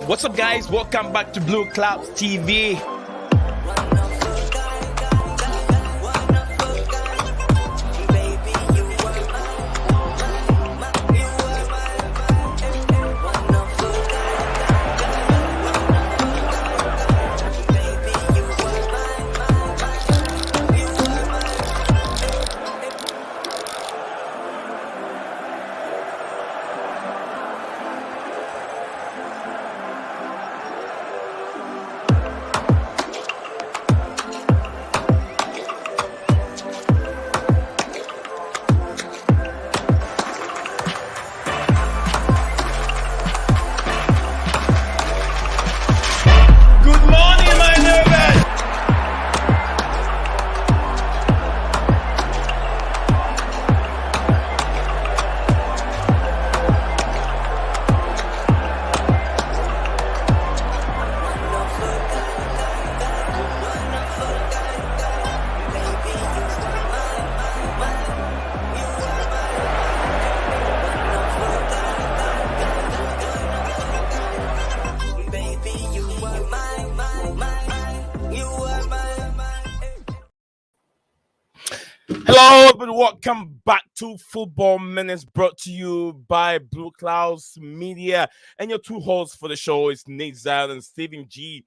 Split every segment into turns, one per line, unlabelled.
What's up, guys? Welcome back to Blueclouds TV. Hello, everybody. Welcome back to Football Minutes, brought to you by Blueclouds Media. And your two hosts for the show is Nate Zile and Stephen G.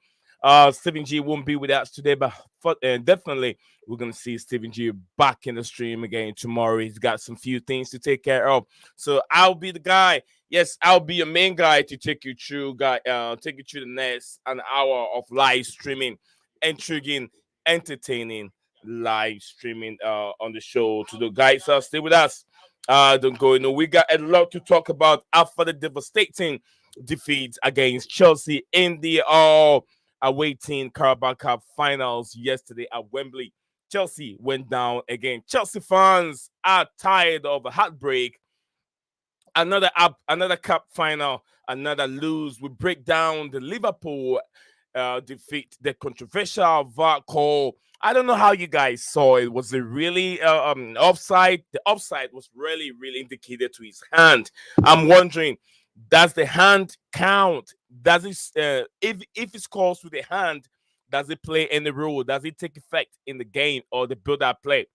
Stephen G won't be with us today, but definitely we're going to see Stephen G back in the stream again tomorrow. He's got some few things to take care of. So I'll be the guy. Yes, I'll be your main guy to take you through the next an hour of live streaming, intriguing, entertaining live streaming on the show. To the guys, stay with us. Don't go. We got a lot to talk about after the devastating defeat against Chelsea in the awaiting Carabao Cup finals yesterday at Wembley. Chelsea went down again. Chelsea fans are tired of a heartbreak. Another cup final, another lose. We break down the Liverpool defeat, the controversial VAR call. I don't know how you guys saw it. Was it really offside? The offside was really, really indicated to his hand. I'm wondering, does the hand count? Does it if it's close to the hand, does it play any role? Does it take effect in the game or the build-up play?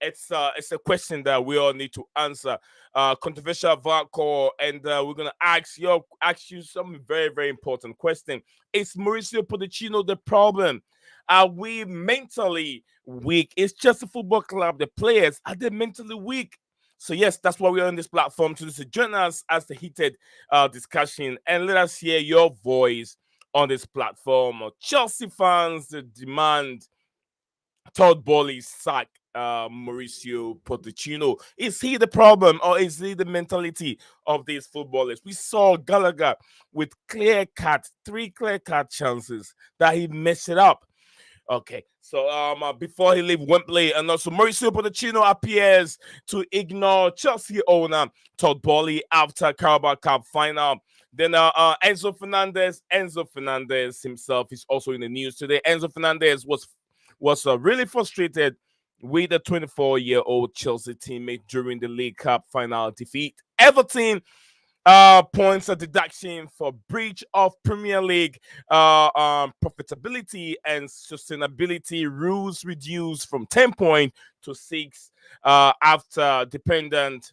It's a question that we all need to answer. Controversial VAR call, and we're gonna ask you some very, very important question. Is Mauricio Pochettino the problem? Are we mentally weak? It's just a football club. The players, are they mentally weak? So yes, that's why we're on this platform to join us as the heated discussion, and let us hear your voice on this platform. Chelsea fans demand Todd Bowley sack Mauricio Pochettino. Is he the problem, or is he the mentality of these footballers? We saw Gallagher with three clear-cut chances that he messed it up. Okay, so before he leave Wembley, and also Mauricio Pochettino appears to ignore Chelsea owner Todd Bowley after Carabao Cup final. Then Enzo Fernandez himself is also in the news today. Enzo Fernandez was really frustrated with the 24-year-old Chelsea teammate during the League Cup final defeat. Everton points a deduction for breach of Premier League profitability and sustainability rules, reduced from 10 points to 6 after dependent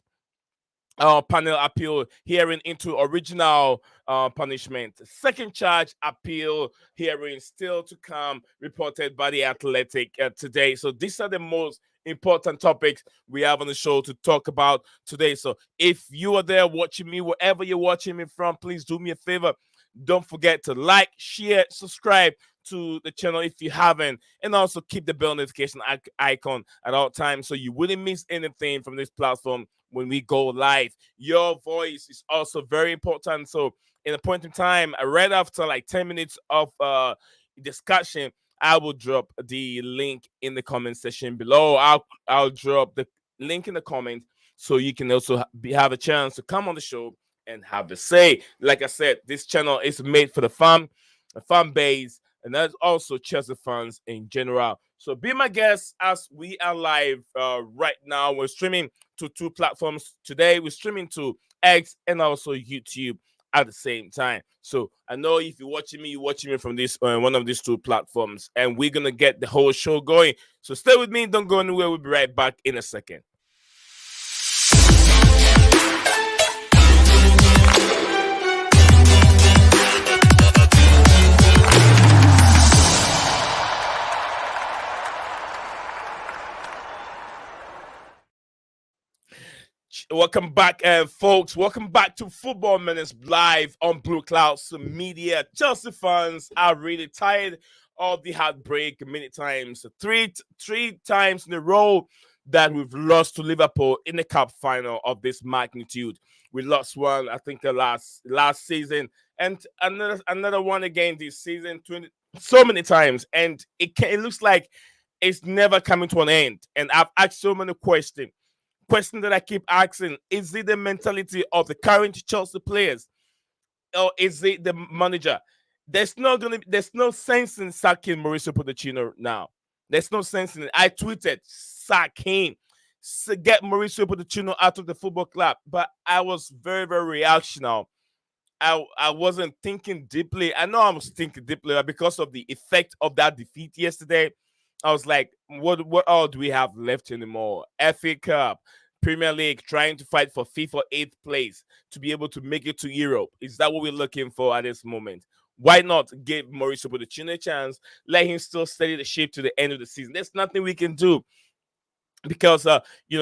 panel appeal hearing into original punishment. Second charge appeal hearing still to come, reported by the Athletic today. So these are the most important topics we have on the show to talk about today. So if you are there watching me, wherever you're watching me from, please do me a favor. Don't forget to like, share, subscribe to the channel if you haven't, and also keep the bell notification icon at all times so you wouldn't miss anything from this platform when we go live. Your voice is also very important. So in a point in time, right after like 10 minutes of discussion, I will drop the link in the comment section below. I'll drop the link in the comment so you can also have a chance to come on the show and have a say. Like I said, this channel is made for the fan base, and that's also Chelsea fans in general. So be my guest as we are live right now. We're streaming to two platforms today. We're streaming to X and also YouTube at the same time. So I know if you're watching me from this one of these two platforms, and we're gonna get the whole show going. So stay with me, don't go anywhere. We'll be right back in a second. Welcome back, folks. Welcome back to Football Minutes live on Blueclouds Media. Chelsea fans are really tired of the heartbreak many times. Three times in a row that we've lost to Liverpool in the cup final of this magnitude. We lost one, I think, the last season, and another one again this season. So many times, and it looks like it's never coming to an end. And I've asked so many questions. Question that I keep asking: is it the mentality of the current Chelsea players, or is it the manager? There's no sense in sacking Mauricio Pochettino now. There's no sense in it. I tweeted, sack him, get Mauricio Pochettino out of the football club. But I was very, very reactional. I wasn't thinking deeply. I know I was thinking deeply because of the effect of that defeat yesterday. I was like, what all do we have left anymore? FA Cup, Premier League, trying to fight for FIFA 8th place to be able to make it to Europe. Is that what we're looking for at this moment? Why not give Mauricio Pochettino a chance? Let him still steady the ship to the end of the season. There's nothing we can do because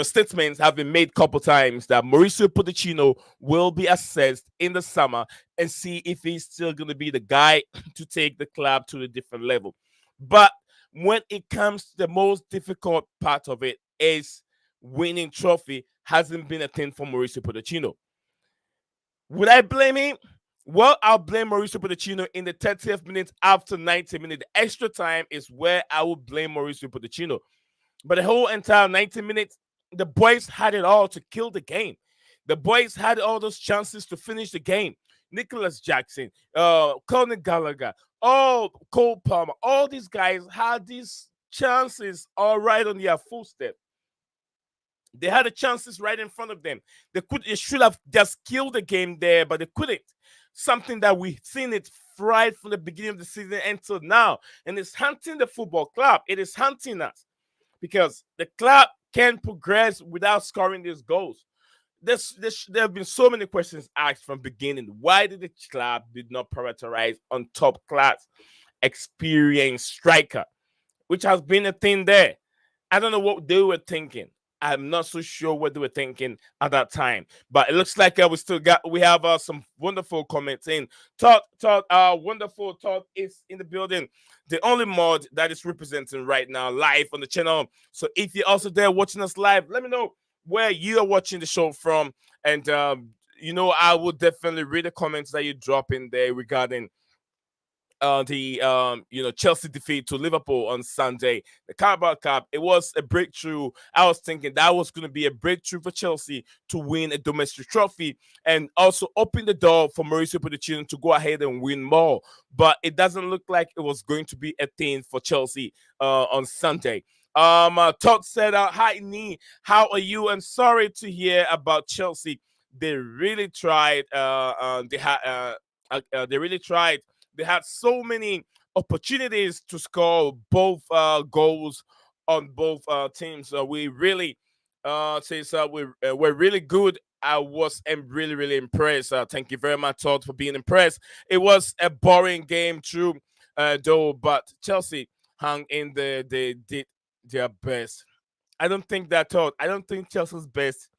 statements have been made a couple times that Mauricio Pochettino will be assessed in the summer and see if he's still going to be the guy to take the club to a different level. But when it comes to the most difficult part of it is winning trophy hasn't been a thing for Mauricio Pochettino. Would I blame him? Well, I'll blame Mauricio Pochettino in the 30th minute after 90 minutes. The extra time is where I would blame Mauricio Pochettino. But the whole entire 90 minutes, the boys had it all to kill the game. The boys had all those chances to finish the game. Nicholas Jackson, Conor Gallagher, Cole Palmer, all these guys had these chances all right on their footstep. They had the chances right in front of them. They should have just killed the game there, but they couldn't. Something that we've seen it right from the beginning of the season until now. And it's hunting the football club. It is hunting us because the club can't progress without scoring these goals. There have been so many questions asked from beginning. Why did the club did not prioritize on top class, experienced striker, which has been a thing there? I don't know what they were thinking. I'm not so sure what they were thinking at that time. But it looks like we have some wonderful comments in. Todd, wonderful Todd is in the building. The only mod that is representing right now live on the channel. So if you're also there watching us live, let me know where you are watching the show from. And, I will definitely read the comments that you drop in there regarding Chelsea defeat to Liverpool on Sunday, the Carabao Cup. It was a breakthrough. I was thinking that was going to be a breakthrough for Chelsea to win a domestic trophy and also open the door for Mauricio Pochettino to go ahead and win more. But it doesn't look like it was going to be a thing for Chelsea on Sunday. Todd said, "Hi, Nee, how are you? And sorry to hear about Chelsea. They really tried. They really tried. They had so many opportunities to score both goals on both teams. We really we're really good. I am really, really impressed. Thank you very much, Todd, for being impressed. It was a boring game, true, though, but Chelsea hung in there. They did their best. I don't think that, Todd. I don't think Chelsea's best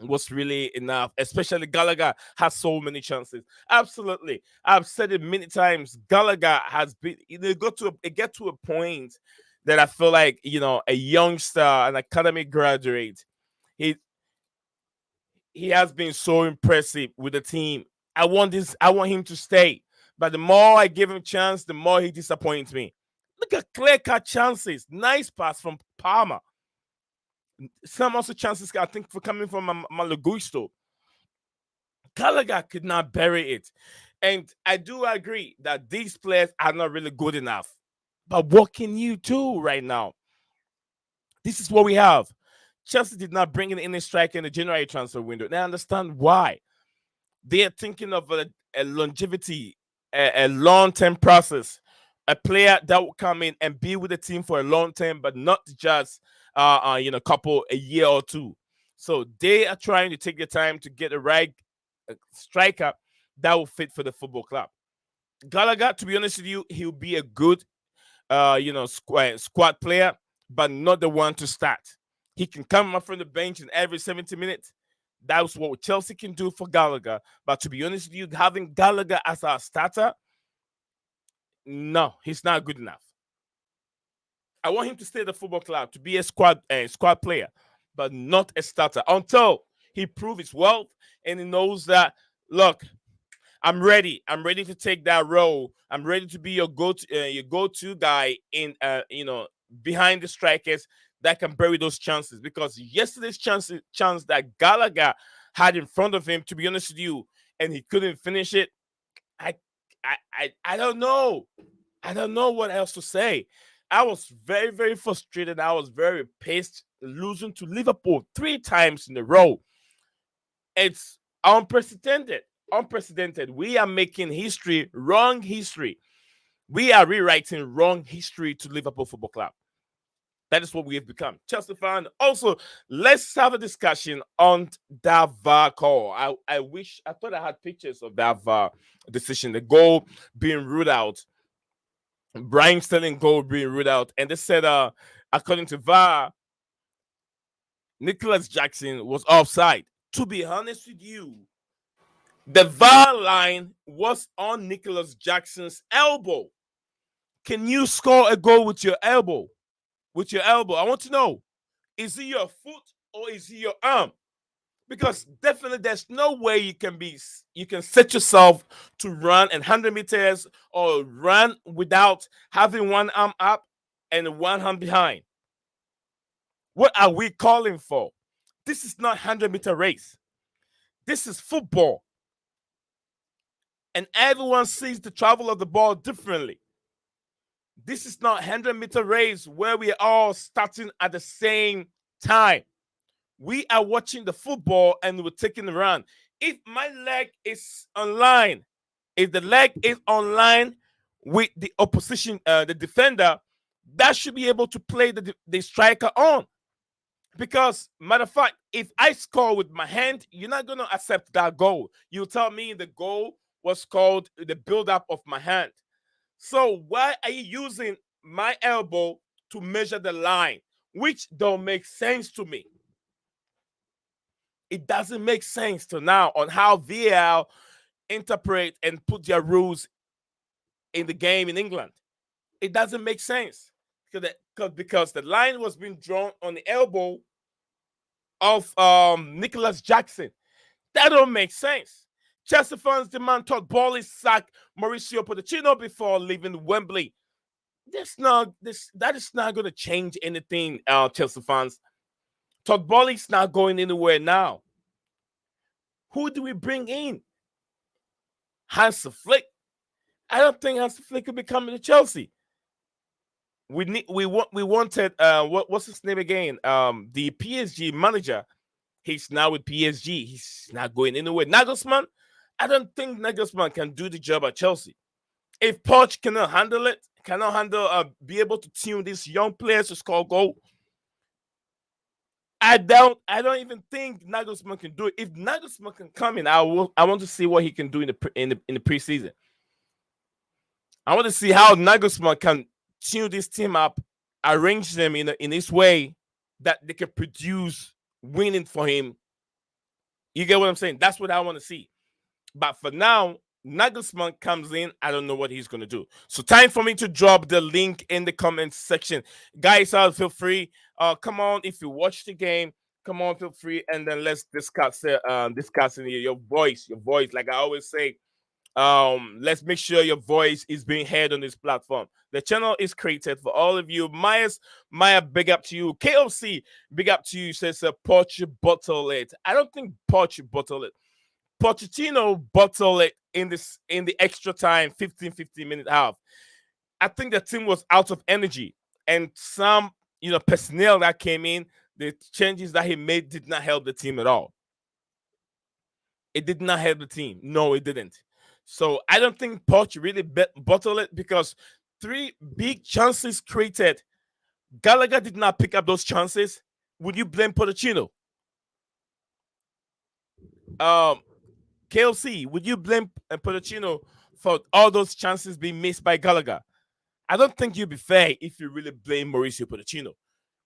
was really enough, especially Gallagher has so many chances. Absolutely. I've said it many times. Gallagher has been, it get to a point that I feel like, a youngster, an academy graduate, he has been so impressive with the team. I want him to stay. But the more I give him a chance, the more he disappoints me. Look at clear-cut chances. Nice pass from Palmer. Some also chances, I think, for coming from Malagusto. Gallagher could not bury it. And I do agree that these players are not really good enough. But what can you do right now? This is what we have. Chelsea did not bring in any striker in the January transfer window. And I understand why. They are thinking of a longevity, a long-term process, a player that will come in and be with the team for a long time, but not just couple a year or two. So they are trying to take the time to get the right striker that will fit for the football club. Gallagher, to be honest with you, he'll be a good squad player, but not the one to start. He can come up from the bench in every 70 minutes. That's what Chelsea can do for Gallagher. But to be honest with you, having Gallagher as our starter, no, he's not good enough. I want him to stay at the football club to be a squad player, but not a starter until he proves his wealth and he knows that, look, I'm ready. I'm ready to take that role. I'm ready to be your go-to guy in behind the strikers that can bury those chances. Because yesterday's chance that Gallagher had in front of him, to be honest with you, and he couldn't finish it. I don't know. I don't know what else to say. I was very, very frustrated. I was very pissed losing to Liverpool 3 times in a row. It's unprecedented. Unprecedented. We are making history, wrong history. We are rewriting wrong history to Liverpool Football Club. That is what we have become. Chelsea fan. Also, let's have a discussion on that VAR call. I thought I had pictures of that VAR decision. The goal being ruled out. Brian Sterling goal being ruled out. And they said, according to VAR, Nicholas Jackson was offside. To be honest with you, the VAR line was on Nicholas Jackson's elbow. Can you score a goal with your elbow? With your elbow, I want to know, is it your foot or is it your arm? Because definitely there's no way you can set yourself to run 100 meters or run without having one arm up and one hand behind. What are we calling for? This is not 100-meter race. This is football. And everyone sees the travel of the ball differently. This is not 100-meter race where we are all starting at the same time. We are watching the football and we're taking the run. If my leg is online, if the leg is online with the opposition, the defender, that should be able to play the striker on. Because, matter of fact, if I score with my hand, you're not going to accept that goal. You'll tell me the goal was called the build-up of my hand. So why are you using my elbow to measure the line? Which don't make sense to me. It doesn't make sense to now on how VAR interpret and put their rules in the game in England. It doesn't make sense because the line was being drawn on the elbow of Nicholas Jackson. That don't make sense. Chelsea fans demand Todd Bowley sack Mauricio Pochettino before leaving Wembley. That is not going to change anything, Chelsea fans. Todd Bowley's not going anywhere now. Who do we bring in? Hans Flick. I don't think Hans Flick could be coming to Chelsea. We wanted what's his name again? The PSG manager. He's now with PSG. He's not going anywhere. Nagelsmann. I don't think Nagelsmann can do the job at Chelsea. If Poch cannot handle it, be able to tune these young players to score goal, I don't even think Nagelsmann can do it. If Nagelsmann can come in, I want to see what he can do in the preseason. I want to see how Nagelsmann can tune this team up, arrange them in this way that they can produce winning for him. You get what I'm saying? That's what I want to see. But for now, Nagelsmann comes in. I don't know what he's going to do. So time for me to drop the link in the comment section. Guys, feel free. Come on, if you watch the game, come on, feel free. And then let's discuss your voice. Like I always say, let's make sure your voice is being heard on this platform. The channel is created for all of you. Maya, big up to you. KOC, big up to you. Says Poch bottle it. I don't think Poch bottle it. Pochettino bottled it in the extra time, 15 minute half. I think the team was out of energy, and some personnel that came in, the changes that he made did not help the team at all. It did not help the team. No, it didn't. So I don't think Poch really bottled it because three big chances created. Gallagher did not pick up those chances. Would you blame Pochettino? Um, KLC, would you blame Pochettino for all those chances being missed by Gallagher? I don't think you'd be fair if you really blame Mauricio Pochettino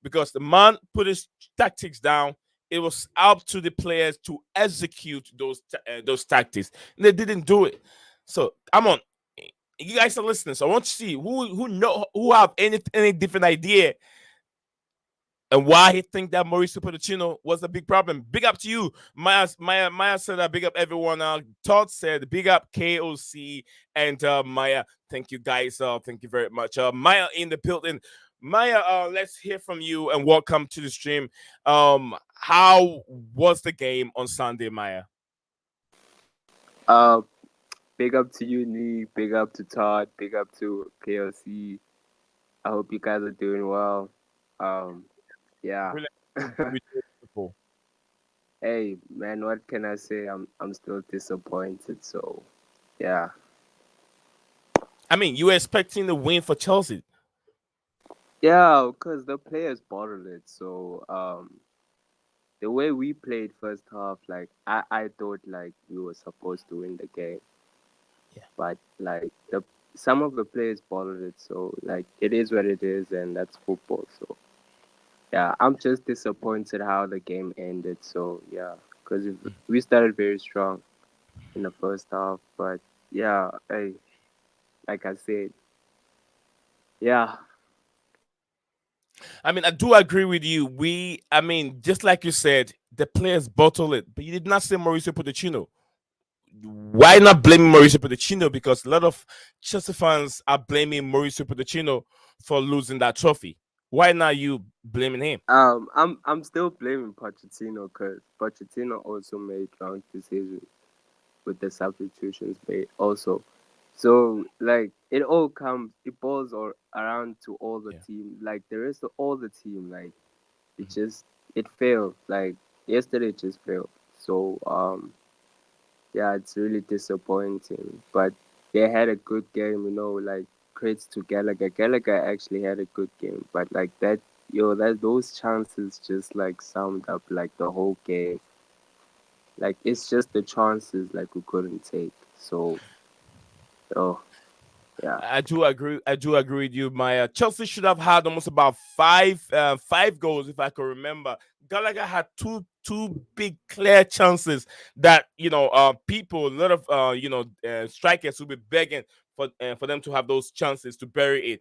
because the man put his tactics down. It was up to the players to execute those tactics. And they didn't do it. So come on, you guys are listening. So I want to see who have any different idea and why he think that Mauricio Pochettino was a big problem. Big up to you. Maya said that big up everyone. Todd said big up KOC and Maya. Thank you guys. Thank you very much. Maya in the building. Maya, let's hear from you and welcome to the stream. How was the game on Sunday, Maya?
Uh, Big up to you, Nee. Big up to Todd. Big up to KLC. I hope you guys are doing well. Um, yeah.
Brilliant. We did before.
Hey, man, what can I say? I'm still disappointed. So, yeah.
I mean, you were expecting the win for Chelsea.
Yeah, because the players bottled it. So, the way we played first half, like I thought like we were supposed to win the game,
Yeah.
but like the some of the players bottled it. So like it is what it is, and that's football. So yeah, I'm just disappointed how the game ended. So yeah, because we started very strong in the first half, but yeah, hey, like I said, yeah,
I mean, I do agree with you. I mean, just like you said, the players bottle it, but you did not say Mauricio Pochettino. Why not blaming Mauricio Pochettino? Because a lot of Chelsea fans are blaming Mauricio Pochettino for losing that trophy. Why not you blaming him?
I'm still blaming Pochettino because Pochettino also made wrong decisions with the substitutions made also. So like it boils or around to all the
Yeah.
team, like the rest of all the team, like it just it failed. Like yesterday it just failed. So yeah, it's really disappointing. But they had a good game, like credits to Gallagher. Gallagher actually had a good game. But like that that those chances just like summed up like the whole game. Like it's just the chances like we couldn't take. So oh yeah.
I do agree. I do agree with you. My Chelsea should have had almost about five goals if I can remember. Gallagher had two big clear chances that people, a lot of strikers will be begging for them to have those chances to bury it.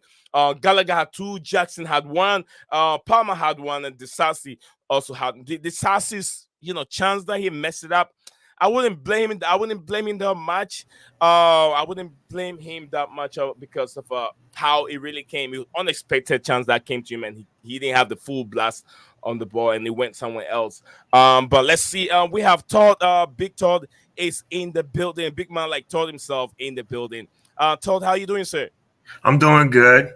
Gallagher had two. Jackson had one. Palmer had one, and Disasi also had Disasi's chance that he messed it up. I wouldn't blame him. I wouldn't blame him that much. I wouldn't blame him that much because of how it really came. It was unexpected chance that came to him, and he didn't have the full blast on the ball, and it went somewhere else. But let's see. We have Todd. Big Todd is in the building. Big man like Todd himself in the building. Todd, how you doing, sir?
I'm doing good.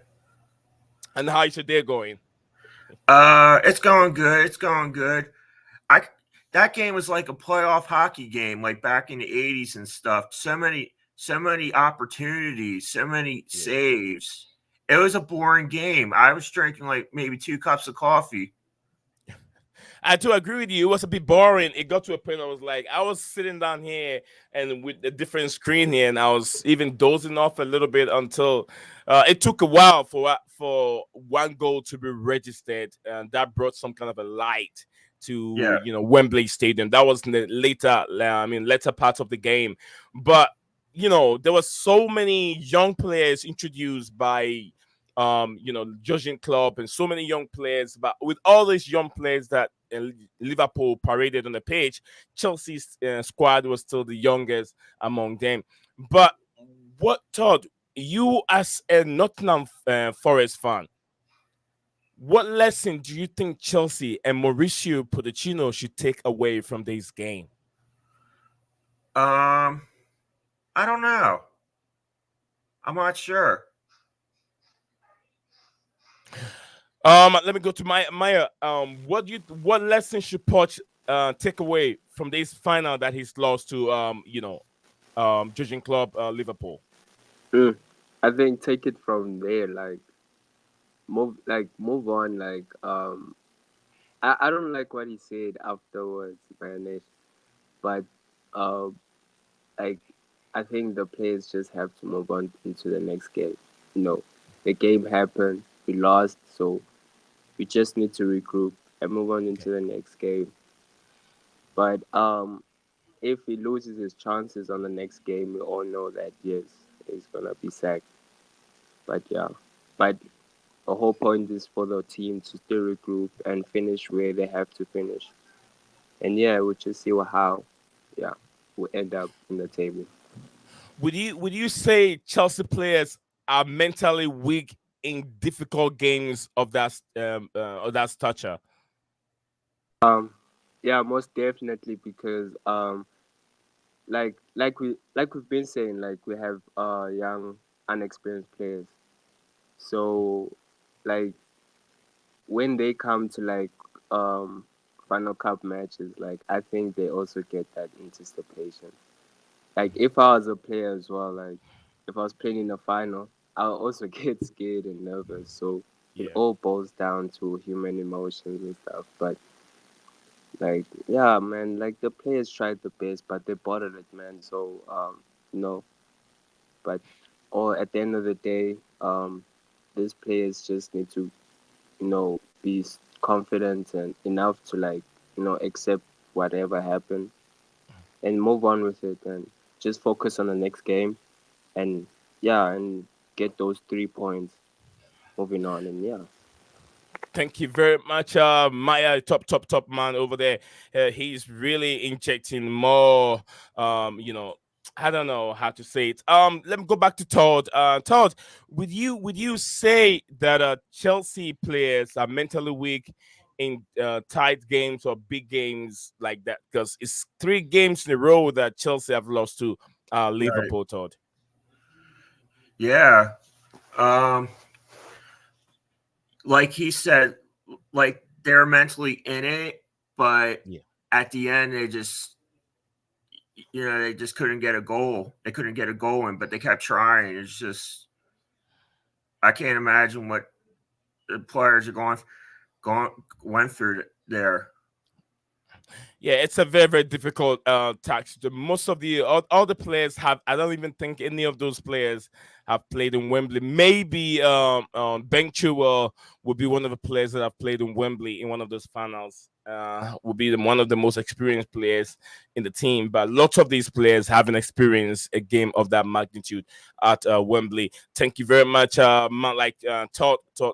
And how is your day going?
It's going good. It's going good. I that game was like a playoff hockey game, like back in the '80s and stuff. So many opportunities, so many
Yeah.
saves. It was a boring game. I was drinking like maybe 2 cups of coffee.
I do agree with you. It was a bit boring. It got to a point I was like, I was sitting down here and with a different screen here, and I was even dozing off a little bit until it took a while for one goal to be registered, and that brought some kind of a light to
Yeah.
Wembley Stadium. That was in the later part of the game, but there was so many young players introduced by Jurgen Klopp and so many young players. But with all these young players that Liverpool paraded on the pitch, Chelsea's squad was still the youngest among them. But what, Todd, you as a Nottingham Forest fan, what lesson do you think Chelsea and Mauricio Pochettino should take away from this game?
Um, I don't know. I'm not sure.
Let me go to Maya. What lesson should Poch take away from this final that he's lost to judging club Liverpool?
Mm. I think take it from there, move on. I don't like what he said afterwards, man. But uh, like I think the players just have to move on into the next game. You know, the game happened, we lost, so we just need to regroup and move on into
Okay.
the next game. But if he loses his chances on the next game, we all know that yes, he's gonna be sacked. But yeah, but the whole point is for the team to still regroup and finish where they have to finish. And yeah, we'll just see how, yeah, we end up in the table.
Would you say Chelsea players are mentally weak in difficult games of that stature?
Um, yeah, most definitely because like we've been saying, like we have young, unexperienced players. So, like when they come to final cup matches, like I think they also get that anticipation. Like
Mhm.
if I was a player as well, like if I was playing in the final, I'll also get scared and nervous. So it
Yeah.
all boils down to human emotions and stuff. But like yeah, man, like the players tried the best, but they bottled it, man. So no, but or at the end of the day, these players just need to be confident and enough to accept whatever happened and move on with it and just focus on the next game and yeah, and get those 3 points moving on. And yeah,
Thank you very much, Maya, top man over there. He's really injecting more. I don't know how to say it. Let me go back to Todd. Todd, would you say that Chelsea players are mentally weak in tight games or big games like that? Because it's 3 games in a row that Chelsea have lost to
Right.
Liverpool. Todd.
Yeah. Um, like he said, like they're mentally in it, but
Yeah.
at the end they just couldn't get a goal. They couldn't get a goal in, but they kept trying. It's just I can't imagine what the players are going went through there.
Yeah, it's a very, very difficult task. Most of all the players have. I don't even think any of those players have played in Wembley. Maybe Ben Chilwell would be one of the players that have played in Wembley in one of those finals. Would be one of the most experienced players in the team. But lots of these players haven't experienced a game of that magnitude at Wembley. Thank you very much, Todd,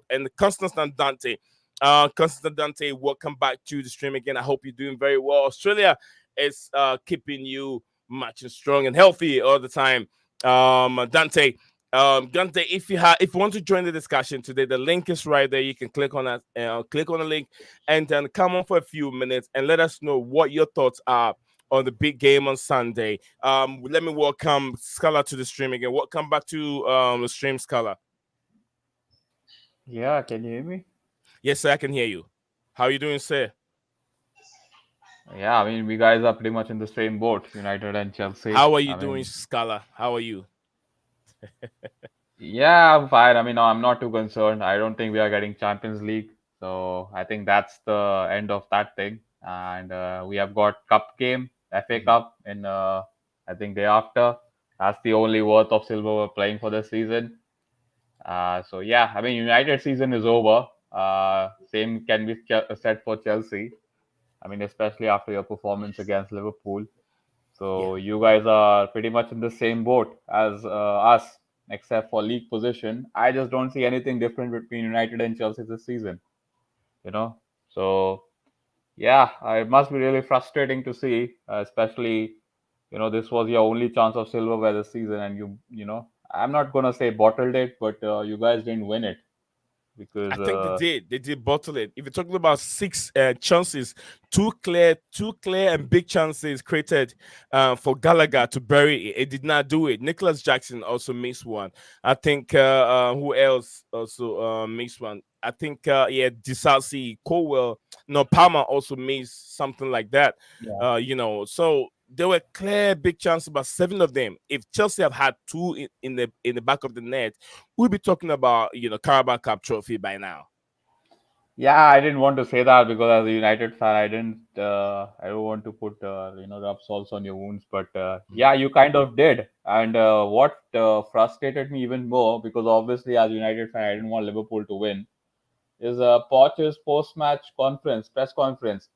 and Constance and Dante. Constant Dante, welcome back to the stream again. I hope you're doing very well. Australia is keeping you matching strong and healthy all the time. Dante, if you want to join the discussion today, the link is right there. You can click on that, click on the link, and then come on for a few minutes and let us know what your thoughts are on the big game on Sunday. Let me welcome Scala to the stream again. Welcome back to the stream, Scala.
Yeah, can you hear me?
Yes, sir, I can hear you. How are you doing, sir?
Yeah, I mean, we guys are pretty much in the same boat, United and Chelsea.
How are you
I
doing,
mean,
Scala? How are you?
yeah, I'm fine. I mean, no, I'm not too concerned. I don't think we are getting Champions League. So I think that's the end of that thing. And we have got Cup game, FA
Mhm.
Cup in, I think, day after. That's the only worth of silver we're playing for this season. So yeah, I mean, United season is over. Same can be said for Chelsea. I mean, especially after your performance against Liverpool.
Yeah.
So you guys are pretty much in the same boat as us, except for league position. I just don't see anything different between United and Chelsea this season. You know, so yeah, it must be really frustrating to see, especially this was your only chance of silverware this season, and I'm not gonna say bottled it, but you guys didn't win it. because
I think they did. They did bottle it. If you're talking about six chances, two clear and big chances created for Gallagher to bury it. It did not do it. Nicholas Jackson also missed one. I think who else also missed one? I think yeah, Disasi, Colwell, no Palmer also missed something like that.
yeah.
So there were clear big chances, about seven of them. If Chelsea have had two in the back of the net, we'll be talking about Carabao Cup trophy by now.
Yeah, I didn't want to say that because as a United fan, I don't want to put rub salts on your wounds, but
Mhm.
yeah, you kind of did. And what frustrated me even more, because obviously as a United fan, I didn't want Liverpool to win, is Poch's post-match press conference.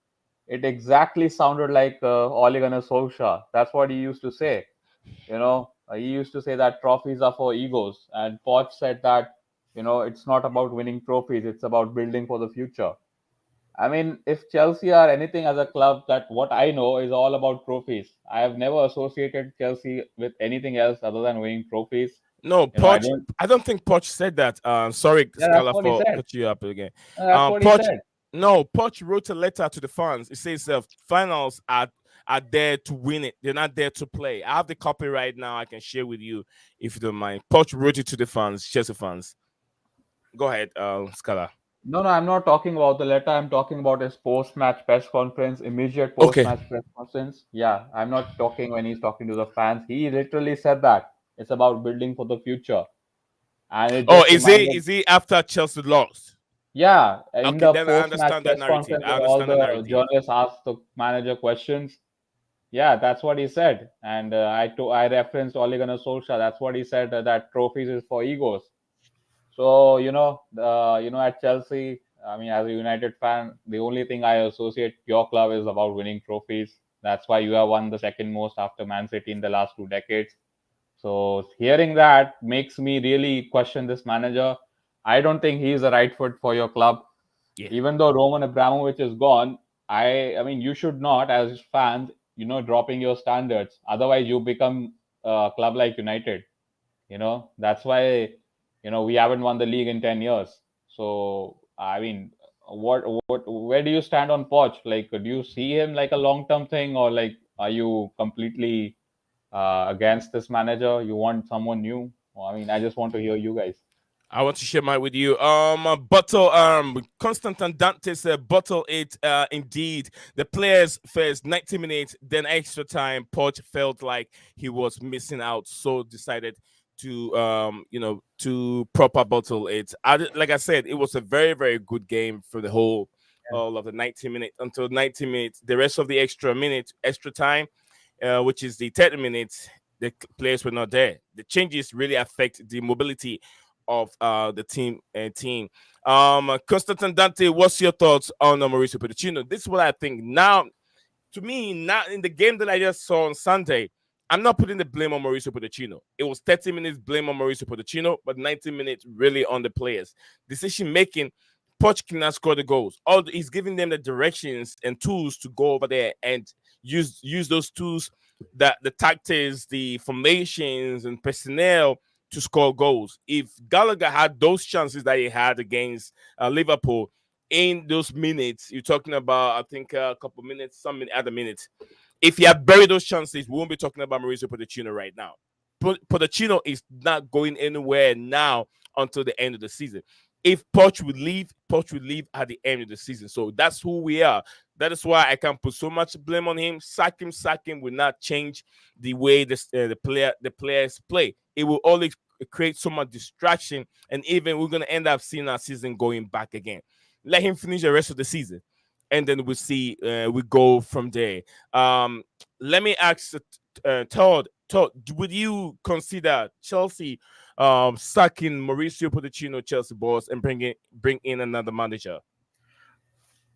It exactly sounded like Ole Gunnar Solskjaer. That's what he used to say. He used to say that trophies are for egos, and Poch said that it's not about winning trophies; it's about building for the future. I mean, if Chelsea are anything as a club, that what I know is all about trophies. I have never associated Chelsea with anything else other than winning trophies.
No,
I
Poch.
don't.
I don't think Poch said that. Sorry,
Yeah, that's
Scala,
what he
for
said.
cut you up again.
That's what he
Poch.
said.
No, Poch wrote a letter to the fans. It says finals are there to win it. They're not there to play. I have the copy right now. I can share with you if you don't mind. Poch wrote it to the fans, Chelsea fans. Go ahead, Scala.
No, no, I'm not talking about the letter. I'm talking about his post-match press conference, immediate
Okay.
post-match press conference. Yeah, I'm not talking when he's talking to the fans. He literally said that it's about building for the future, and it
Oh,
just
is he
reminded.
is he after Chelsea lost?
Yeah, in
Okay,
the
then I
post-match
understand that
press
narrative.
conference
I
where all
understand the
the
narrative.
journalists asked the manager questions. Yeah, that's what he said, and I referenced Ole Gunnar Solskjaer. That's what he said, that trophies is for egos. So at Chelsea, I mean, as a United fan, the only thing I associate your club is about winning trophies. That's why you have won the second most after Man City in the last 2 decades. So hearing that makes me really question this manager. I don't think he's the right fit for your club.
Yeah.
Even though Roman Abramovich is gone, I mean, you should not, as fans, dropping your standards. Otherwise, you become a club like United. That's why we haven't won the league in 10 years. So I mean, where do you stand on Poch? Like, do you see him like a long term thing, or like are you completely against this manager? You want someone new? Well, I mean, I just want to hear you guys.
I want to share mine with you. Bottle. Constantin Dante said, "Bottle it." Indeed, the players first 90 minutes, then extra time. Poch felt like he was missing out, so decided to proper bottle it. Like I said, it was a very, very good game for the whole all of the 90 minutes until 90 minutes. The rest of the extra time, which is the 30 minutes, the players were not there. The changes really affect the mobility of the team. Constantin Dante, what's your thoughts on Mauricio Pochettino? This is what I think. Now, to me, not in the game that I just saw on Sunday, I'm not putting the blame on Mauricio Pochettino. It was 30 minutes blame on Mauricio Pochettino, but 90 minutes really on the players. Decision making, Poch cannot score the goals. He's giving them the directions and tools to go over there and use those tools, that the tactics, the formations and personnel to score goals. If Gallagher had those chances that he had against Liverpool in those minutes, you're talking about, I think, a couple minutes, other minutes. If he had buried those chances, we won't be talking about Mauricio Pochettino right now. Pochettino is not going anywhere now until the end of the season. If Poch would leave at the end of the season. So that's who we are. That is why I can't put so much blame on him. Sack him will not change the way the players play. It will always create so much distraction, and even we're gonna end up seeing our season going back again. Let him finish the rest of the season, and then we'll see. We go from there. Let me ask Todd. Todd, would you consider Chelsea sacking Mauricio Pochettino, Chelsea boss, and bring in another manager?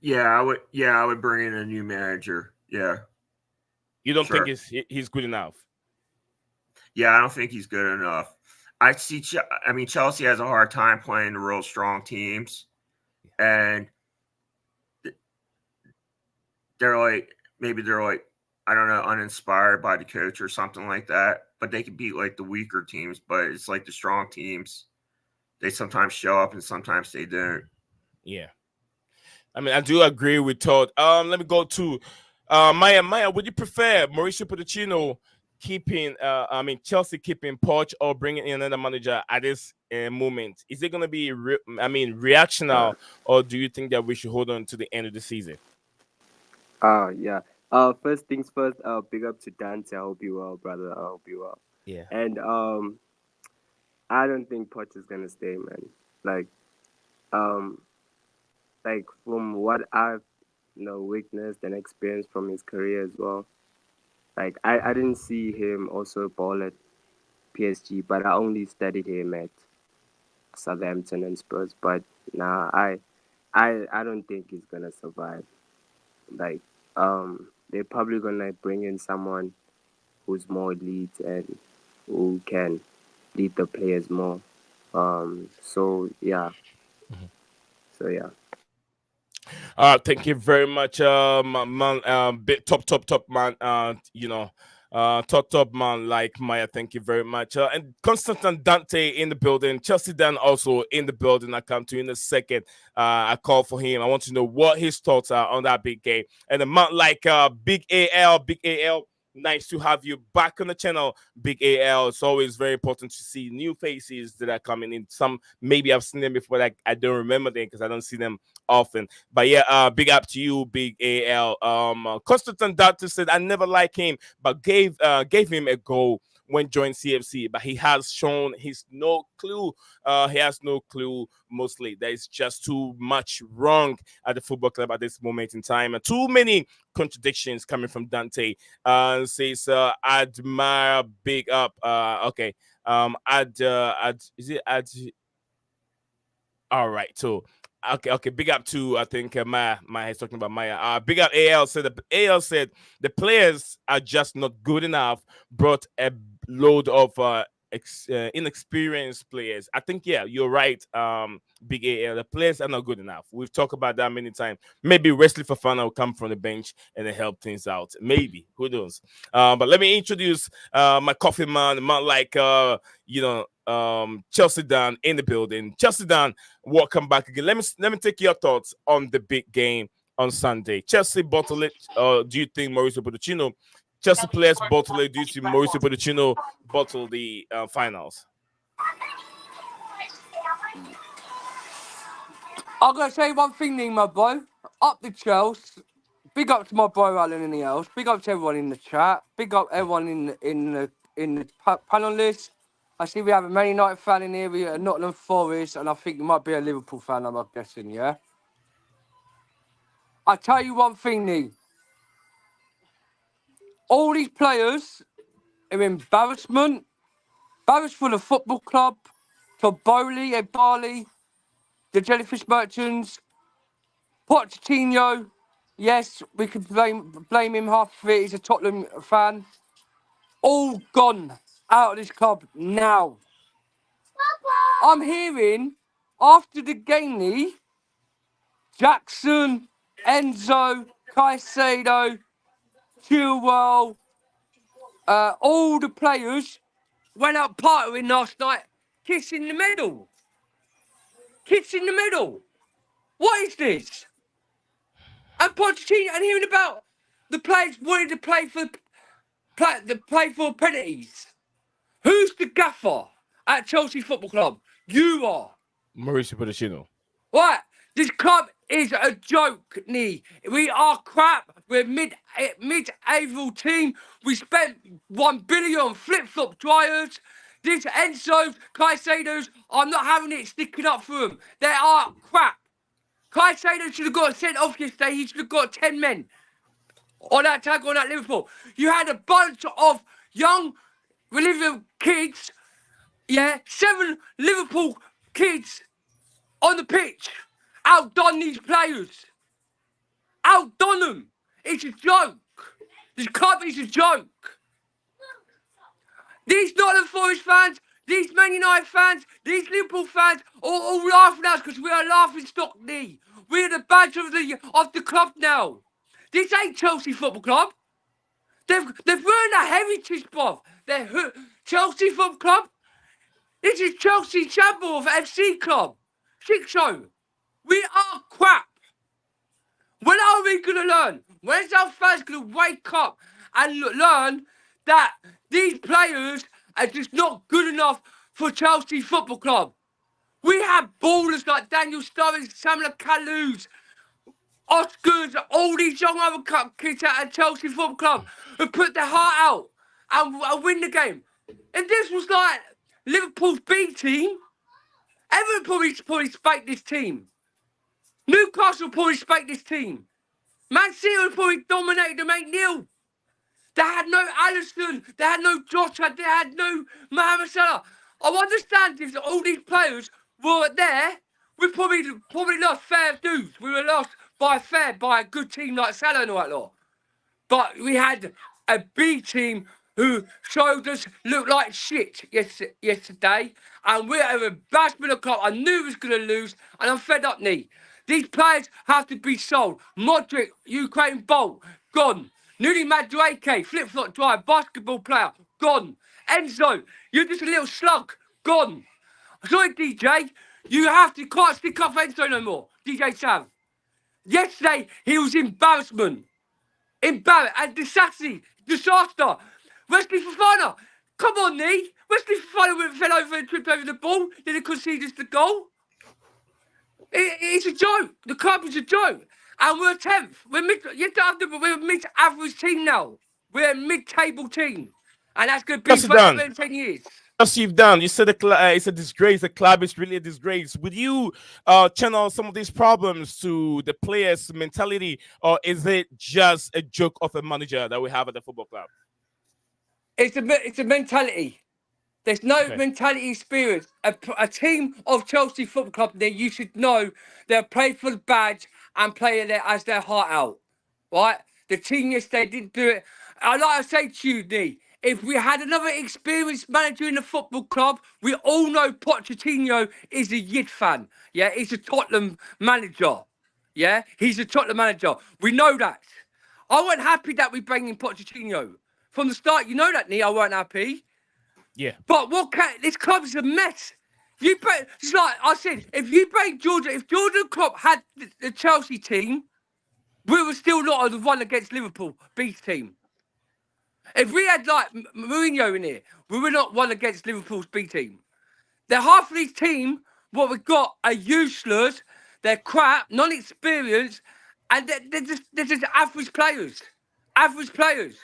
Yeah, I would. Yeah, I would bring in a new manager. Yeah,
You don't think
sure.
he's good enough?
Yeah, I don't think he's good enough. I see. I mean, Chelsea has a hard time playing the real strong teams, and they're like they're like, I don't know, uninspired by the coach or something like that. But they can beat like the weaker teams. But it's like the strong teams they sometimes show up and sometimes they don't.
Yeah. I mean, I do agree with Todd. Let me go to Maya. Maya, would you prefer Mauricio Pochettino keeping, Chelsea keeping Poch or bringing in another manager at this moment? Is it going to be, reactional, or do you think that we should hold on to the end of the season?
Yeah. First things first. Big up to Dante. I hope you well, brother. I hope you well.
Yeah.
And I don't think Poch is gonna stay, man. Like, um, like from what I've witnessed and experienced from his career as well. Like, I didn't see him also ball at PSG, but I only studied him at Southampton and Spurs. But nah, I don't think he's gonna survive. Like, they're probably gonna bring in someone who's more elite and who can lead the players more. So yeah,
Mhm.
so yeah.
Thank you very much, man. Bit top man. Top man like Maya. Thank you very much. And Constantine Dante in the building. Chelsea Dan also in the building. I come to you in a second. I call for him. I want to know what his thoughts are on that big game. And a man like Big AL. Nice to have you back on the channel, Big AL. It's always very important to see new faces that are coming in. Some maybe I've seen them before, like I don't remember them because I don't see them often. But yeah, big up to you, Big AL. Constantine Dante said I never liked him, but gave him a go when joined CFC. But he has shown he's no clue. He has no clue. Mostly, there is just too much wrong at the football club at this moment in time, and too many contradictions coming from Dante. Says admire, big up. Okay. Is it ad? All right, so okay, big up to I think Maya is talking about Maya. Big up AL said the players are just not good enough. Brought a load of inexperienced players. I think yeah, you're right. Big AL, the players are not good enough. We've talked about that many times. Maybe Wesley Fofana will come from the bench and then help things out. Maybe who knows? But let me introduce my coffee man, a man like Chelsea Dan in the building. Chelsea Dan, welcome back again. Let me take your thoughts on the big game on Sunday. Chelsea bottle it. Do you think Mauricio Pochettino? Chelsea players bottle it. Do you see Mauricio Pochettino bottle the finals?
I'm going to say one thing, Lee, my boy. Up the Chelsea. Big up to my boy Alan and the else. Big up to everyone in the chat. Big up everyone in the panel list. I see we have a Man United fan in here, we are Nottingham Forest, and I think you might be a Liverpool fan, I'm guessing, yeah? I tell you one thing, Lee. All these players are embarrassment. Embarrassed for the football club, to Bowley and Barley, the Jellyfish Merchants, Pochettino. Yes, we could blame him half of it. He's a Tottenham fan. All gone out of this club now. I'm hearing after the game, Lee, Jackson, Enzo, Caicedo, Chilwell, all the players went out partying last night, kissing the middle. Kissing the middle. What is this? And Pochettino, and hearing about the players wanting to play for penalties. Who's the gaffer at Chelsea Football Club? You are.
Mauricio Pochettino.
Right, this club is a joke, Nee. We are crap. We're mid-April team. We spent 1 billion on flip-flop dryers. This Enzo's, Caicedo's, I'm not having it sticking up for them. They are crap. Caicedo should have got sent off yesterday. He should have got 10 men on that tag on that Liverpool. You had a bunch of young Liverpool kids, 7 Liverpool kids on the pitch. Outdone these players. Outdone them. It's a joke. This club is a joke. These Nottingham Forest fans, these Man United fans, these Liverpool fans, all laughing at us because we are laughing stock knee. We are the badge of the club now. This ain't Chelsea Football Club. They've ruined our heritage, bruv. Chelsea Football Club This is Chelsea Shambles FC Club. Shit show. We are crap. When are we going to learn? When's our fans going to wake up and learn that these players are just not good enough for Chelsea Football Club? We have ballers like Daniel Sturridge, Samuel Kalous, Oscars, all these young other kids at Chelsea Football Club who put their heart out and win the game. If this was like Liverpool's B team, everyone probably spiked this team. Newcastle probably spiked this team. Man City would probably dominated them 8-0. They had no Alisson, they had no Jota, they had no Mohamed Salah. I understand if all these players were there, we probably lost fair dues. We were lost by a good team like Salah and all that lot. But we had a B team who showed us look like shit yesterday, and we're an embarrassment of club. I knew we was going to lose, and I'm fed up, Nee. These players have to be sold. Modric, Ukraine Bolt, gone. Nuni Madueke, flip-flop drive, basketball player, gone. Enzo, you're just a little slug, gone. Sorry, DJ, can't stick up for Enzo no more, DJ Sam. Yesterday, he was embarrassment. And disaster. Wesley Fofana, come on, Nee. Wesley Fofana fell over and tripped over the ball. Did it concede us the goal? It's a joke. The club is a joke. And we're 10th. We're a mid-average team now. We're a mid-table team. And that's going to be for over 10 years.
Just you've done. You said it's a disgrace. The club is really a disgrace. Would you channel some of these problems to the players' mentality, or is it just a joke of a manager that we have at the football club?
It's a mentality. There's no mentality experience. A team of Chelsea Football Club, then you should know they'll play for the badge and play there as their heart out. Right? The team yesterday didn't do it. I like to say to you, Nee, if we had another experienced manager in the football club, we all know Pochettino is a Yid fan. Yeah, he's a Tottenham manager. Yeah, he's a Tottenham manager. We know that. I wasn't happy that we bring in Pochettino. From the start, you know that, Nee, I weren't happy.
Yeah.
But this club is a mess. It's like I said, if Jordan Klopp had the Chelsea team, we would still not have won against Liverpool B's team. If we had like Mourinho in here, we would not won against Liverpool's B team. The half of these team, what we've got are useless, they're crap, non-experienced, and they're just average players. Average players.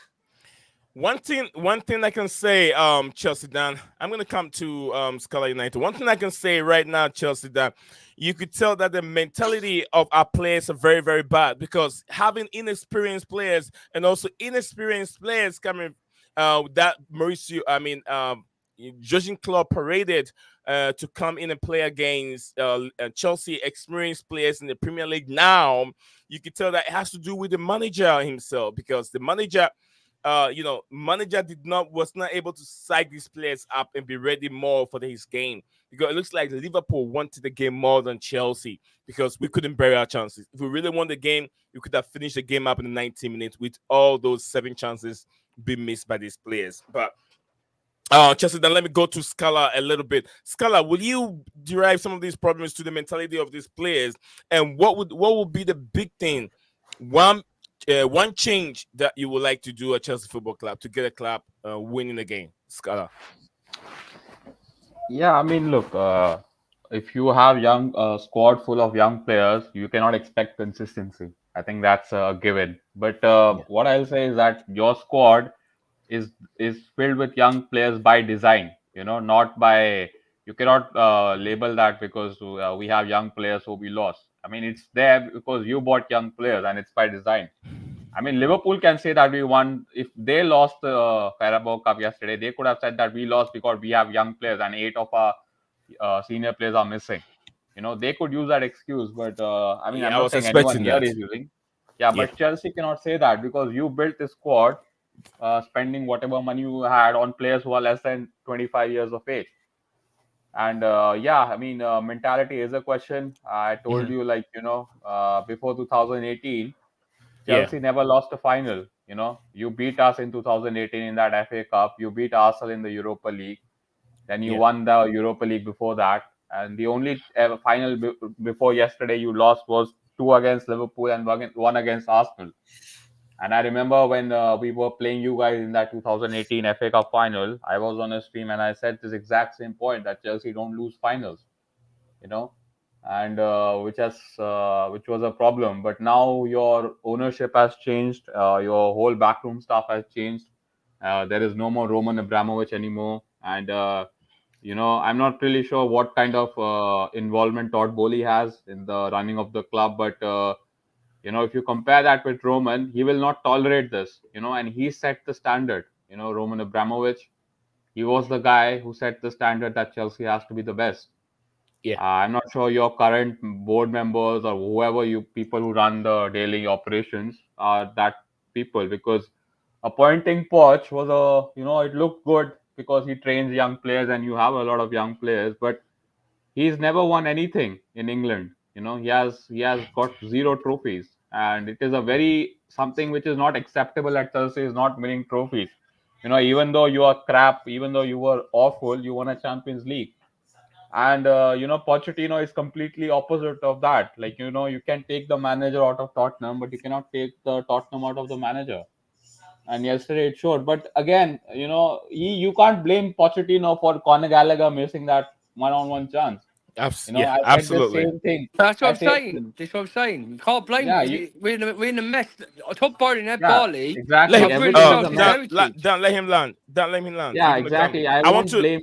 One thing I can say, Chelsea Dan, I'm gonna come to Scholar United. One thing I can say right now, Chelsea Dan, you could tell that the mentality of our players are very, very bad, because having inexperienced players and also inexperienced players coming that Mauricio, Jurgen Klopp paraded to come in and play against Chelsea experienced players in the Premier League. Now you can tell that it has to do with the manager himself, because the manager manager was not able to psych these players up and be ready more for his game, because it looks like Liverpool wanted the game more than Chelsea, because we couldn't bury our chances. If we really won the game, we could have finished the game up in 90 minutes with all those 7 chances being missed by these players. But Chelsea, then let me go to Scala a little bit. Scala, will you derive some of these problems to the mentality of these players, and what would be the big thing, one change that you would like to do at Chelsea Football Club to get a club winning the game? Scala.
Yeah, I mean, look, if you have young squad full of young players, you cannot expect consistency. I think that's a given. But what I'll say is that your squad is filled with young players by design. Not by, you cannot label that because we have young players who we lost. I mean, it's there because you bought young players, and it's by design. I mean, Liverpool can say that we won. If they lost the Carabao Cup yesterday, they could have said that we lost because we have young players and 8 of our senior players are missing. They could use that excuse, but I'm not saying anyone here is using. Yeah, but Chelsea cannot say that, because you built this squad spending whatever money you had on players who are less than 25 years of age. And mentality is a question. I told you, before 2018, Chelsea never lost a final. You beat us in 2018 in that FA Cup. You beat Arsenal in the Europa League. Then you
Yeah.
won the Europa League before that, and the only final before yesterday you lost was 2 against Liverpool and one against Arsenal. And I remember when we were playing you guys in that 2018 FA Cup final, I was on a stream and I said this exact same point, that Chelsea don't lose finals, you know, and which was a problem. But now your ownership has changed, your whole backroom staff has changed. There is no more Roman Abramovich anymore, and I'm not really sure what kind of involvement Todd Bowley has in the running of the club, but if you compare that with Roman, he will not tolerate this, and he set the standard. Roman Abramovich, he was the guy who set the standard that Chelsea has to be the best.
Yeah.
I'm not sure your current board members or whoever you people who run the daily operations are that people, because appointing Poch was it looked good because he trains young players and you have a lot of young players, but he's never won anything in England. He has got zero trophies, and it is a very something which is not acceptable at Chelsea is not winning trophies. Even though you are crap, even though you were awful, you won a Champions League. And Pochettino is completely opposite of that. Like, you can take the manager out of Tottenham, but you cannot take the Tottenham out of the manager. And yesterday it showed. But again, you can't blame Pochettino for Conor Gallagher missing that one-on-one chance.
Yeah,
I said the
absolutely.
same thing.
That's what
I
I'm
said,
saying. That's what I'm saying. You can't blame.
yeah,
We're in a mess. Top Bowling and
yeah,
Barley
Let
exactly.
him
have ruined
Everything is a
Chelsea's
mess.
heritage.
Dan, let him land. Dan, let him land. He's
Yeah,
gonna come.
exactly. I
I want
won't
to
blame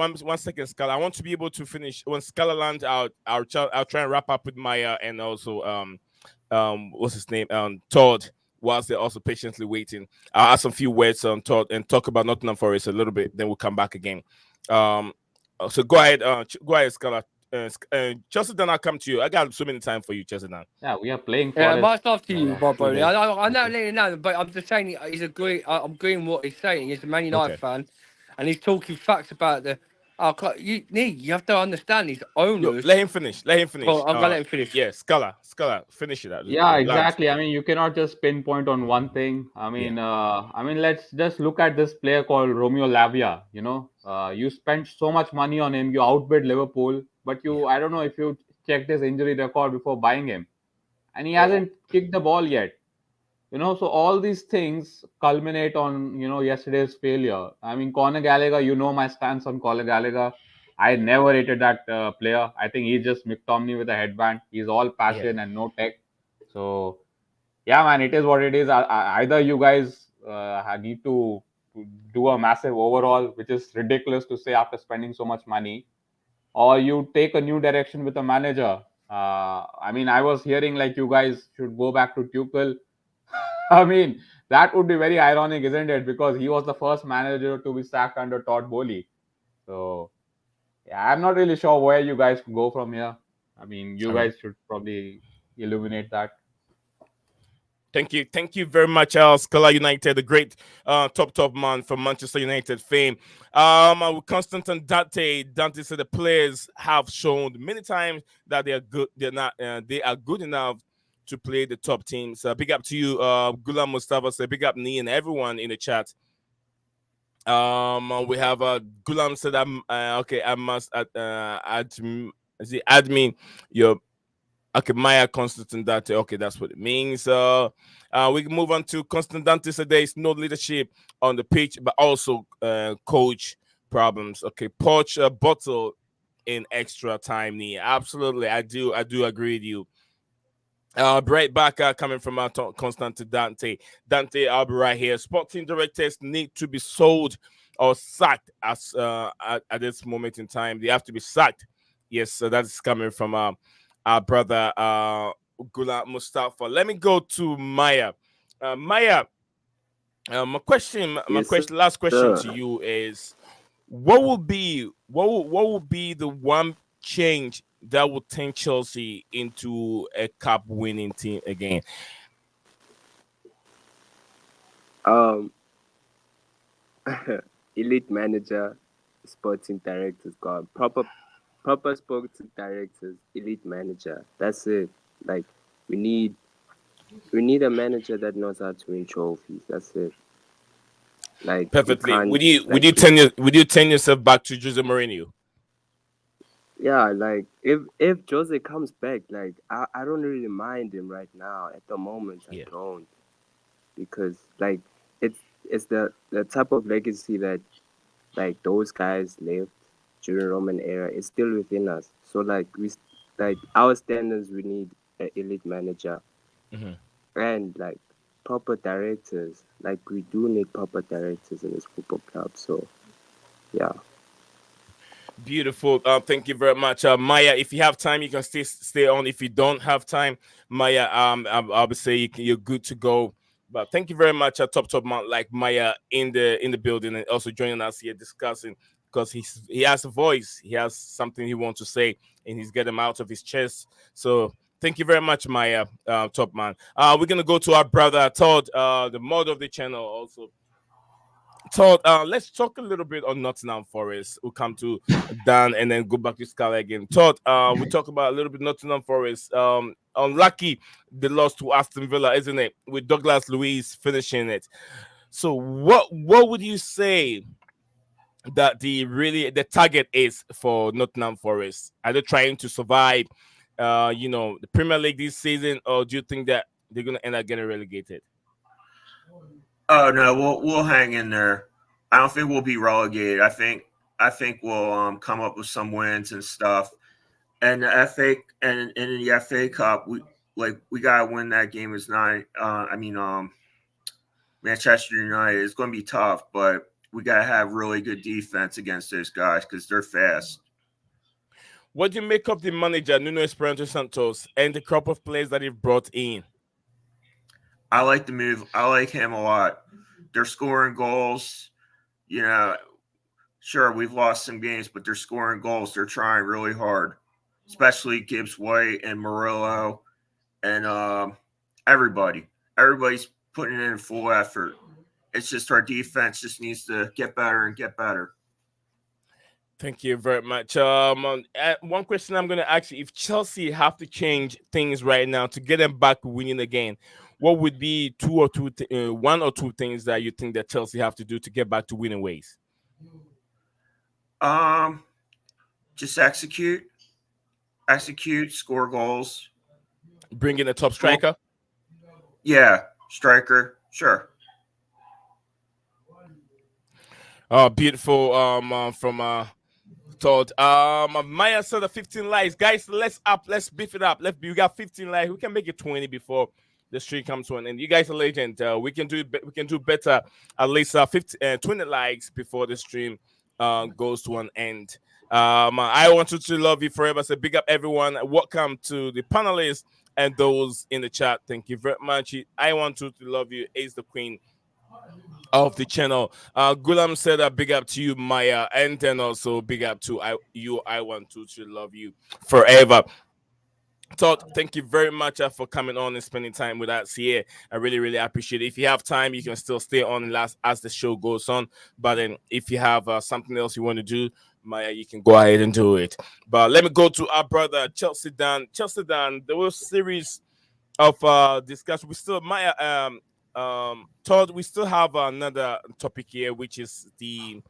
just.
one second, Scala. I want to be able to finish when Scala lands. I'll try and wrap up with Maya and also what's his name Todd. Whilst they're also patiently waiting, I'll add some few words on Todd and talk about Nottingham Forest a little bit. Then we'll come back again. So go ahead, Scala. Chelsea, then I'll come to you. I got so many time for you, Chelsea. Dan.
Yeah, we are playing
Yeah,
Forest.
my stuff to you, Bob Bowley.
Today.
I know,
Okay.
letting you know, but I'm just saying he's I'm agreeing what he's saying. He's a Man United
Okay.
fan, and he's talking facts about the. You have to understand these
Yo,
owners.
let him finish. Let him finish.
Well, I'm gonna let him finish.
Yeah, Scala, finish it out.
Yeah,
Land.
exactly. I mean, you cannot just pinpoint on one thing.
Yeah.
Let's just look at this player called Romeo Lavia. You spent so much money on him. You outbid Liverpool, but I don't know if you checked his injury record before buying him, and he hasn't kicked the ball yet. So all these things culminate on yesterday's failure. I mean, Conor Gallagher, my stance on Conor Gallagher. I never rated that player. I think he's just McTominay with a headband. He's all
Yeah.
passion and no tech. So yeah, man, it is what it is. Either you guys need to do a massive overhaul, which is ridiculous to say after spending so much money, or you take a new direction with a manager. I was hearing like you guys should go back to Tuchel. I mean, that would be very ironic, isn't it? Because he was the first manager to be sacked under Todd Bowley. So, yeah, I'm not really sure where you guys go from here. I mean, you
All right.
guys should probably illuminate that.
Thank you very much, Scala United, the great top man from Manchester United fame. With Constantine Dante said the players have shown many times that they are good. They're not. They are good enough to play the top teams. Big up to you, Gulam Mustafa. Say big up me and everyone in the chat. We have Gulam said I'm okay. I must add me your. Okay, Maya Constantante. Okay, that's what it means. We can move on to Constantante. So there is no leadership on the pitch, but also coach problems. Okay, Poch bottle in extra time. Absolutely, I do agree with you. Right back coming from Constante Dante. Dante, I'll be right here. Sporting directors need to be sold or sacked as at this moment in time. They have to be sacked. Yes, so that's coming from our brother Gula Mustafa. Let me go to Maya. Maya, my
Yes,
last question
sir.
to you is, what will be the one change that will turn Chelsea into a cup winning team again?
Um, elite manager, sporting directors gone. Proper sporting directors, elite manager. That's it. Like we need a manager that knows how to win trophies. That's it. Like you
Perfectly.
can't
Would
like
you turn yourself back to Jose Mourinho?
yeah, like if Jose comes back, like I don't really mind him right now. At the moment I
Yeah.
don't, because like it's it's the type of legacy that like those guys left during Roman era is still within us. So like like our standards, we need an elite manager
Mhm.
and like proper directors. Like we do need proper directors in this football club. So yeah.
Beautiful. Thank you very much, Maya. If you have time, you can stay on. If you don't have time, Maya, I'll be say you're good to go. But thank you very much, top man, like Maya in the building and also joining us here discussing because he has a voice, he has something he wants to say, and he's getting them out of his chest. So thank you very much, Maya, top man. We're gonna go to our brother Todd, the mod of the channel also. Todd, let's talk a little bit on Nottingham Forest. We'll come to Dan and then go back to Scala again. Todd, we talk about a little bit Nottingham Forest. Unlucky they lost to Aston Villa, isn't it? With Douglas Luiz finishing it. So what would you say that the target is for Nottingham Forest? Are they trying to survive the Premier League this season, or do you think that they're gonna end up getting relegated?
Oh no, we'll hang in there. I don't think we'll be relegated. I think we'll come up with some wins and stuff. And the FA and in the FA Cup, we gotta win that game. Is not. Manchester United is going to be tough, but we gotta have really good defense against those guys because they're fast.
What do you make of the manager Nuno Espirito Santos and the crop of players that he've brought in?
I like the move. I like him a lot. They're scoring goals. You know, sure we've lost some games, but they're scoring goals. They're trying really hard, especially Gibbs White and Murillo and everybody. Everybody's putting in full effort. It's just our defense just needs to get better and get better.
Thank you very much. One question I'm going to ask you: if Chelsea have to change things right now to get them back winning again, what would be one or two things that you think that Chelsea have to do to get back to winning ways?
Um, just execute, score goals.
Bring in a top
Well,
striker.
yeah, striker, sure.
Beautiful. From Todd. Maya said the 15 likes, guys. Let's beef it up. We got 15 likes. We can make it 20 before the stream comes to an end. You guys are legend. We can do better. At least 20 likes before the stream goes to an end. I want you to love you forever. So big up everyone. Welcome to the panelists and those in the chat. Thank you very much. I want you to love you. Ace the Queen of the channel. Gulam said a big up to you, Maya, and then also big up to you. I want to love you forever. Todd, thank you very much for coming on and spending time with us here. I really, really appreciate it. If you have time, you can still stay on as the show goes on. But then if you have something else you want to do, Maya, you can go ahead and do it. But let me go to our brother, Chelsea Dan. Chelsea Dan, there was a series of discussion. We still, Maya, Todd, we still have another topic here, which is the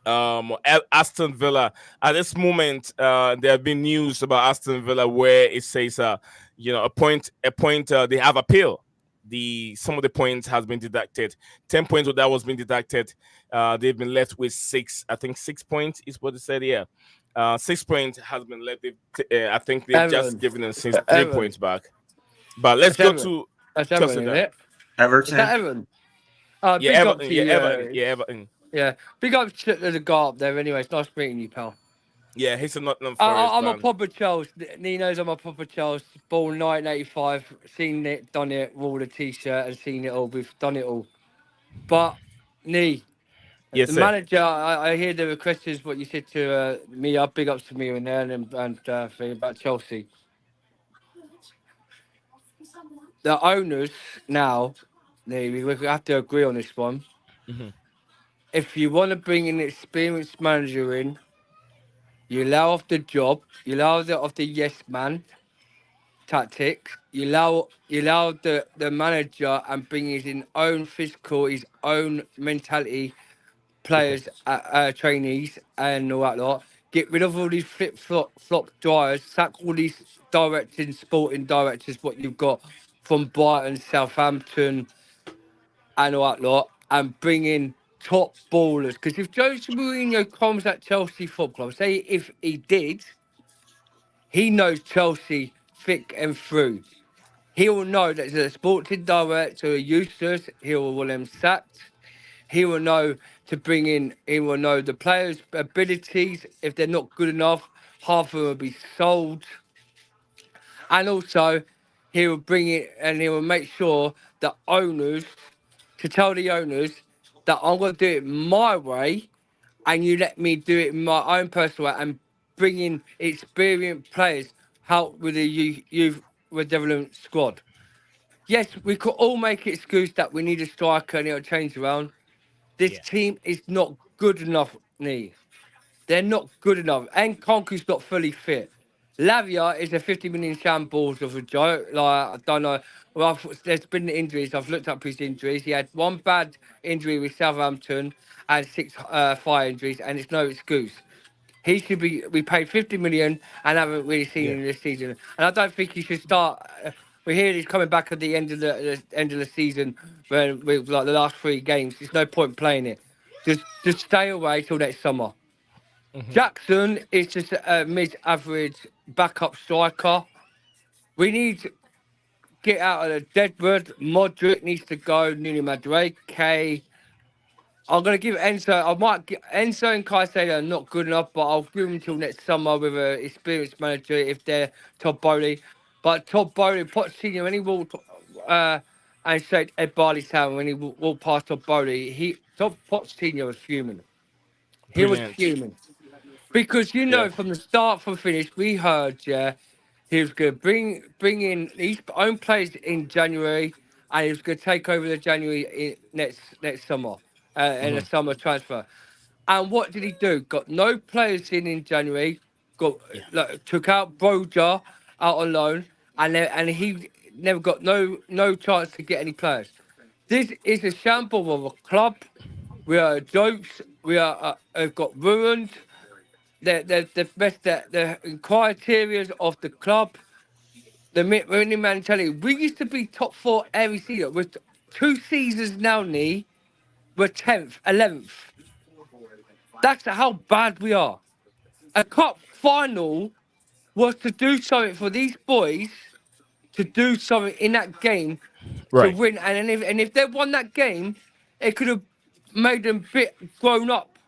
Aston Villa. At this moment, there have been news about Aston Villa where it says, a point. They have appeal. Some of the points has been deducted. 10 points that was been deducted. They've been left with six. I think 6 points is what they said. Yeah, 6 points has been left. I think they've just given them since 3 points back. But let's go to
That's
Chelsea
Everton, isn't
then.
it? Is
Everton.
that Everton?
Yeah,
Big up
Everton.
to
Yeah,
you.
Everton. Yeah, Everton.
Yeah, big up to the guy up there. Anyway, it's nice meeting you, pal.
Yeah, he's a Nottingham Forest
I'm a
fan.
proper Chelsea. Nino's I'm a proper Chelsea. Born 1985. Seen it, done it. Wore the t-shirt and seen it all. We've done it all. But Nee,
Yes,
the
sir.
manager. I hear the request is what you said to me. Big ups to me and there and thing about Chelsea. The owners now, Nee, we have to agree on this one.
Mhm.
If you want to bring an experienced manager in, you allow off the job, you allow off the yes man, tactics. You allow the manager and bring his own physical, his own mentality,
Okay.
players, trainees, and all that lot. Get rid of all these flip flop dryers. Sack all these directing, sporting directors. What you've got from Brighton, Southampton, and all that lot, and bring in top ballers. Because if Jose Mourinho comes at Chelsea Football Club, say if he did, he knows Chelsea thick and through. He will know that the sporting director are useless. He will want them sacked. He will know to bring in. He will know the players' abilities. If they're not good enough, half of them will be sold. And also, he will bring it and he will make sure that owners to tell the owners that I'm going to do it my way, and you let me do it in my own personal way, and bring in experienced players help with the youth with development squad. Yes, we could all make excuse that we need a striker and it'll change around. This
Yeah.
team is not good enough, Nee. They're not good enough. And Conky's not fully fit. Lavia is a 50 million shambles of a joke. Like, I don't know. Well, there's been injuries. I've looked up his injuries. He had one bad injury with Southampton and six thigh injuries, and it's no excuse. He should be. We paid 50 million and haven't really seen
Yeah.
him this season. And I don't think he should start. We hear he's coming back at the end of the end of the season, when with like the last three games. There's no point playing it. Just stay away till next summer. Jackson is just a mid-average backup striker. We need to get out of the deadwood. Modric needs to go. Nuno Madueke. I'm going to give Enzo. I might give Enzo and Caicedo are not good enough, but I'll give them until next summer with an experienced manager if they're Todd Bowley. But Todd Bowley, Pochettino, when he walked and said Ed Barley's town when he walked past Todd Bowley, Todd Pochettino was fuming. He was
Brilliant.
fuming. Because
Yeah.
from the start from finish, we heard, yeah, he was going to bring in his own players in January, and he was going to take over the January next summer, in the summer transfer. And what did he do? Got no players in January. Got
Yeah.
took out Broja out on loan, and he never got no chance to get any players. This is a shambles of a club. We are jokes. We are have got ruined the best the criteria of the club, the winning mentality. We used to be top four every season. With 2 seasons now, Nee, we're 10th, 11th. That's how bad we are. A cup final was to do something for these boys, to do something in that game to
Right.
win. And if they won that game, it could have made them bit grown up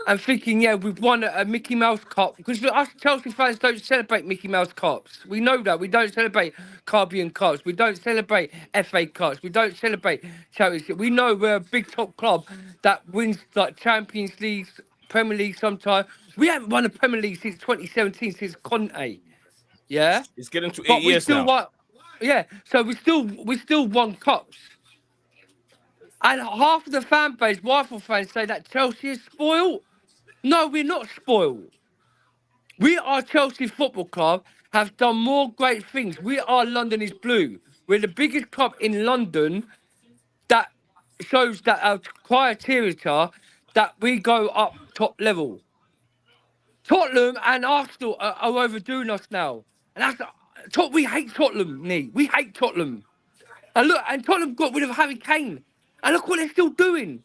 and thinking, yeah, we've won a Mickey Mouse Cup. Because us Chelsea fans don't celebrate Mickey Mouse Cups. We know that. We don't celebrate Caribbean Cups. We don't celebrate FA Cups. We don't celebrate Championship. We know we're a big top club that wins like Champions Leagues, Premier League sometimes. We haven't won a Premier League since 2017, since Conte. Yeah?
It's getting to 8
But we
years
still
now.
won. Yeah, so we still won cups. And half of the fan base, Rifle fans, say that Chelsea is spoiled. No, we're not spoiled. We are Chelsea Football Club, have done more great things. We are London is blue. We're the biggest club in London that shows that our criteria that we go up top level. Tottenham and Arsenal are overdoing us now. And we hate Tottenham, Nee. We hate Tottenham. And look, and Tottenham got rid of Harry Kane. And look what they're still doing.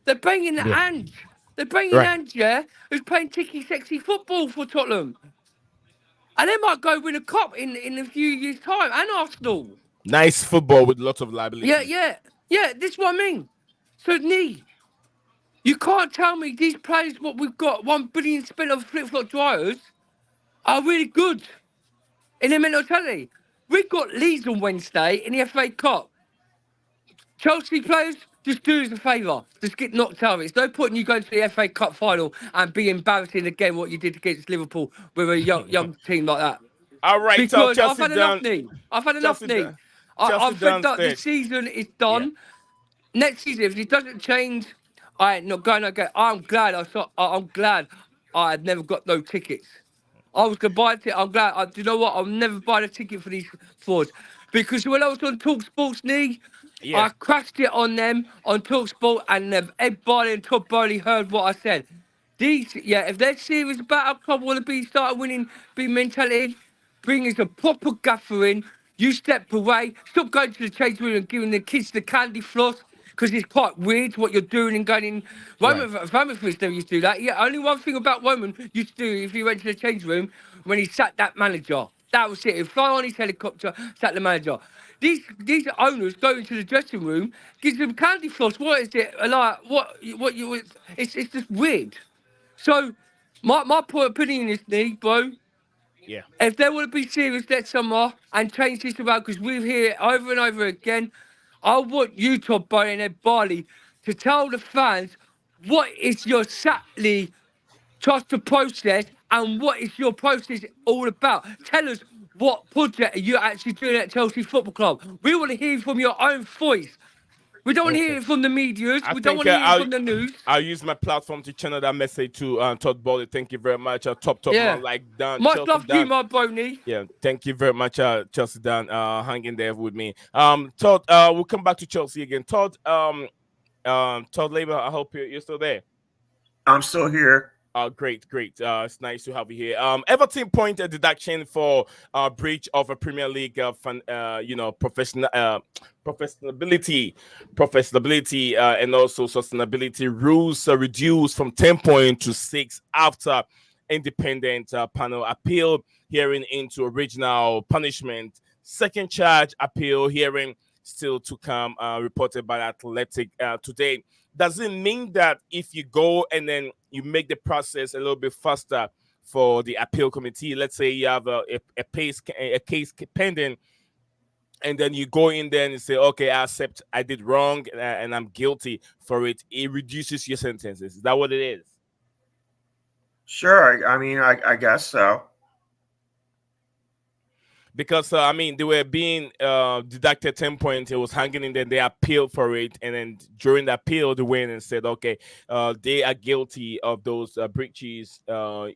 They're bringing
Yeah.
Ange. They're bringing
Right.
Ange, yeah, who's playing ticky sexy football for Tottenham. And they might go win a cup in a few years' time. And Arsenal.
Nice football with lots of liability.
Yeah, this is what I mean. So, Nee, you can't tell me these players, what we've got, 1 billion spent on flip-flop dryers, are really good in their mentality. We've got Leeds on Wednesday in the FA Cup. Chelsea players, just do us a favour. Just get knocked out of it. It's no point in you going to the FA Cup final and be embarrassing again what you did against Liverpool with a young team like that.
All right, so
Because I've
Chelsea
had enough,
down.
Nee. I've had enough,
Chelsea
Nee.
down.
I'm fed up.
downstage.
This season is done. Next season, if it doesn't change, I ain't not going again. I'm glad I had never got no tickets. I was going to buy a ticket. I'm glad. Do you know what? I'll never buy a ticket for these frauds. Because when I was on Talk Sports Knee,
Yeah.
I crashed it on them on Talk Sport, and Ed Barley and Todd Bowley heard what I said. If they're serious about our club, want to be starting winning, big mentality, bring us a proper gathering. You step away, stop going to the change room and giving the kids the candy floss, because it's quite weird what you're doing and going in.
Right.
Roman first never used to do that. Yeah, only one thing about Roman used to do if he went to the change room when he sat that manager. That was it. He'd fly on his helicopter, sat the manager. These owners go into the dressing room, gives them candy floss. What is it like? What you? It's just weird. So, my point opinion is, Lee, bro,
Yeah.
if they want to be serious next summer and change this around, because we hear it over and over again, I want you, Todd Bowley and Ed Barley, to tell the fans what is your exactly trust the process and what is your process all about. Tell us what project are you actually doing at Chelsea Football Club. We want to hear from your own voice. We don't want to hear
Okay.
it from the media.
I
We don't
think
want to hear it from the news.
I'll use my platform to channel that message to Todd Bowley. Thank you very much. Top
Yeah.
man like Dan,
Much
Chelsea
love to you,
Dan.
my Boney.
Yeah, thank you very much, Chelsea Dan, hanging there with me. Todd, we'll come back to Chelsea again. Todd, Todd Labour, I hope you're still there.
I'm still here.
Great, great. It's nice to have you here. Everton point a deduction for breach of a Premier League, professionability, and also sustainability rules reduced from 10 points to 6 after independent panel appeal hearing into original punishment. Second charge appeal hearing still to come, reported by Athletic today. Does it mean that if you go and then you make the process a little bit faster for the appeal committee, let's say you have a case pending, and then you go in there and say, okay, I accept I did wrong and I'm guilty for it, it reduces your sentences. Is that what it is?
Sure. I mean, I guess so.
Because they were being deducted 10 points. It was hanging in there. They appealed for it, and then during the appeal, they went and said, okay, they are guilty of those breaches. The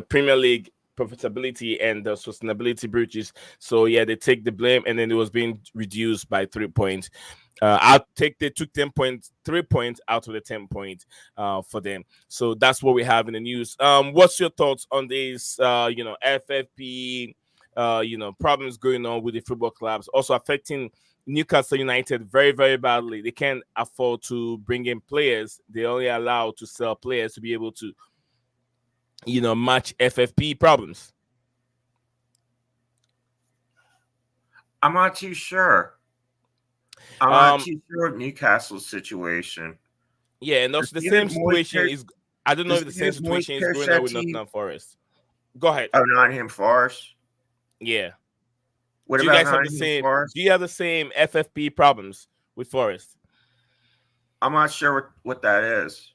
Premier League profitability and the sustainability breaches. So yeah, they take the blame, and then it was being reduced by 3 points. They took 10 points, 3 points out of the 10 points for them. So that's what we have in the news. What's your thoughts on this? FFP. Problems going on with the football clubs, also affecting Newcastle United very, very badly. They can't afford to bring in players. They only allow to sell players to be able to, match FFP problems.
I'm not too sure. I'm not too sure of Newcastle's situation.
Yeah, and also the same situation is. I don't know if the same situation is going on with Nottingham Forest. Go ahead.
Oh, Nottingham Forest.
Yeah.
What
do you guys have the same? Forest? Do you have the same FFP problems with Forest?
I'm not sure what that is.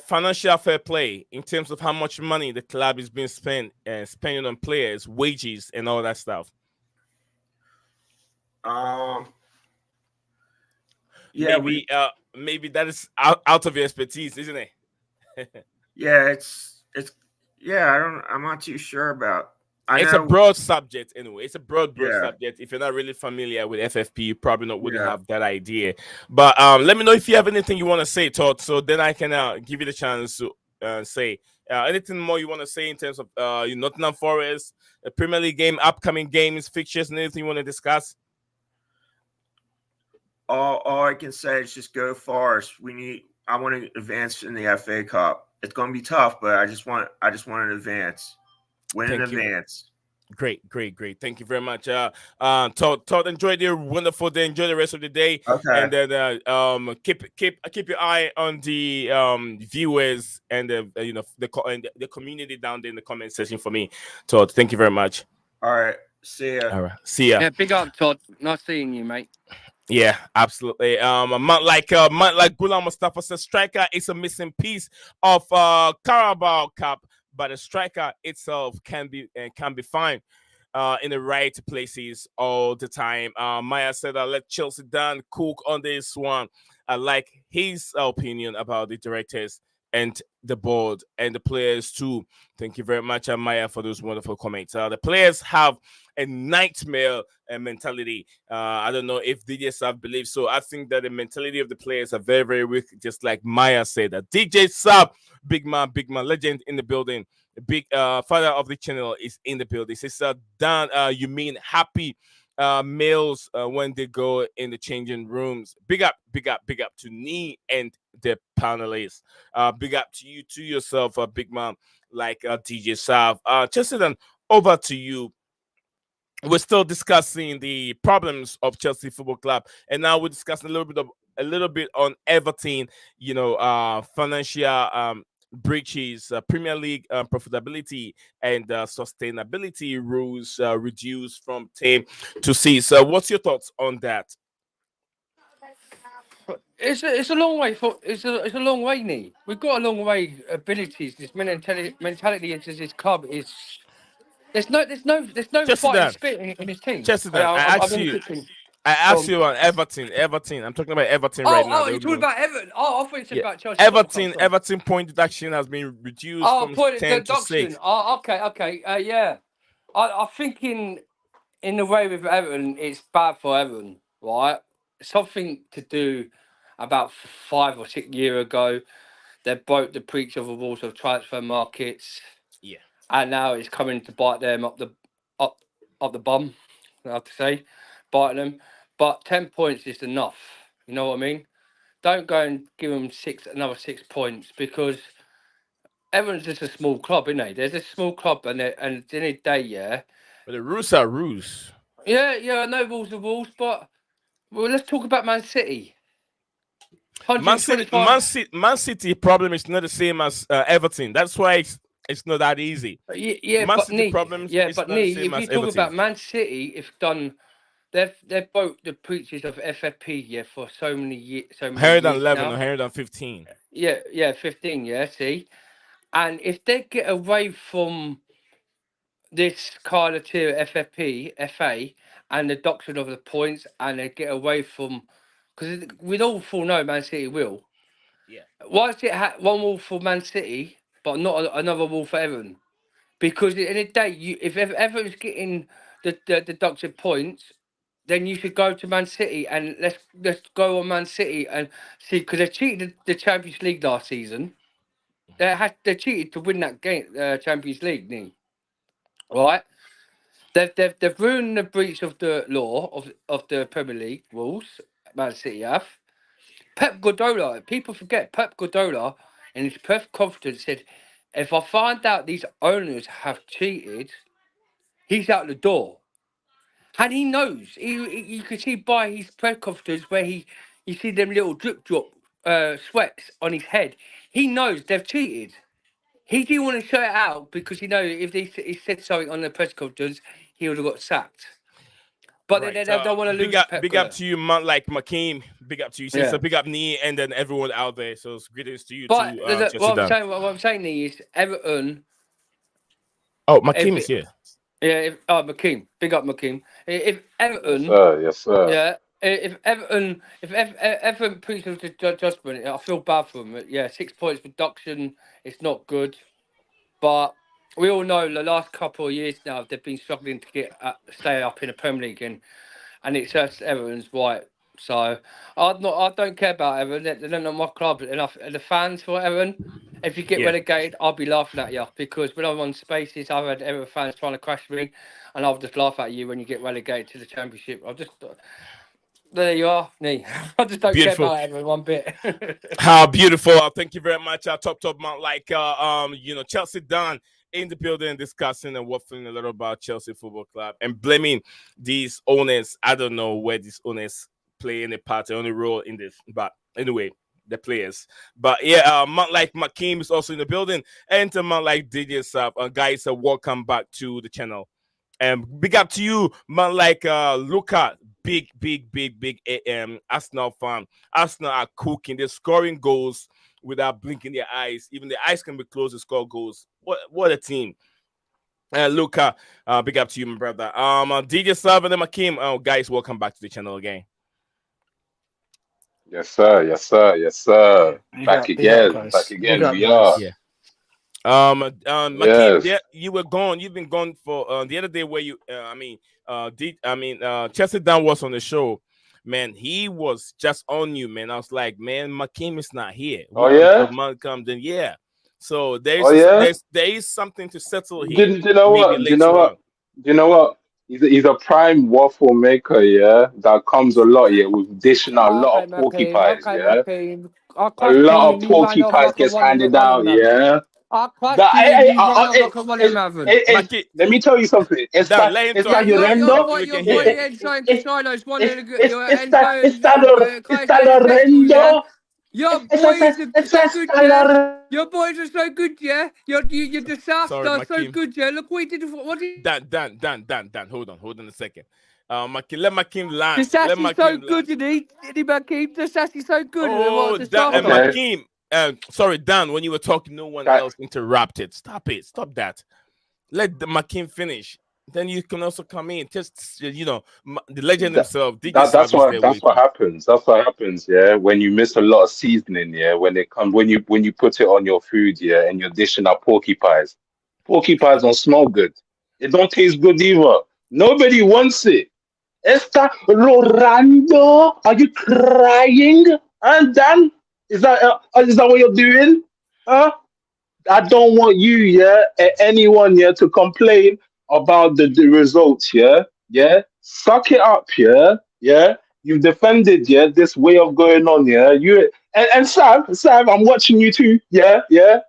Financial fair play in terms of how much money the club is being spending on players, wages, and all that stuff.
Yeah,
maybe that is out of your expertise, isn't it?
Yeah, I'm not too sure about.
It's a broad subject anyway. It's a broad subject. If you're not really familiar with FFP, you probably wouldn't have that idea. But let me know if you have anything you want to say, Todd, so then I can give you the chance to say anything more you want to say in terms of Nottingham Forest, the Premier League game, upcoming games, fixtures, and anything you want to discuss.
All I can say is just go Forest. I want to advance in the FA Cup. It's going to be tough, but I just want to advance. Win in advance.
Great. Thank you very much. Todd, enjoy the wonderful day. Enjoy the rest of the day.
Okay.
And then keep your eye on the viewers and the community down there in the comment section for me. Todd, thank you very much.
All right. See ya.
All right. See ya.
Yeah, big up, Todd. Nice seeing you, mate.
Yeah, absolutely. A man like Ghulam Mustafa says, striker is a missing piece of Carabao Cup, but the striker itself can be fine in the right places all the time. Maya said, let Chelsea down cook on this one. I like his opinion about the directors and the board and the players too. Thank you very much, Amaya, for those wonderful comments. The players have a nightmare mentality. I don't know if DJ Sab believes so. I think that the mentality of the players are very, very weak, just like Maya said. DJ Sab, big man, legend in the building. Big father of the channel is in the building. Says, Dan, you mean happy males when they go in the changing rooms? Big up to Nee and the panelists. Big up to you, to yourself, big man, like DJ Sav. Chesterton, over to you. We're still discussing the problems of Chelsea Football Club, and now we're discussing a little bit on Everton. Financial breaches, Premier League profitability, and sustainability rules reduced from 10 to 6. So, what's your thoughts on that?
It's a long way it's a long way, Nee. We've got a long way abilities. This mentality into this club is there's no fighting
Chesterton,
spirit in his team.
Chesterton,
I'm in the kitchen.
I
Go
asked
on.
you on Everton. I'm talking about Everton right now.
You're talking about Everton. Oh, I thought you said
Yeah.
about Chelsea Football Club, sorry.
Everton point deduction has been reduced from
Point
10 to
deduction.
6.
Oh, okay. Yeah. I think in the way with Everton, it's bad for Everton, right? Something to do about 5 or 6 years ago. They broke the preach of the rules of transfer markets.
Yeah.
And now it's coming to bite them up the bum, I have to say, biting them. But 10 points is enough. You know what I mean? Don't go and give them another 6 points, because everyone's just a small club, isn't they? There's a small club, and at the end of the day, yeah.
But the rules are rules.
Yeah, I know rules are rules, but let's talk about Man City.
Man City problem is not the same as Everton. That's why it's not that easy.
Yeah,
Man
but
City problems
yeah,
is
but
not the same
if you
as
talk
Everton's.
about Man City, it's done. They've broke the preachers of FFP for so many years,
111
now.
or 115.
Yeah, 15. Yeah, see, and if they get away from this kind of tier FFP, FA, and the doctrine of the points, and they get away from, because we'd all full know Man City will.
Yeah.
Why is it one wall for Man City, but not another wall for Everton? Because at the end of the day, if Everton's getting the deducted points, then you should go to Man City, and let's go on Man City and see, because they cheated the Champions League last season. They cheated to win that game, Champions League, right? They've ruined the breach of the law of the Premier League rules. Man City have. Pep Guardiola, people forget Pep Guardiola in his press conference said, if I find out these owners have cheated, he's out the door. And he knows. You can see by his press conference where you see them little drip sweats on his head. He knows they've cheated. He didn't want to show it out because he if he said something on the press conference, he would have got sacked. But
Right.
they don't want to lose.
Big up to you, man, like McKeem. Big up to you.
Yeah.
So big up Nee, and then everyone out there. So it's greetings to you
But
too.
what I'm saying is Everton.
Oh, McKeem is here.
Yeah, McKeem, big up McKeem. If Everton,
Yes, sir.
yeah, if Everton preaches the judgment, I feel bad for them. Yeah, 6 points reduction, it's not good. But we all know the last couple of years now they've been struggling to stay up in the Premier League, and it's just Everton's right. So I don't care about Everton. They're not my club enough. The fans for Everton. If you get relegated, I'll be laughing at you, because when I'm on Spaces, I've had Everton fans trying to crash me, and I'll just laugh at you when you get relegated to the Championship. There you are, me. I just don't care about Everton one bit.
How beautiful! Thank you very much. Top man, like Chelsea done in the building, discussing and waffling a little about Chelsea Football Club and blaming these owners. I don't know where these owners play any part, any role in this, but anyway, the players. But yeah, man like McKeem is also in the building, and man like DJ Sap. Guys, welcome back to the channel. And big up to you, man like Luca, big Arsenal fan. Arsenal are cooking. They're scoring goals without blinking their eyes. Even the eyes can be closed to score goals. What a team. Luca, big up to you, my brother. DJ Sab and then McKeem. Guys, welcome back to the channel again.
Yes, sir. Yes, sir. Yes, sir.
Big up,
Back
guys. Big
again.
up,
We are.
guys.
Yeah. Makeem,
Yes.
you were gone. You've been gone for the other day where Chelsea Dan was on the show. Man, he was just on you, man. I was like, man, Makeem is not here.
Oh
Wait until
yeah.
man comes in. Yeah. So
Oh yeah.
there is something to settle
Do,
here.
do you know
Maybe
what? Do you know
later
what?
on.
Do you know what? He's a prime waffle maker, yeah. That comes a lot, yeah, with dishing out a lot
Okay,
of porky
Makeem.
pies,
Okay,
yeah.
Makeem. I
A
crushed
lot
him
of
and he ran
porky
off
pies
like a
gets handed
running
out,
rabbit.
yeah.
I crushed
That
him and he ran off like a running
it's,
rabbit.
it's,
Makeem,
let me tell you something.
Dan, let him
It's
talk.
Yeah,
that
your
horrendo.
So
boy,
we
your
can
boy
hear.
Enzo
It's
Casino's one
it's
of the
it's
your
it's that
Enzo
it's
and
that
can I
it's that
say this next to you, yeah?
horrendo.
Your
It's
boys are
it's
so
that
good, yeah.
scalare.
Your boys are so good, yeah. Your
Sorry,
disaster so
Makeem.
good, yeah. Look what he did. What did
Dan. Hold on a second. Makeem, let Makeem land. Let
Disassy's so
Makeem land.
good, isn't he Makeem? Disassy's so good. What
Oh,
a disaster.
Okay.
Makeem. Sorry, Dan. When you were talking, no one
That,
else interrupted. Stop it. Stop that. Let the Makeem finish. Then you can also come in. Just the legend
that,
himself, DJ
that's
Sav, is
what
there waiting.
happens. That's what happens, yeah. When you miss a lot of seasoning, yeah. When you put it on your food, yeah, and you're dishing out porky pies. Porky pies don't smell good. It don't taste good either. Nobody wants it. Esther Rolando, are you crying? And Dan, is that what you're doing? Huh? I don't want you, yeah, anyone, yeah, to complain about the results, yeah, yeah. Suck it up, yeah, yeah. You've defended, yeah, this way of going on, yeah. And Sam, I'm watching you too, yeah, yeah.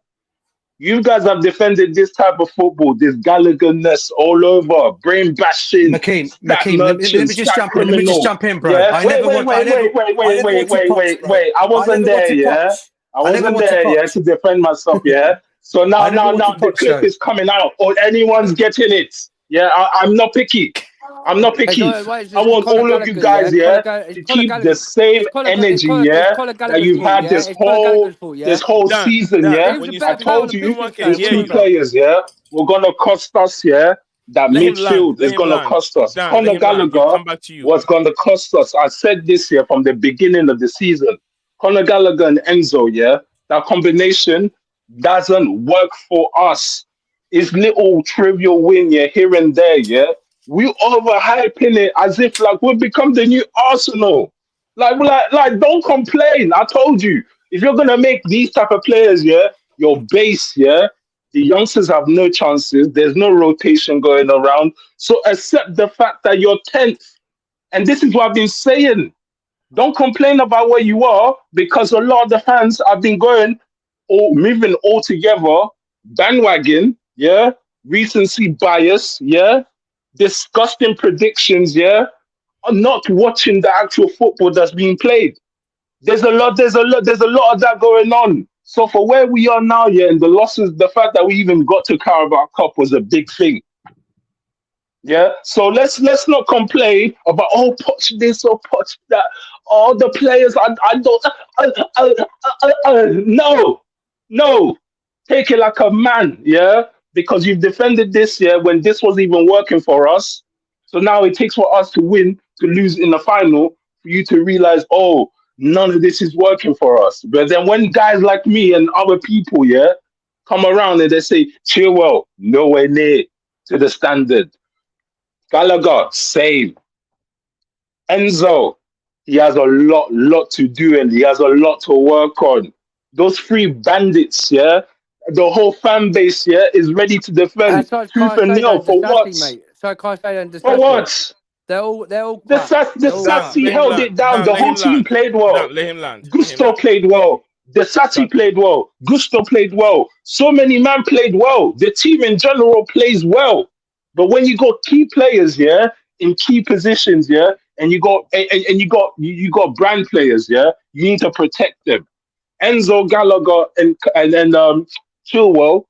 You guys have defended this type of football, this Gallagher-ness all over, brain bashing, stat
Let
merchant,
me just
stat
jump in. Let me just
criminal.
jump in, bro.
Yeah. Wait.
I never wanted Poch.
I
I never
wasn't
wanted
there, yeah,
Poch.
to defend myself, yeah. So now,
I never wanted
the
Poch
clip
though.
is coming out, or anyone's getting it. Yeah, I'm not picky. I'm not
Hey,
picky.
wait,
I
it's
want
Conor
all of you
Gallagher, yeah.
guys, yeah,
It's
to
Conor
keep the
Gallagher.
same energy,
It's
yeah,
Conor
that
Gallagher's
you've
fault,
had
yeah. It's Conor Gallagher's fault, yeah.
this whole season,
Dan,
He
yeah.
was
when
a
you
I
better
speak,
player on
told
the
you
no
pitch
one
this
can
these
game. What
hear
are you
two
on
you.
about?
players, yeah, were gonna cost us, yeah. That
Let him land.
midfield
Let
is
him
gonna
land.
cost us.
Dan, let
Conor
him land. You
Gallagher
come back to you.
was gonna cost us. I said this here from the beginning of the season. Conor Gallagher and Enzo, yeah, that combination doesn't work for us. It's little trivial win, yeah, here and there, yeah. We overhyping it as if like we've become the new Arsenal. Don't complain. I told you, if you're gonna make these type of players, yeah, your base, yeah, the youngsters have no chances. There's no rotation going around. So accept the fact that you're 10th. And this is what I've been saying. Don't complain about where you are because a lot of the fans have been going or moving all together, bandwagon, yeah, recency bias, yeah, disgusting predictions, yeah, are not watching the actual football that's being played. There's a lot of that going on. So for where we are now, yeah, and the losses, the fact that we even got to Carabao Cup was a big thing. Yeah, so let's not complain about Poch this or Poch that. All the players, I don't. No, take it like a man, yeah, because you've defended this year when this wasn't even working for us. So now it takes for us to win to lose in the final for you to realize, oh, none of this is working for us. But then when guys like me and other people, yeah, come around and they say, Chilwell, nowhere near to the standard. Gallagher, same. Enzo, he has a lot to do and he has a lot to work on. Those three bandits, yeah, the whole fan base, yeah, is ready to defend
So
tooth
can't
and
say
nail
that
for what?
Disassi, mate. So can't say that
For
Disassi.
what?
They're all
The
crap.
the
They're all
Dan,
crap.
Sassy
let him
held
land.
it down.
Dan,
The
let
whole
him
team
land.
played well.
Dan, let him land. Let him
Gusto
land.
played well. The
Dan,
Sassy played well. Gusto played well. So many man played well. The team in general plays well. But when you got key players, yeah, in key positions, yeah, and you got brand players, yeah, you need to protect them. Enzo Gallagher and Chilwell,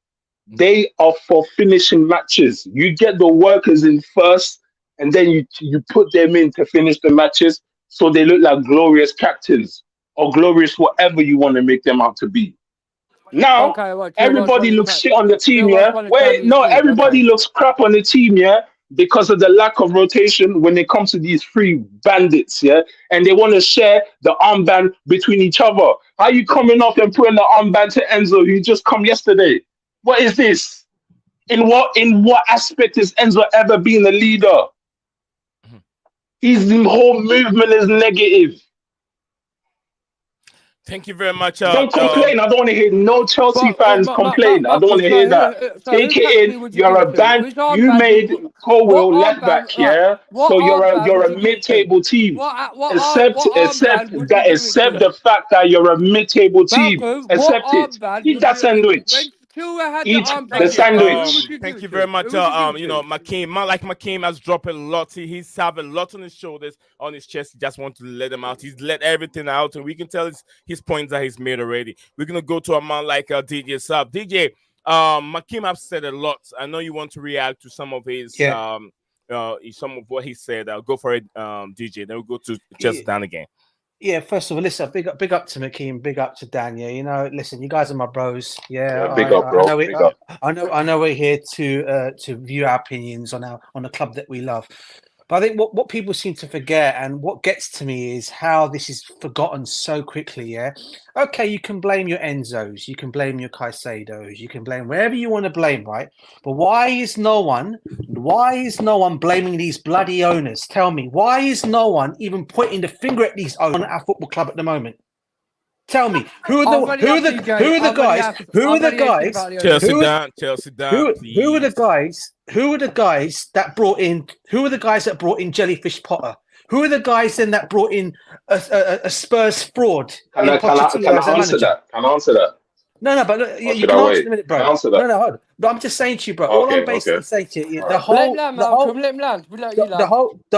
they are for finishing matches. You get the workers in first, and then you put them in to finish the matches, so they look like glorious captains or glorious whatever you want to make them out to be. Now
Okay, well,
everybody looks shit on the team,
Chilwell's
yeah.
won a
Wait,
Champions
no,
League.
everybody
Okay.
looks crap on the team, yeah. because of the lack of rotation when it comes to these three bandits, yeah? And they want to share the armband between each other. How are you coming off and putting the armband to Enzo, who just come yesterday? What is this? In what aspect is Enzo ever been a leader? His whole movement is negative.
Thank you very much.
Don't complain. I don't want to hear no Chelsea fans complain. I don't want to hear that. Take it in. You're a band. You made Colwell left back, yeah. So you're a mid-table team. Accept the fact that you're a mid-table team. Accept it. Eat that sandwich. Eat the sandwich.
Thank you very much. McKean has dropped a lot. He's have a lot on his shoulders, on his chest. He just wants to let them out. He's let everything out, and we can tell his points that he's made already. We're gonna go to a man like DJ Sub. DJ, McKean have said a lot. I know you want to react to some of his some of what he said. I'll go for it, DJ. Then we'll go to just Dan again.
Yeah, first of all, listen, big up to McKean, big up to Dan. Yeah, you know, listen, you guys are my bros. Yeah,
big up, bro.
I know we're here to view our opinions on the club that we love. But I think what people seem to forget, and what gets to me, is how this is forgotten so quickly. Yeah, okay, you can blame your Enzos, you can blame your Caicedos, you can blame wherever you want to blame, right? But why is no one blaming these bloody owners? Tell me, why is no one even pointing the finger at these owners at our football club at the moment? Tell me, who are the guys that brought in Jellyfish Potter? Who are the guys then that brought in a Spurs fraud?
Can I answer that?
No, but look, you can answer in a minute, bro. No, hold on. But I'm just saying to you, bro. All I'm basically saying to you, the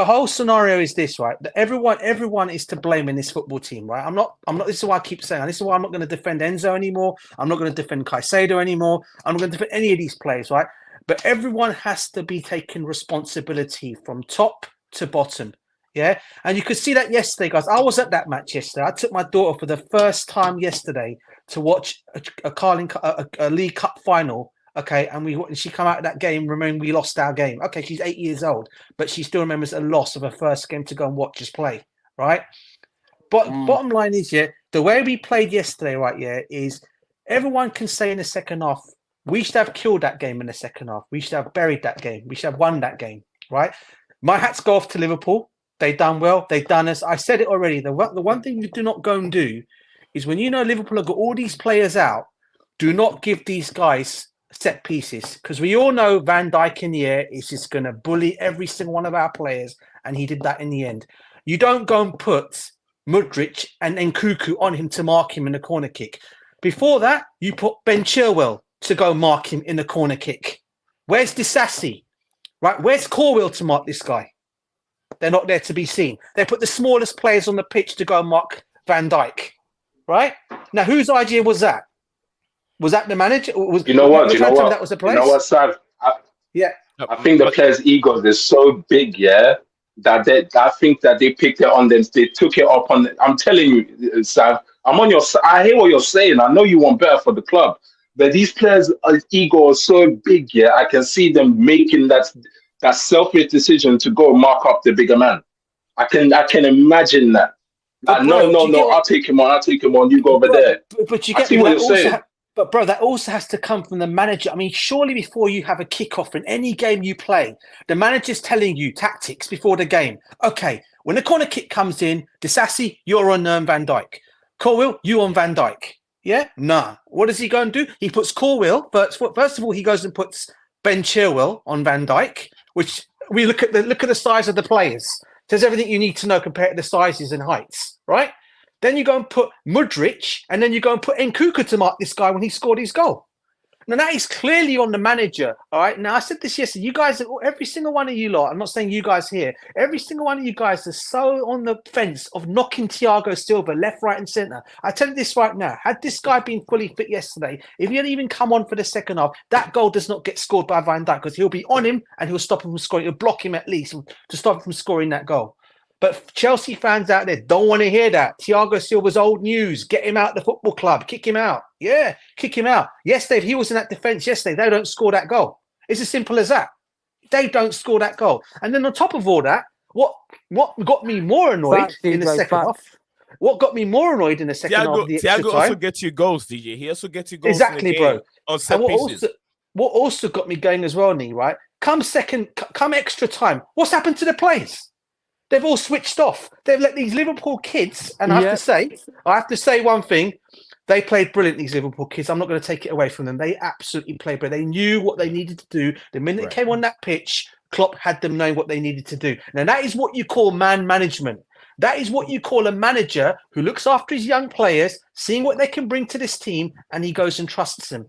whole scenario is this, right? That everyone is to blame in this football team, right? I'm not. This is why I keep saying. This is why I'm not going to defend Enzo anymore. I'm not going to defend Caicedo anymore. I'm not going to defend any of these players, right? But everyone has to be taking responsibility from top to bottom. Yeah, and you could see that yesterday, guys. I was at that match yesterday. I took my daughter for the first time yesterday to watch a League Cup final. Okay, and she come out of that game remembering we lost our game. Okay, she's 8 years old, but she still remembers a loss of her first game to go and watch us play. Right, but bottom line is, yeah, the way we played yesterday, right, yeah, is everyone can say in the second half we should have killed that game in the second half. We should have buried that game. We should have won that game. Right, my hats go off to Liverpool. They done well. They done us. I said it already. The one thing you do not go and do is when you know Liverpool have got all these players out, do not give these guys set pieces, because we all know Van Dijk in the air is just going to bully every single one of our players, and he did that in the end. You don't go and put Mudryk and Nkunku on him to mark him in the corner kick. Before that, you put Ben Chilwell to go mark him in the corner kick. Where's Disasi? Right? Where's Corwell to mark this guy? They're not there to be seen. They put the smallest players on the pitch to go and mark Van Dijk. Right? Now, whose idea was that? Was that the manager?
You know what, Sav? I think the players' egos is so big, yeah, that I think that they picked it on them. They took it up on. I'm telling you, Sav, I'm on your side. I hear what you're saying. I know you want better for the club, but these players' ego is so big, yeah. I can see them making that selfish decision to go mark up the bigger man. I can imagine that. No, I'll take him on. You go over there.
But you get what you're saying. But bro, that also has to come from the manager. I mean, surely before you have a kickoff in any game you play, the manager's telling you tactics before the game. Okay, when the corner kick comes in, Disasi, you're on Van Dijk. Corwell, you on Van Dijk. Yeah? Nah. What does he go and do? He puts Corwell, but first of all, he goes and puts Ben Chilwell on Van Dijk, which we look at the size of the players. There's everything you need to know compared to the sizes and heights, right? Then you go and put Mudryk, and then you go and put Nkunku to mark this guy when he scored his goal. Now, that is clearly on the manager, all right? Now, I said this yesterday. You guys, every single one of you lot, I'm not saying you guys here, every single one of you guys is so on the fence of knocking Thiago Silva left, right, and centre. I tell you this right now. Had this guy been fully fit yesterday, if he had even come on for the second half, that goal does not get scored by Van Dijk, because he'll be on him and he'll stop him from scoring. He'll block him at least to stop him from scoring that goal. But Chelsea fans out there don't want to hear that. Thiago Silva's old news. Get him out of the football club. Kick him out. Yeah, kick him out. Yesterday, if he was in that defence yesterday, they don't score that goal. It's as simple as that. they don't score that goal. And then on top of all that, what got me more annoyed
Facts,
in the
DJ,
second
facts.
half? What got me more annoyed in the second half of the extra
Thiago also
time?
gets you goals, DJ. He also gets you goals
Exactly,
in the game
bro.
on
And
set pieces.
what also got me going as well, Nee, right? Come extra time. What's happened to the plays? They've all switched off. They've let these Liverpool kids, and I have to say one thing. They played brilliant, these Liverpool kids. I'm not going to take it away from them. They absolutely played brilliant. They knew what they needed to do. The minute they came on that pitch, Klopp had them knowing what they needed to do. Now, that is what you call man management. That is what you call a manager who looks after his young players, seeing what they can bring to this team, and he goes and trusts them.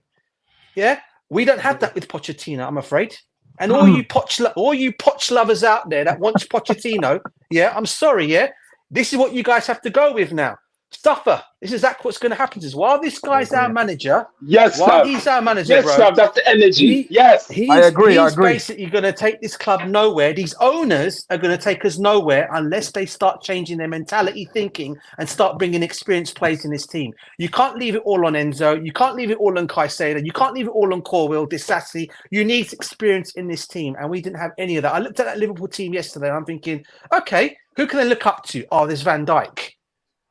Yeah? We don't have that with Pochettino, I'm afraid. And all you Poch lovers out there that wants Pochettino, yeah, I'm sorry, yeah? This is what you guys have to go with now. Suffer. This is exactly what's going to happen. Is while this guy's our manager,
Yes,
while
Sav.
he's our manager,
Yes,
bro,
Sav, that's the energy. Yes.
I agree.
He's basically going to take this club nowhere. These owners are going to take us nowhere unless they start changing their mentality, thinking, and start bringing experienced players in this team. You can't leave it all on Enzo. You can't leave it all on Caicedo. You can't leave it all on Corwell, Disassi. You need experience in this team, and we didn't have any of that. I looked at that Liverpool team yesterday, and I'm thinking, okay, who can I look up to? Oh, there's Van Dijk.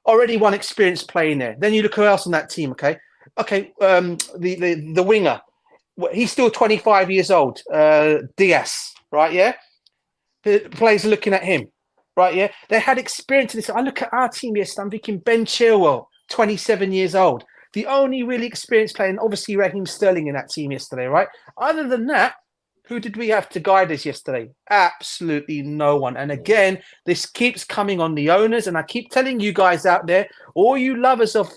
Already one experienced playing there. Then you look who else on that team, okay? The winger. He's still 25 years old. Diaz, right? Yeah? The players are looking at him, right? Yeah? They had experience in this. I look at our team yesterday, I'm thinking Ben Chilwell, 27 years old. The only really experienced player, and obviously Raheem Sterling in that team yesterday, right? Other than that, who did we have to guide us yesterday? Absolutely no one. And again, this keeps coming on the owners. And I keep telling you guys out there, all you lovers of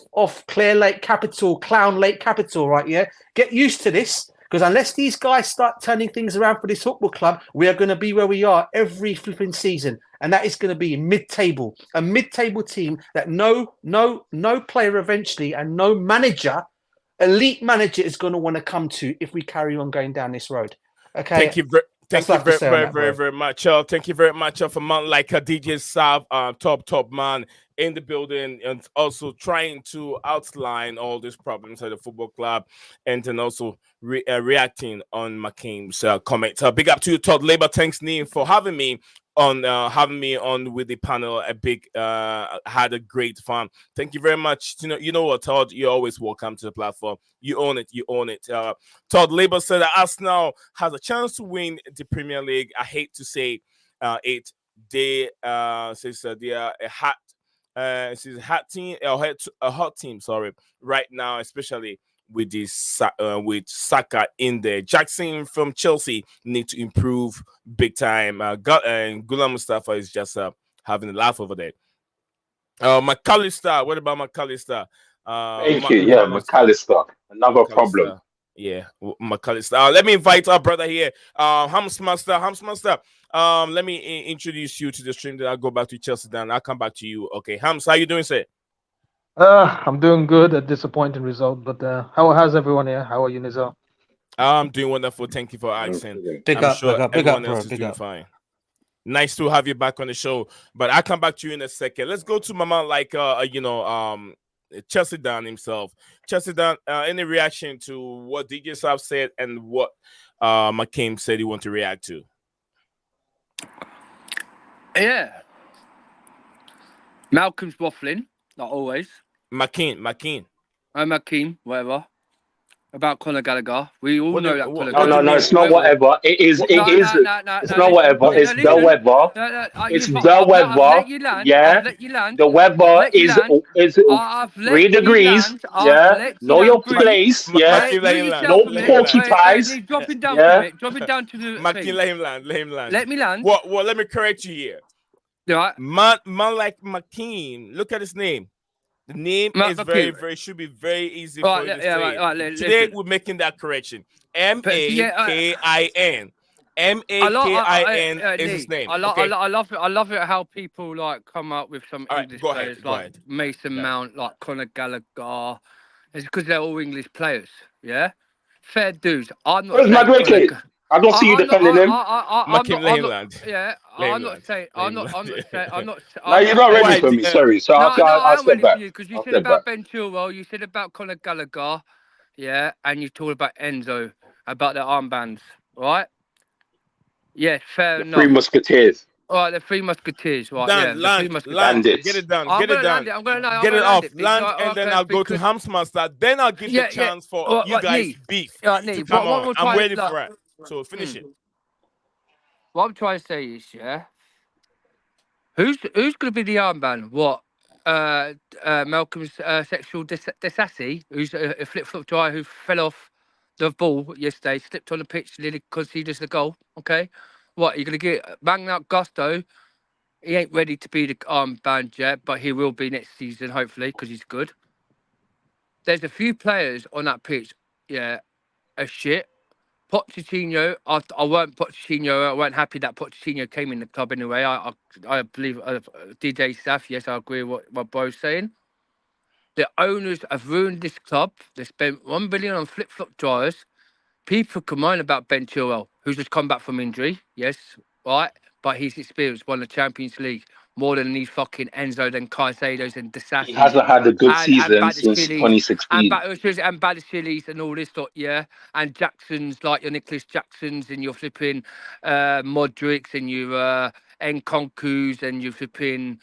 Clear Lake Capital, Clown Lake Capital, right? Yeah, get used to this. Because unless these guys start turning things around for this football club, we are going to be where we are every flipping season. And that is going to be mid-table. A mid-table team that no player eventually and no manager, elite manager, is going to want to come to if we carry on going down this road. Okay.
Thank you very much. Thank you very much for man like DJ Sav, top man in the building, and also trying to outline all these problems at the football club, and then also reacting on McCain's comment. Big up to you, Todd Labour. Thanks, Neil, for having me on with the panel. A big had a great fun. Thank you very much. You know what, Todd, you're always welcome to the platform. You own it. Todd Labour said that Arsenal has a chance to win the Premier League. I hate to say it. They says they are a hot team, sorry, right now, especially with this with Saka in there. Jackson from Chelsea need to improve big time. Ghulam Mustafa is just having a laugh over there. McAllister, what about McAllister?
Thank you. Yeah, McAllister. Another problem.
Yeah, McAllister. Let me invite our brother here, Hamsmaster. Let me introduce you to the stream. Then I'll go back to Chelsea. Then I'll come back to you. Okay, Hams, how you doing, sir?
I'm doing good. A disappointing result, but how's everyone here? How are you, Nizar?
I'm doing wonderful. Thank you for asking.
Big up,
everyone else is doing fine. Nice to have you back on the show. But I'll come back to you in a second. Let's go to Mama, like Chelsea Dan himself. Chelsea Dan, any reaction to what DJ Saab said and what McCain said he wanted to react to?
Yeah. Malcolm's waffling, like always.
McCain.
I'm McKean, whatever. About Conor Gallagher. We all know that Conor
Gallagher. No, it's not whatever. It's not whatever. It's the weather. It's the weather. Yeah. The weather is 3 degrees. Yeah. Know your place. Yeah. No porcupines.
Dropping down from it. Dropping down to the
McKean, let him land.
Let me land.
Well, let me correct you here.
Right.
Man like McKean. Look at his name. The name is very should be very easy for you to say.
Right,
today we're making that correction. MAKIN. MAKIN is his name.
I love it how people like come up with some English players like Mason Mount, like Conor Gallagher. It's because they're all English players. Yeah, fair dues. I'm not.
Where's Madueke? I don't see you defending him.
I'm not saying.
No, you're not ready for me. Sorry. So I'll step back.
Because you said about Ben Chilwell, you said about Conor Gallagher, yeah, and you talked about Enzo, about their armbands, right? Yeah, fair
The Three
enough.
Musketeers.
All right, the Three Musketeers, right?
Land,
Yeah, the Three
land,
Musketeers.
land.
Bandits.
Get it done.
I'm
Get it
gonna land
done.
it. I'm gonna land.
Get it
land
off.
it.
Land, and then
Okay,
I'll go to
because
Hamsmaster. Then I'll give the
yeah.
chance for
All
you
right,
guys
Nee.
beef
Yeah,
to
Nee.
come
What
on.
we're
I'm
trying,
waiting
like,
for it. So finish it.
what I'm trying to say is, yeah, who's gonna be the armband? What? Malcolm's sexual Disassi, who's a flip-flop guy who fell off the ball yesterday, slipped on the pitch, nearly conceded the goal. Okay, what? You're gonna get Magnat Gusto? He ain't ready to be the armband yet, but he will be next season, hopefully, because he's good. There's a few players on that pitch, yeah, are shit. Pochettino, I weren't Pochettino. I weren't happy that Pochettino came in the club anyway. I believe DJ Staff. Yes, I agree with what my bro's saying. The owners have ruined this club. They spent $1 billion on flip-flop dryers. People can moan about Ben Chilwell, who's just come back from injury. Yes, right, but he's experienced, won the Champions League more than these fucking Enzo, and Caicedos, and
He
Disassis,
hasn't had a good
and
season since
Badiashile, and
2016.
Badiashile, and all this lot, yeah, and Jacksons like your Nicholas Jacksons and your flipping Modrics and your Nkunkus and your flipping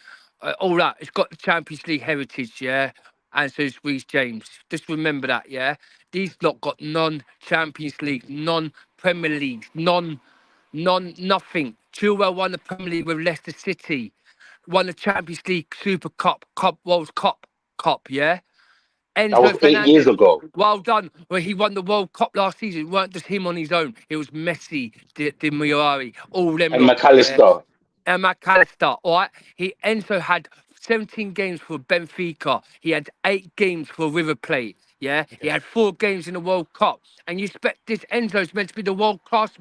all that. It's got the Champions League heritage, yeah, and so is Reece James. Just remember that, yeah. These lot got non-Champions League, non-Premier League, nothing. Chilwell won the Premier League with Leicester City, won the Champions League Super Cup, World Cup, yeah.
That was
Enzo
8 years
Fernandez,
ago.
well done. Well, he won the World Cup last season. It weren't just him on his own. It was Messi, Di Mauri, all them
And
lot, yeah.
McAllister.
And McAllister, all right? Enzo had 17 games for Benfica. He had 8 games for River Plate, yeah? He had 4 games in the World Cup. And you expect this Enzo's meant to be the world-class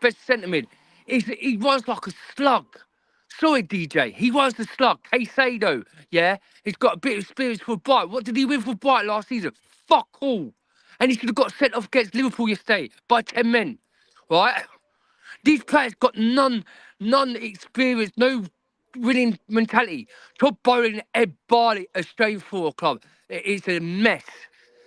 best centre mid. He runs like a slug. Sorry, DJ. He was the slug. Caicedo, yeah? He's got a bit of experience for Brighton. What did he win for Brighton last season? Fuck all. And he should have got sent off against Liverpool yesterday by 10 men, right? These players got none experience, no winning mentality. Todd Bowling and Ed Barley are straight for a club. It's a mess.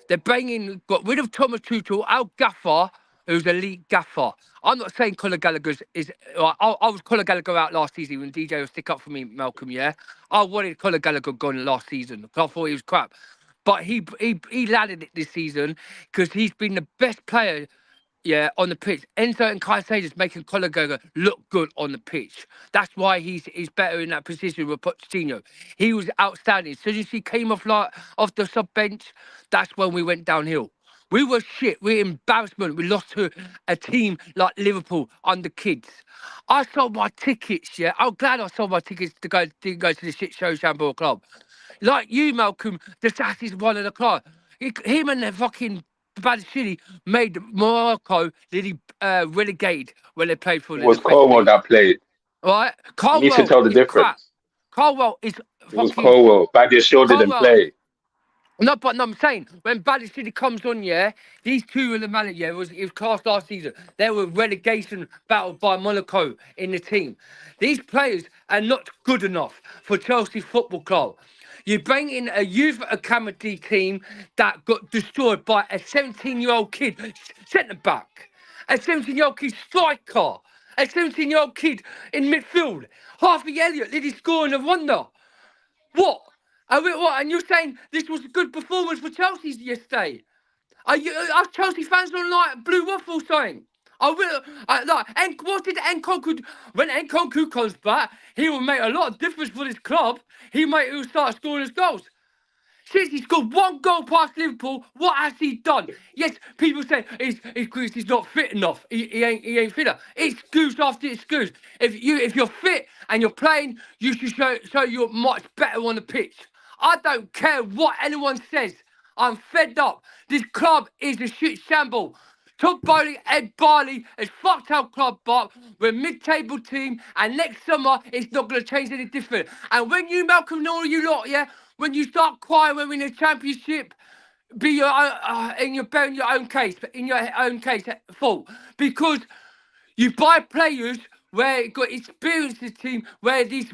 They're got rid of Thomas Tuchel, Al Gaffer, who's elite gaffer. I'm not saying Conor Gallagher is. I was Conor Gallagher out last season when DJ will stick up for me, Malcolm. Yeah, I wanted Conor Gallagher gone last season because I thought he was crap. But he landed it this season because he's been the best player, yeah, on the pitch. Enzo and Caicedo making Conor Gallagher look good on the pitch. That's why he's better in that position with Pochettino. He was outstanding. As soon as he came off the sub bench, that's when we went downhill. We were shit. We're embarrassment. We lost to a team like Liverpool under kids. I sold my tickets, yeah. I'm glad I sold my tickets to go to the shit show Chambord Club. Like you, Malcolm, the Sass is one of the club. Him and the fucking Badiashile made Morocco nearly relegated when they played for
It
the
was
French
Colwell
league.
that played.
All right?
You need to
Colwell
tell the
is crap.
difference.
Colwell is
It was
fucking...
Colwell. Badiashile didn't
Colwell.
play.
No, but no, I'm saying, when Badiashile comes on, yeah, these two in the manager, yeah, it was class last season. They were relegation battled by Monaco in the team. These players are not good enough for Chelsea Football Club. You bring in a youth academy team that got destroyed by a 17-year-old kid, centre-back, a 17-year-old kid striker, a 17-year-old kid in midfield. Harvey Elliott, did he score in a wonder? What? What? And you're saying this was a good performance for Chelsea yesterday? Are Chelsea fans on like blue waffle saying? And what did Nkunku do? When Nkunku comes back, he will make a lot of difference for this club. He will start scoring his goals. Since he scored 1 goal past Liverpool, what has he done? Yes, people say he's not fit enough. He ain't fit enough. Excuse after excuse. If you're fit and you're playing, you should show you're much better on the pitch. I don't care what anyone says. I'm fed up. This club is a shit shamble. Todd Bowling, Ed Barley has fucked our club up. We're a mid-table team, and next summer it's not going to change any different. And when you, Malcolm, and all you lot, yeah, when you start crying when we're in a championship, be your own, in your own case, fault, because you buy players where it got experienced team, where these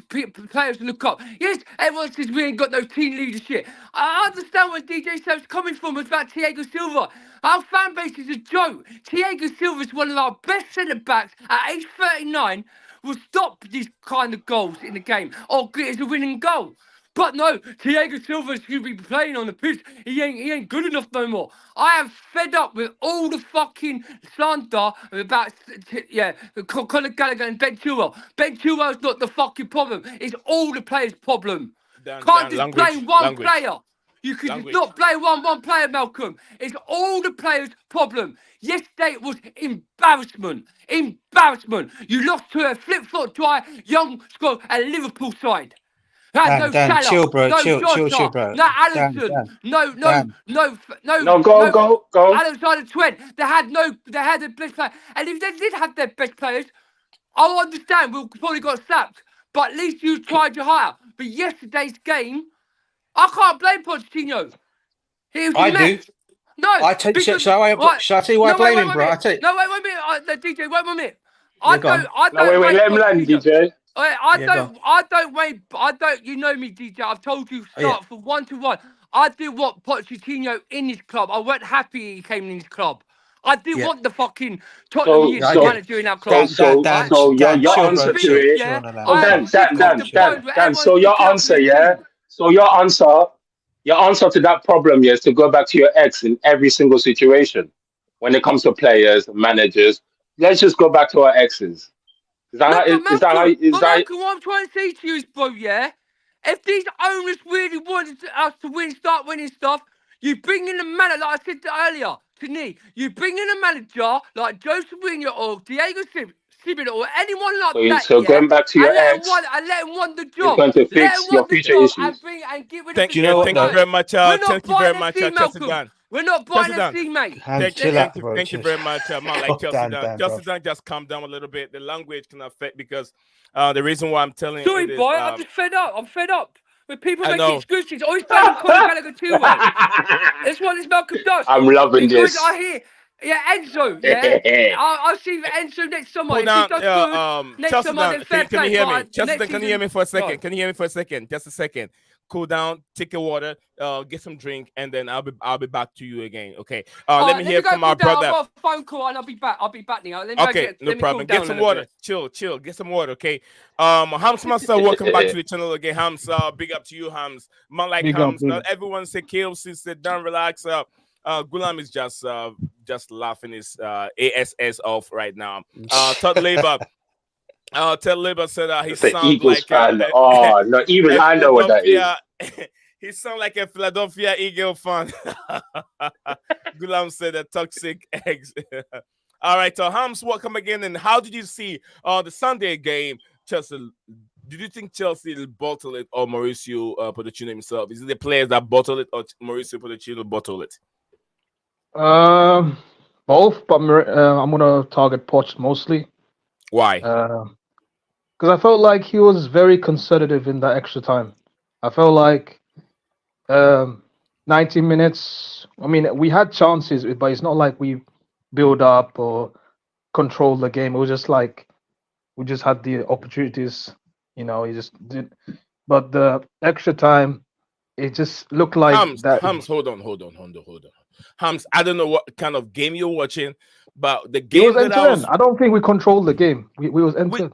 players look up. Yes, everyone says we ain't got no team leadership. I understand where DJ Sam's coming from about Thiago Silva. Our fan base is a joke. Thiago Silva is one of our best centre-backs at age 39, will stop these kind of goals in the game or get us a winning goal. But no, Thiago Silva's going to be playing on the pitch. He ain't good enough no more. I am fed up with all the fucking slander about Conor Gallagher and Ben Chilwell. Ben Chilwell's not the fucking problem. It's all the players' problem. Can't just blame one player. You can just not blame one player, Malcolm. It's all the players' problem. Yesterday it was embarrassment. Embarrassment. You lost to a flip-flop dry young squad at Liverpool side.
Dan,
Salah,
chill, bro.
no
Chill,
Jota,
bro.
no Allison, no,
go.
Alexander Trent. They had the best player. And if they did have their best players, I'll understand. We'll probably got slapped. But at least you tried your higher. But yesterday's game, I can't blame Pochettino. He was a mess.
Do.
No,
I tell you, shall I tell you why I blame him, bro? I tell you.
No, wait a minute, DJ. Wait a minute.
Wait, let him land, DJ.
I don't. You know me, DJ. I've told you start from 1-1. I did want Pochettino in his club. I weren't happy he came in his club. I did want the fucking Tottenham manager in our club.
So your answer to it. Dan. So your answer, So your answer to that problem, is to go back to your ex in every single situation. When it comes to players, managers, let's just go back to our exes.
Malcolm, what I'm trying to say to you is, bro, if these owners really wanted us to start winning stuff, you bring in a manager, like I said earlier to me, you bring in a manager like Jose Mourinho or Diego Simeone or anyone like that.
So going back to your ex,
and let him won the job.
You're going to fix your future issues.
And get rid of
Thank you very much. Thank you very much, Chelsea Dan.
We're not buying FC, mate.
Thank you very much, man. Like Chelsea Dan. Chelsea Dan, just calm down a little bit. The language can affect because the reason why I'm telling you.
Sorry, boy, I'm just fed up. I'm fed up with people making excuses. Always playing Conor Gallagher too well. That's what this Malcolm does.
I'm loving this.
I hear. Enzo. I'll see Enzo next summer.
Hold on,
next summer,
can you hear me? Chelsea, can you hear me for a second? Can you hear me for a second? Just a second. Cool down, take a water, get some drink, and then I'll be back to you again. Okay. Let me hear from our brother.
I've got a phone call and I'll be back now.
No problem. Get some water. Chill. Get some water. Okay. Hams Master, welcome back to the channel again. Hams, big up to you, Hams. Man like Hams. Not everyone say KLC, sit down, relax. Gulam is just laughing his ass off right now. Todd Labor. Ted Labor said he sounds like
fan. No, even I know what that is.
He sounds like a Philadelphia Eagle fan. Gulam said a toxic eggs. All right, Hams, welcome again. And how did you see the Sunday game? Chelsea, did you think Chelsea bottled it or Mauricio Pochettino himself? Is it the players that bottled it or Mauricio Pochettino bottled it?
Both, but I'm gonna target Poch mostly.
Why?
Because I felt like he was very conservative in that extra time. I felt like 90 minutes. I mean, we had chances, but it's not like we build up or control the game. It was just like we just had the opportunities. He just did. But the extra time, it just looked like that.
Hams, hold on. Hams, I don't know what kind of game you're watching, but the game
I don't think we controlled the game. We was entered.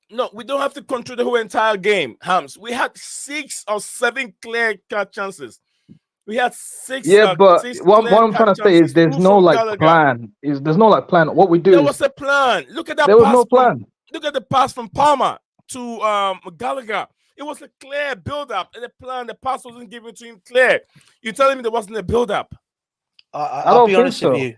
No, we don't have to control the whole entire game, Hams. We had 6 or 7 clear-cut chances. We had 6.
Yeah, but what I'm trying to say is there's no plan. There's no plan. What we do?
There was a plan. Look at that.
There was no plan.
Look at the pass from Palmer to Gallagher. It was a clear build-up, and the pass wasn't given to him clear. You're telling me there wasn't a build-up?
I'll be honest with you.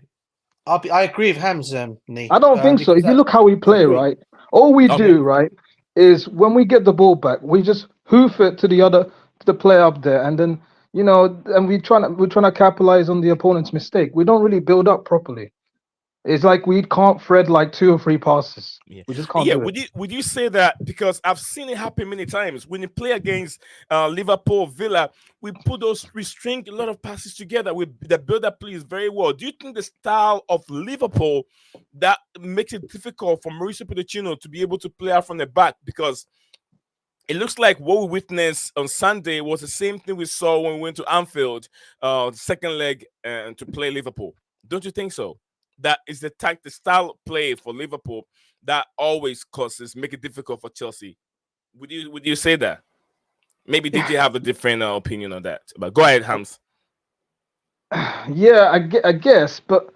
I agree with Hams, Nee.
I don't think so. If you look how we play, right? All we do, right, is when we get the ball back, we just hoof it to the player up there, and then and we're trying to capitalize on the opponent's mistake. We don't really build up properly. It's like we can't thread like 2 or 3 passes.
Yeah,
We just can't
yeah.
do
Would
it.
you say that, because I've seen it happen many times when you play against Liverpool, Villa, we string a lot of passes together. We the build up plays very well. Do you think the style of Liverpool that makes it difficult for Mauricio Pochettino to be able to play out from the back? Because it looks like what we witnessed on Sunday was the same thing we saw when we went to Anfield, second leg, to play Liverpool. Don't you think so? That is the style of play for Liverpool that always causes make it difficult for Chelsea. Would you say that? Maybe did you have a different opinion on that? But go ahead, Hams.
Yeah, I guess, but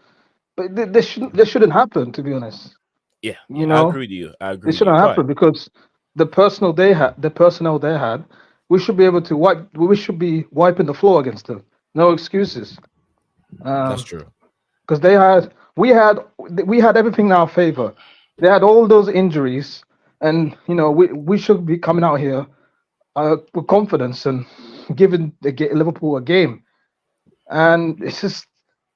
this shouldn't happen, to be honest.
Yeah,
You
I agree
know,
with you. I agree
it
with you.
shouldn't
Go ahead.
happen because the personnel they had, we should be able to wipe. We should be wiping the floor against them. No excuses.
That's
Um,
true.
because we had everything in our favor. They had all those injuries, and we should be coming out here with confidence and giving Liverpool a game. And it's just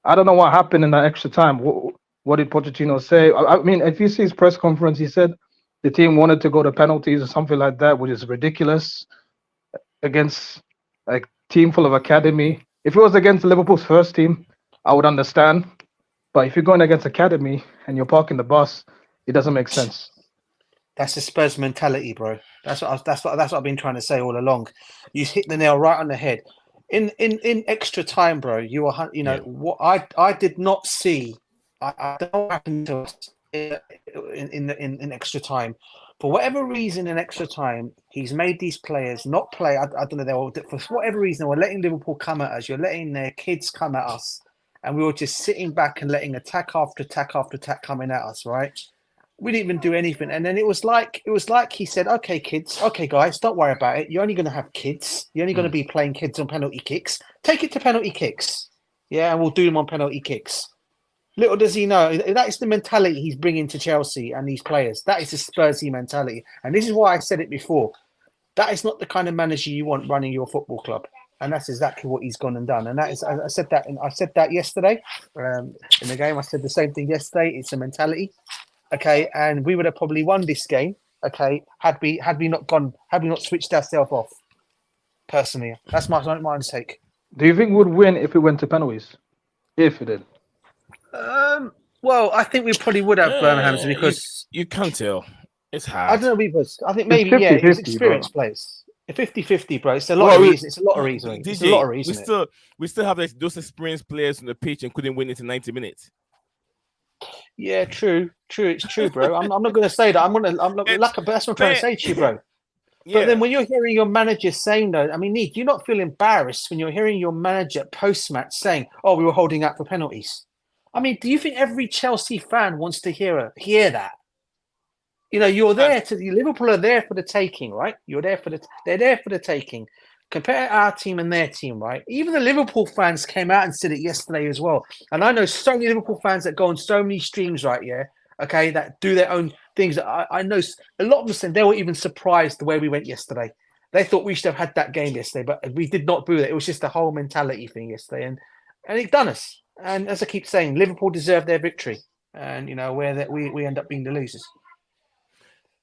I don't know what happened in that extra time. What did Pochettino say? I mean, if you see his press conference, he said the team wanted to go to penalties or something like that, which is ridiculous against a team full of academy. If it was against Liverpool's first team, I would understand. But if you're going against academy and you're parking the bus, it doesn't make sense.
That's the Spurs mentality, bro. That's what I've been trying to say all along. You hit the nail right on the head. In extra time, bro.
Yeah.
What I did not see. I don't know what happened to us in extra time. For whatever reason, in extra time, he's made these players not play. I don't know. They were, for whatever reason, they were letting Liverpool come at us. You're letting their kids come at us, and we were just sitting back and letting attack after attack after attack coming at us. Right? We didn't even do anything, and then it was like he said, "Okay, kids, okay, guys, don't worry about it. You're only going to have kids. You're only going to be playing kids on penalty kicks. Take it to penalty kicks, yeah, and we'll do them on penalty kicks." Little does he know that is the mentality he's bringing to Chelsea and these players. That is the Spursy mentality, and this is why I said it before. That is not the kind of manager you want running your football club, and that's exactly what he's gone and done. And that is, I said that yesterday in the game. I said the same thing yesterday. It's a mentality. Okay, and we would have probably won this game. Okay, had we not switched ourselves off. Personally, that's my take.
Do you think we would win if it went to penalties? If it did.
Well, I think we probably would have Birmingham because
you can't tell. It's hard.
I don't know. Because I think
It's
maybe it was
50-50,
experienced
bro.
players. 50-50, bro. It's a lottery. It's a lottery. It's a
DJ,
lottery, isn't it?
we still have those experienced players on the pitch and couldn't win it in 90 minutes.
Yeah, true. It's true, bro. I'm not going to say that. I'm not. But that's what I'm trying to say to you, bro.
Yeah.
But then when you're hearing your manager saying that, I mean, Nick, do you not feel embarrassed when you're hearing your manager post-match saying, "Oh, we were holding out for penalties"? I mean, do you think every Chelsea fan wants to hear that? You're there Liverpool are there for the taking, right? They're there for the taking. Compare our team and their team, right? Even the Liverpool fans came out and said it yesterday as well. And I know so many Liverpool fans that go on so many streams right here, okay, that do their own things. That I know a lot of them said they were even surprised the way we went yesterday. They thought we should have had that game yesterday, but we did not do that. It was just a whole mentality thing yesterday, and it done us. And as I keep saying, Liverpool deserved their victory, and we end up being the losers.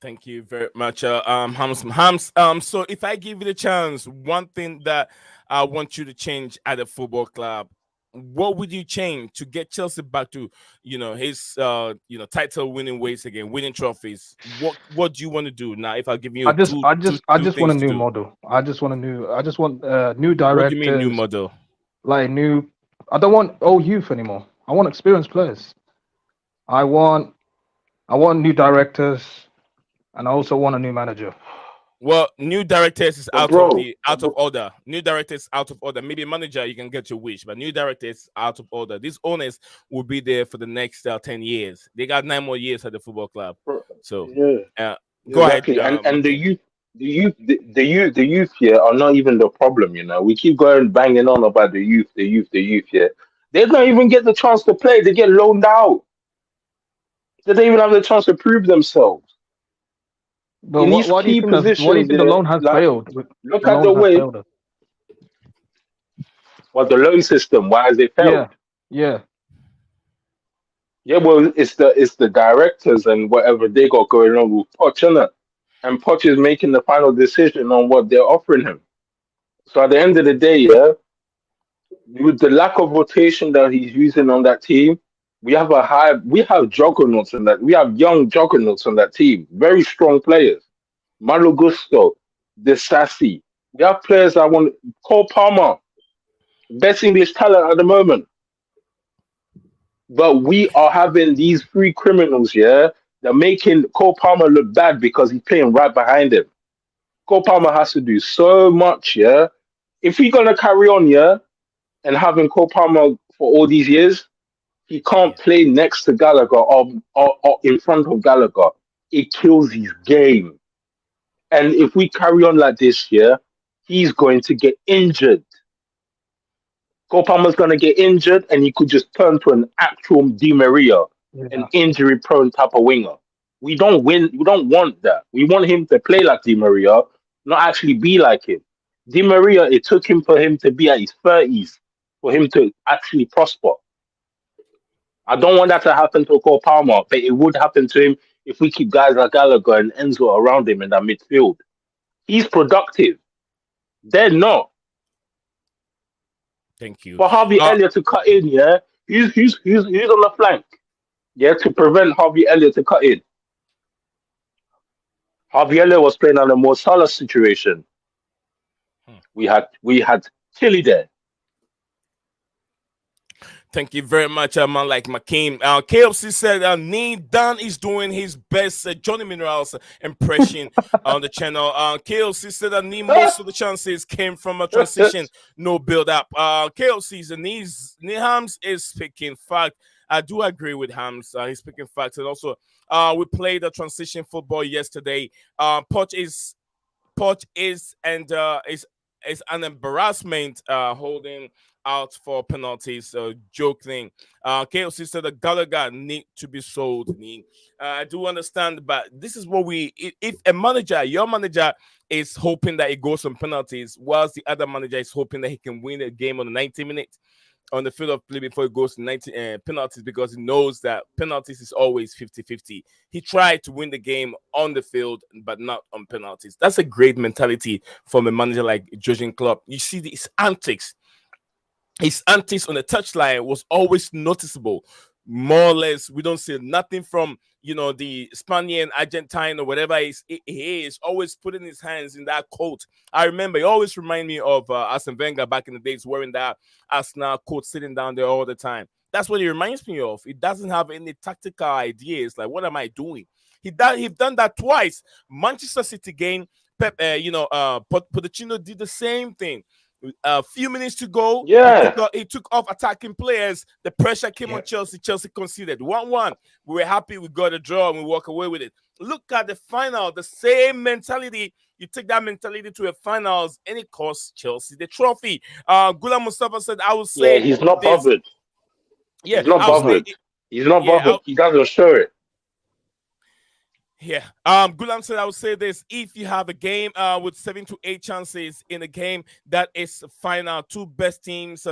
Thank you very much, Hams. So if I give you the chance, one thing that I want you to change at the football club, what would you change to get Chelsea back to, his, title winning ways again, winning trophies? What do you want to do now? If I give you,
I just want a new
do.
model. I just want new directors.
What do you mean new model?
Like new. I don't want old youth anymore. I want experienced players. I want new directors, and I also want a new manager.
Well, new directors is out of order. New directors out of order. Maybe manager, you can get your wish, but new directors out of order. These owners will be there for the next 10 years. They got 9 more years at the football club. So
yeah,
go
exactly.
ahead.
And the youth here are not even the problem. We keep going banging on about the youth here. They don't even get the chance to play. They get loaned out. They don't even have the chance to prove themselves.
But
In these
what do you
key
think? What do you
positions,
think the loan has failed?
look at the way. What the loan system? Why has it failed?
Yeah.
Yeah, well, it's the directors and whatever they got going on with Poch, innit? And Poch is making the final decision on what they're offering him. So at the end of the day, yeah, with the lack of rotation that he's using on that team, we have juggernauts on that. We have young juggernauts on that team, very strong players. Malo Gusto, De Sassi. We have players that want Cole Palmer, best English talent at the moment. But we are having these three criminals, yeah, that making Cole Palmer look bad because he's playing right behind him. Cole Palmer has to do so much, yeah. If we're gonna carry on, yeah, and having Cole Palmer for all these years, he can't play next to Gallagher or in front of Gallagher. It kills his game. And if we carry on like this, yeah, he's going to get injured. Cole Palmer's going to get injured, and he could just turn to an actual Di Maria, an
Yeah.
injury-prone type of winger. We don't win. We don't want that. We want him to play like Di Maria, not actually be like him. Di Maria, it took him for him to be at his 30s for him to actually prosper. I don't want that to happen to Cole Palmer, but it would happen to him if we keep guys like Gallagher and Enzo around him in that midfield. He's productive. They're not.
Thank you.
For Harvey Elliott to cut in, yeah, he's on the flank, yeah, to prevent Harvey Elliott to cut in. Harvey Elliott was playing on a more Salah situation. We had Tilly there.
Thank you very much, man. Like McCain. KFC said Neil Dan is doing his best Johnny Minerals impression on the channel. KFC said that most of the chances came from a transition, no build up. KFC's Hams is speaking fact. I do agree with Hams. He's speaking facts, and also we played a transition football yesterday. Poch is an embarrassment holding out for penalties, joke thing. KOC said that Gallagher need to be sold. I do understand, but this is what if a manager, your manager is hoping that it goes on penalties, whilst the other manager is hoping that he can win a game on 90 minutes on the field of play before it goes to 90 penalties, because he knows that penalties is always 50-50. He tried to win the game on the field, but not on penalties. That's a great mentality from a manager like Jurgen Klopp. You see these antics. His antics on the touchline was always noticeable. More or less, we don't see nothing from the Spaniard, Argentine, or whatever he is always putting his hands in that coat. I remember he always remind me of Arsene Wenger back in the days, wearing that Arsenal coat, sitting down there all the time. That's what he reminds me of. He doesn't have any tactical ideas. Like, what am I doing? He's done that twice. Manchester City game, Pochettino did the same thing. A few minutes to go,
Yeah,
he took off attacking players. The pressure came on Chelsea. Chelsea conceded 1-1. We were happy we got a draw and we walk away with it. Look at the final, the same mentality. You take that mentality to a finals and it costs Chelsea the trophy. Ghulam Mustafa said, I would say
he's not
this.
bothered.
Yeah,
He's not bothered. He's not bothered. He doesn't show it.
Yeah. Ghulam said, I would say this: if you have a game with 7 to 8 chances in a game, that is final. Two best teams,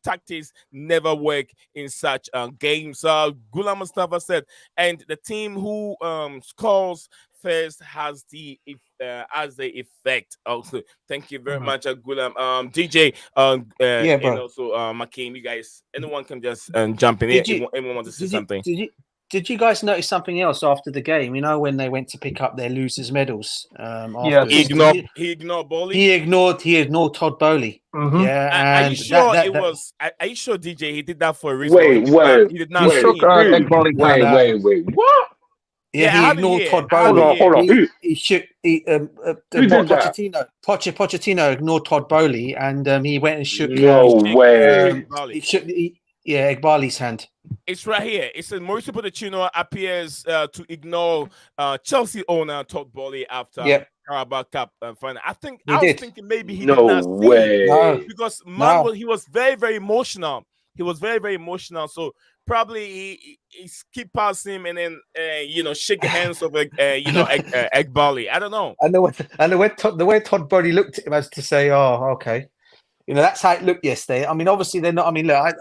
tactics never work in such games. Ghulam Mustafa said, and the team who scores first has the effect. Also, thank you very much, Ghulam. DJ, and also Makim. You guys, anyone can just jump in here. Anyone want to say something?
Did you guys notice something else after the game? You know, when they went to pick up their losers' medals.
Yeah,
he ignored Bowley.
He ignored Todd Bowley.
Mm-hmm.
Yeah,
are you sure Are you sure, DJ? He did that for a reason.
Wait.
He did not.
Wait. What?
Yeah, he ignored Todd
Bowley. Hold on.
Pochettino ignored Todd Bowley, and he went and shook. Egbali's hand.
It's right here. It says Mauricio Pochettino appears to ignore Chelsea owner Todd Bowley after Carabao Cup final. I was thinking maybe he did not see because he was very, very emotional. He was very, very emotional. So probably he skipped past him and then shake the hands of Egbali. I don't know.
And the way Todd Bowley looked at him as to say, "Oh, okay." that's how it looked yesterday. I mean, obviously they're not. I mean, look,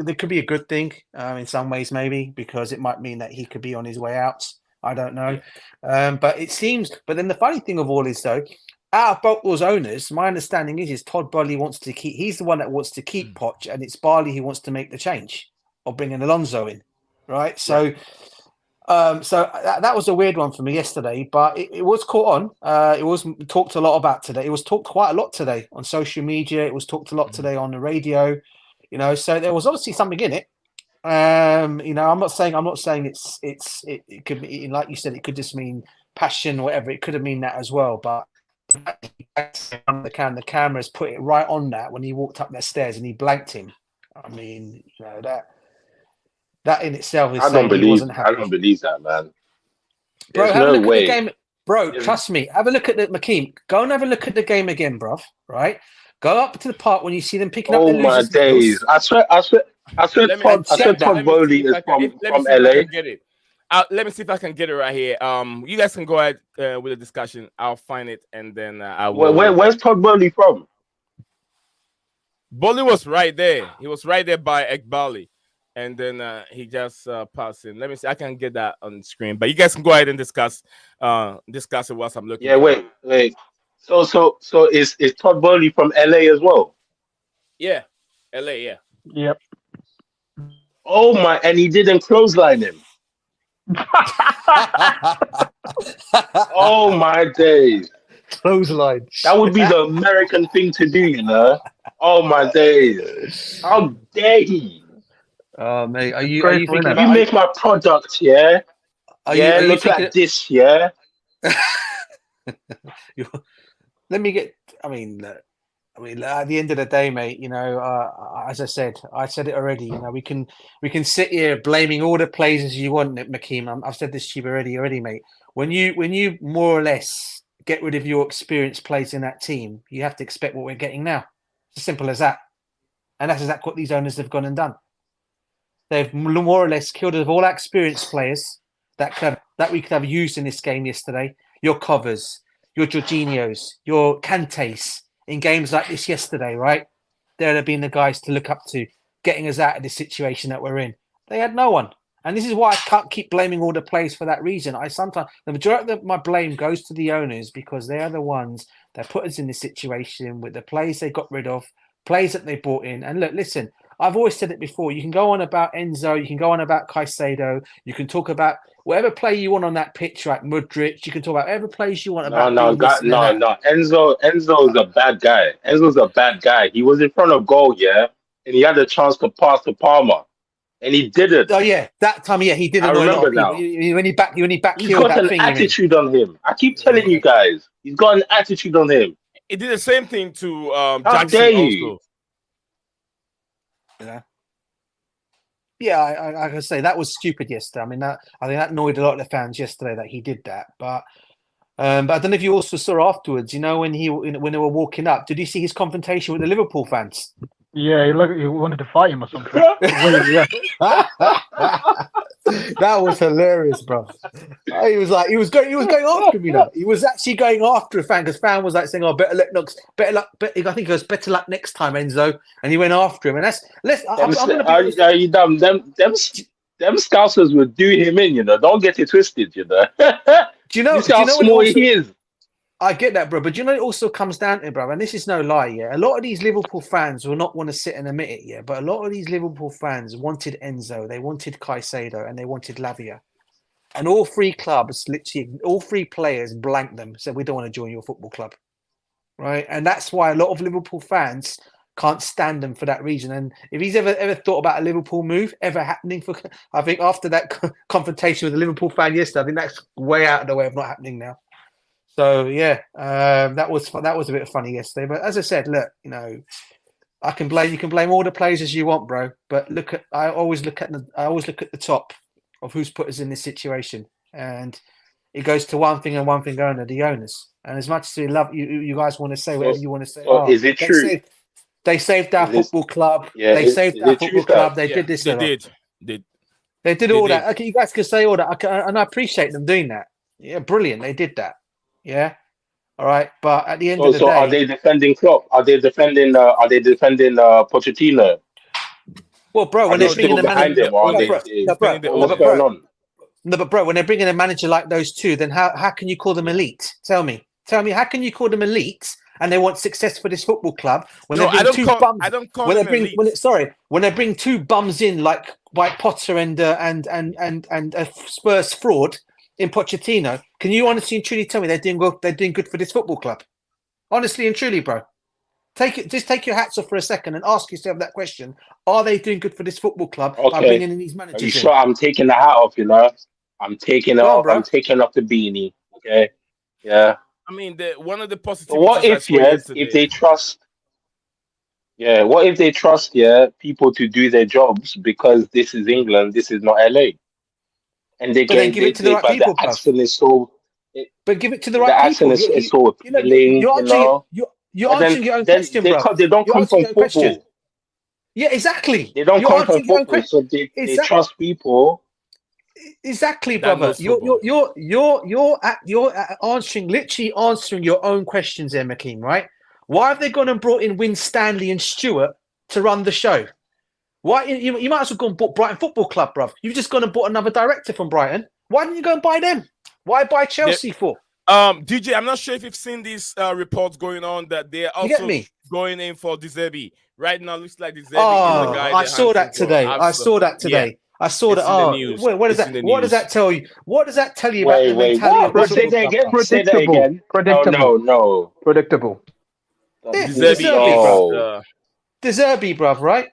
there could be a good thing in some ways, maybe because it might mean that he could be on his way out. I don't know, but it seems. But then the funny thing of all is, though, out of both those owners, my understanding is Todd Boehly wants to keep. He's the one that wants to keep Poch, and it's Barley who wants to make the change of bringing Alonso in, right? So. So that was a weird one for me yesterday, but it was caught on. It was talked a lot about today. It was talked quite a lot today on social media. It was talked a lot today on the radio. So there was obviously something in it. I'm not saying it could be, like you said, it could just mean passion or whatever. It could have mean that as well. But the cameras put it right on that when he walked up the stairs and he blanked him. I mean, that in itself is saying he wasn't happy.
I don't believe that, man.
Bro,
There's
have a
no
look
way.
at the game. Bro, trust me. Have a look at Makeem. Go and have a look at the game again, bruv. Right? Go up to the park when you see them picking up the
Oh my
losers'
days!
medals.
I swear, Todd Boehly is from LA.
Get it. Let me see if I can get it right here. You guys can go ahead with the discussion. I'll find it and then I will.
Where's Todd Boehly from?
Bolly was right there. He was right there by Ekbali. And then he just passed in. Let me see. I can get that on the screen. But you guys can go ahead and discuss it whilst I'm looking.
Yeah, wait. So is Todd Boehly from LA as well?
Yeah, LA. Yeah.
Yep.
Oh my! And he didn't clothesline him. Oh my days!
Clothesline.
That would be the American thing to do, Oh my days! How dare he?
Mate, are you
Great
thinking
winner.
about?
You make my product, yeah?
Are you
Look
thinking?
like this, yeah?
Let me get. I mean, at the end of the day, mate. As I said it already. We can sit here blaming all the players as you want, Makeem. I've said this to you already, mate. When you more or less get rid of your experienced players in that team, you have to expect what we're getting now. It's as simple as that. And that's exactly what these owners have gone and done. They've more or less killed all our experienced players that we could have used in this game yesterday. Your Covers, your Jorginhos, your Kantes in games like this yesterday, right? They'd have been the guys to look up to, getting us out of the situation that we're in. They had no one. And this is why I can't keep blaming all the players for that reason. The majority of my blame goes to the owners because they are the ones that put us in this situation with the players they got rid of, players that they brought in. And look, listen, I've always said it before. You can go on about Enzo. You can go on about Caicedo. You can talk about whatever player you want on that pitch, like Mudryk. You can talk about whatever players you want about.
No. Enzo is a bad guy. Enzo's a bad guy. He was in front of goal, yeah, and he had a chance to pass to Palmer, and he didn't.
Oh yeah, that time, yeah, he did.
I remember now.
When he back
He's got an attitude on him. I keep telling you guys, he's got an attitude on him.
It did the same thing to
How
Jackson
dare you?
also.
Yeah, I can say that was stupid yesterday. I mean, I think that annoyed a lot of the fans yesterday that he did that. But I don't know if you also saw afterwards. When they were walking up, did you see his confrontation with the Liverpool fans?
Yeah, he wanted to fight him or something. Yeah.
That was hilarious, bro. He was going after him. He was actually going after a fan because fan was like saying, "Oh, better luck, I think it was better luck next time, Enzo." And he went after him, and
Are you dumb? Them scousers would do him in. Don't get it twisted.
Do you know?
See how small he is.
I get that, bro. But it also comes down to, bro, and this is no lie, yeah. A lot of these Liverpool fans will not want to sit and admit it, yeah. But a lot of these Liverpool fans wanted Enzo, they wanted Caicedo, and they wanted Lavia. And all three clubs, literally, all three players blanked them, said, "We don't want to join your football club." Right? And that's why a lot of Liverpool fans can't stand them for that reason. And if he's ever thought about a Liverpool move ever happening, I think after that confrontation with the Liverpool fan yesterday, I think that's way out of the way of not happening now. So yeah, that was a bit funny yesterday. But as I said, look, you can blame all the players as you want, bro. But I always look at the top of who's put us in this situation, and it goes to one thing and one thing only: the owners. And as much as we love you guys want to say whatever you want to say.
Is it true?
They saved our football club.
Yeah,
they saved our football club. They did this. They did all that. Okay, you guys can say all that, and I appreciate them doing that. Yeah, brilliant. They did that. Yeah, All right, but at the end
So
of the
so are
day,
they defending Klopp? Are they defending? Are they defending Pochettino?
well, bro,
Are
when
they
they're
No,
bringing
still
a manager,
behind
defending the
him? Or are
no,
owner.
bro,
they?
no, bro,
Defending the
Or
no,
what's
but
owner.
going
bro,
on?
no, but bro, when they're bringing a manager like those two, then how can you call them elite? Tell me, how can you call them elite and they want success for this football club when
No,
they bring two
I
bums?
don't call
When they
them
bring
elite.
when they bring two bums in like White Potter and Spurs fraud in Pochettino, can you honestly and truly tell me they're doing well, they're doing good for this football club? Honestly and truly, bro. Take your hats off for a second and ask yourself that question. Are they doing good for this football club by
Okay.
bringing in these
Are you
managers
sure?
in?
I'm taking the hat off. You know, I'm taking it
Go on,
off. I'm
bro.
taking off the beanie. Okay. Yeah.
I mean, one of the
So what
positivities I
if,
saw
yeah, if
yesterday.
they trust, yeah, what if they trust, yeah, people to do their jobs because this is England, this is not LA, and they
But then
get
give it to the right
but the
people, bruv.
accent is so, it,
But give it to the
the
right
accent
people.
is so appealing,
You're
you
answering
know.
you're
But
answering your own question,
they
bruv.
they don't
You're
come
answering
from
your own question.
football.
Yeah, exactly.
They don't
You're
come from
answering your own
football,
question.
so they trust people.
Exactly,
That
brother.
knows football.
You're answering literally answering your own questions, there, McKean, right? Why have they gone and brought in Win Stanley and Stewart to run the show? Why you might as well go and bought Brighton Football Club, bruv. You've just gone and bought another director from Brighton. Why didn't you go and buy them? Why buy Chelsea for?
DJ, I'm not sure if you've seen these reports going on that they're
You get
also
me?
going in for Deserbi. Right now, looks like Deserbi is the
Oh,
guy
I
they're
saw
hunting
that
for.
today. I saw that
Yeah,
today. I saw that.
it's in the
Oh,
news.
what is
It's in
that?
the
What does
news.
that tell you? What does that tell you about
Wait,
the
wait,
mentality of
what?
this
Say
football
that
club,
again.
bruv?
Say that again. No,
Predictable.
no, no.
Predictable.
Yeah,
Deserbi
Deserby,
is
bruv.
No.
Deserby, bruv, right?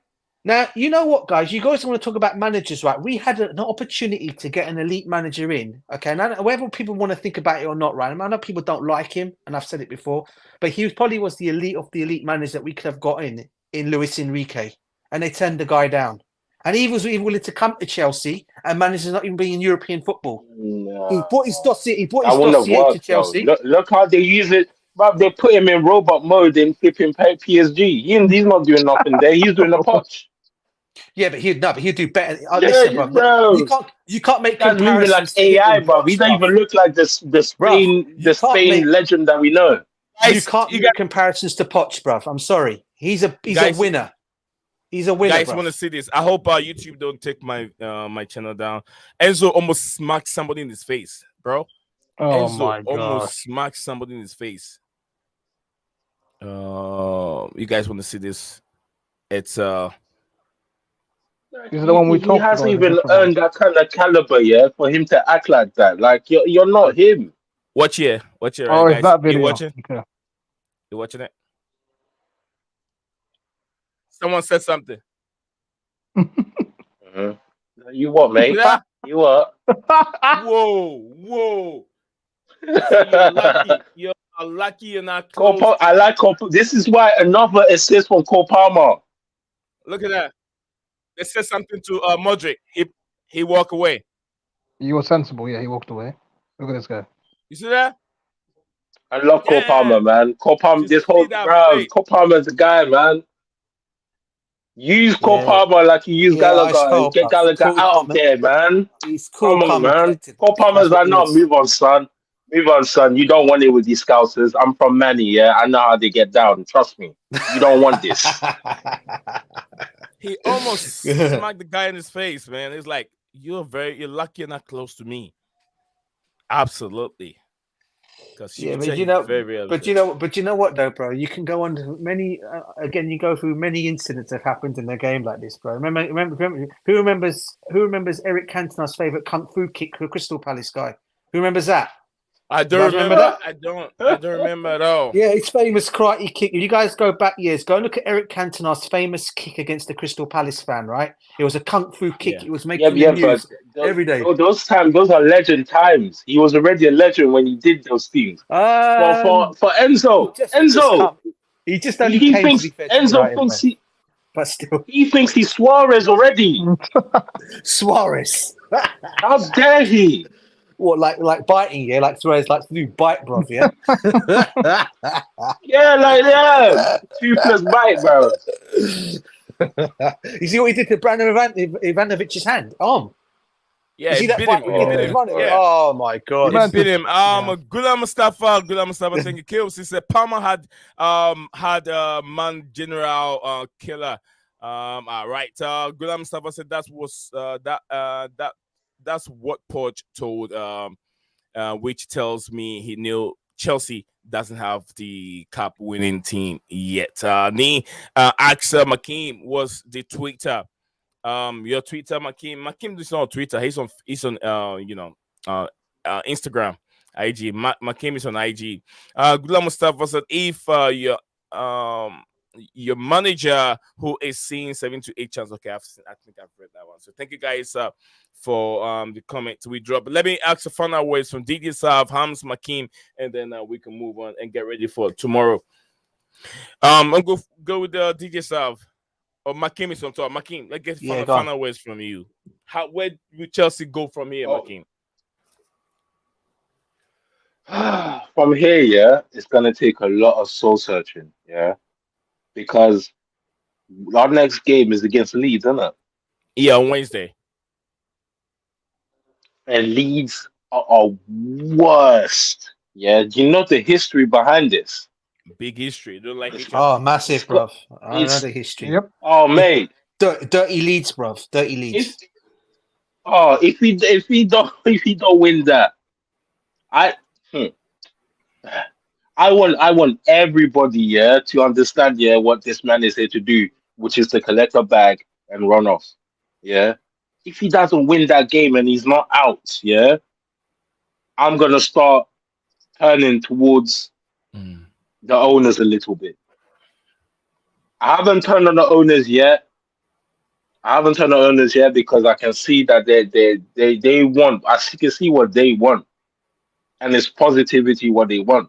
Now, you know what, guys? You guys want to talk about managers, right? We had an opportunity to get an elite manager in, okay? Now, whether people want to think about it or not, right? I know people don't like him, and I've said it before, but he probably was the elite of the elite managers that we could have got in Luis Enrique, and they turned the guy down. And he was even willing to come to Chelsea and manage to not even be in European football. He
No.
brought his dossier. He brought
That
his
wouldn't have
dossier to
worked though.
Chelsea.
Look how they use it. But they put him in robot mode in flipping PSG. He's not doing nothing there. He's doing a punch.
Yeah, but he'd do better.
Yeah,
Listen, bro,
bro.
you can't make
Guy's moving like
comparisons to
AI,
him,
bro. He don't even look like
bruv.
The Spain legend that we know.
You
Guys,
can't
you
make comparisons to Poch, bruv. I'm sorry. He's a
guys,
winner. He's a winner,
guys
bruv.
want to see this. I hope YouTube don't take my my channel down. Enzo almost smacked somebody in his face, bro.
Oh
Enzo
my
almost
gosh.
smacked somebody in his face. You guys want to see this? It's
This is the one we
He
talked
hasn't
about. The
even
different one.
earned that kind of caliber, yeah, for him to act like that. Like you're not him.
watch here, right,
Oh, it's
guys?
that
You
video.
watching?
Okay.
You watching it? Someone said something.
Mhm. You what,
You see
mate?
that?
You what?
Whoa. You're lucky. You're lucky you're not close.
I like Cole. This is why another assist from Cole Palmer.
Look at that. They said something to Modric. He walked away.
He was sensible. Yeah, he walked away. Look at this guy.
You see that?
I love Cole
Yeah.
Palmer, man. Cole Palmer,
You
this
see
whole
that
bro,
play?
Cole Palmer's the guy, man. Use Cole
Yeah.
Palmer like you use
Yeah,
Gallagher
it's
and
cool,
get
bruv.
Gallagher
Cool,
out
calm,
of there, man.
He's cool,
Come on,
calm, and
man.
collected.
Cole Palmer's
That's what
like,
he
no,
is.
move on, son. Move on, son. You don't want it with these scousers. I'm from Manny, yeah. I know how they get down. Trust me. You don't want this.
He almost smacked the guy in his face, man. It's like you're lucky you're not close to me. Absolutely. Because
Yeah,
very, very
but you know what though, bro? You can go on to many. Again, you go through many incidents that have happened in a game like this, bro. Remember who remembers Eric Cantona's favorite kung fu kick for Crystal Palace guy? Who remembers that?
I
You
don't
guys
remember
remember
that. I don't remember at all.
Yeah, his famous karate kick. If you guys go back years, go and look at Eric Cantona's famous kick against the Crystal Palace fan, right? It was a kung fu kick.
Yeah.
It was making
Yeah,
the
but
news every day.
those times, those are legend times. He was already a legend when he did those things. For Enzo,
He just only
he
came to
thinks
be fair to
Enzo
United,
thinks
man. But still,
he thinks he's Suarez already.
Suarez.
How dare he?
What, like biting, yeah? Like Suarez likes to do bite, bro, yeah?
Yeah, 2+bite, bro.
You see what he did to Brandon Ivanovic's hand? Arm.
Yeah,
Is he
it
that
beat
bike
him.
we
It
keep
beat
in
him.
front of it?
Yeah.
Oh my god!
Man,
It beat him.
yeah.
Gulam Mustafa, thank you. Kills. He said Palmer had man general killer. All right. Gulam Mustafa said that's what Poch told which tells me he knew Chelsea doesn't have the cup winning team yet. Axel Makim was the Twitter. Your Twitter, Makim is on Twitter. He's on Instagram, IG. Makim is on IG. Gula Mustafa said if your manager who is seeing 7 to 8 chance. Okay, I think I've read that one. So thank you guys for the comments we dropped. Let me ask the final words from DJ Sav, Hams, Makim, and then we can move on and get ready for tomorrow. I'm go with DJ Sav. Or Makim is on top. Makim, let's get
Yeah,
final words from you. Where will Chelsea go from here,
Oh.
Makim?
From here, yeah, it's gonna take a lot of soul searching, yeah, because our next game is against Leeds, isn't it?
Yeah, on Wednesday.
And Leeds are our worst. Yeah, do you know the history behind this?
Big history. Don't like each
Oh,
other.
massive, bruv. I know
It's
the history.
Yep.
oh mate,
Dirty Leeds, bruv. Dirty Leeds.
if we don't win that, I hmm, I want everybody, yeah, to understand, yeah, what this man is here to do, which is to collect a bag and run off. Yeah. If he doesn't win that game and he's not out, yeah, I'm gonna start turning towards the owners a little bit. I haven't turned on the owners yet. Because I can see that they want. I can see what they want, and it's positivity what they want.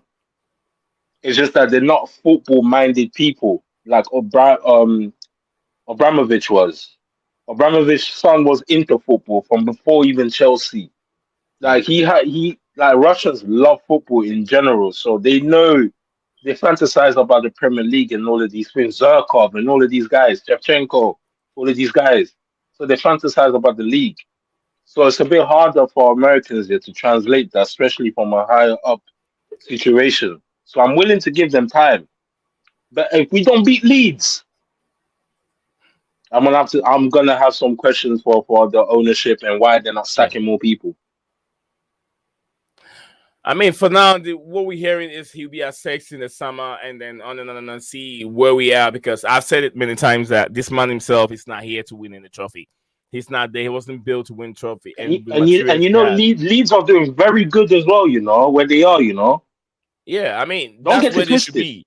It's just that they're not football-minded people like Abramovich was. Abramovich's son was into football from before even Chelsea. Like he like Russians love football in general, so they fantasize about the Premier League and all of these things, Zerkov and all of these guys, Shevchenko, all of these guys. So they fantasize about the league. So it's a bit harder for Americans here to translate that, especially from a higher up situation. So I'm willing to give them time. But if we don't beat Leeds, I'm gonna have some questions for the ownership and why they're not sacking more people.
I mean, for now, what we're hearing is he'll be at 6 in the summer and then on and see where we are. Because I've said it many times that this man himself is not here to win any trophy. He's not there. He wasn't built to win trophy.
And you know, Leeds are doing very good as well. You know where they are. You know.
Yeah, I mean,
Don't
that's
get
where
it
they should
twisted.
be.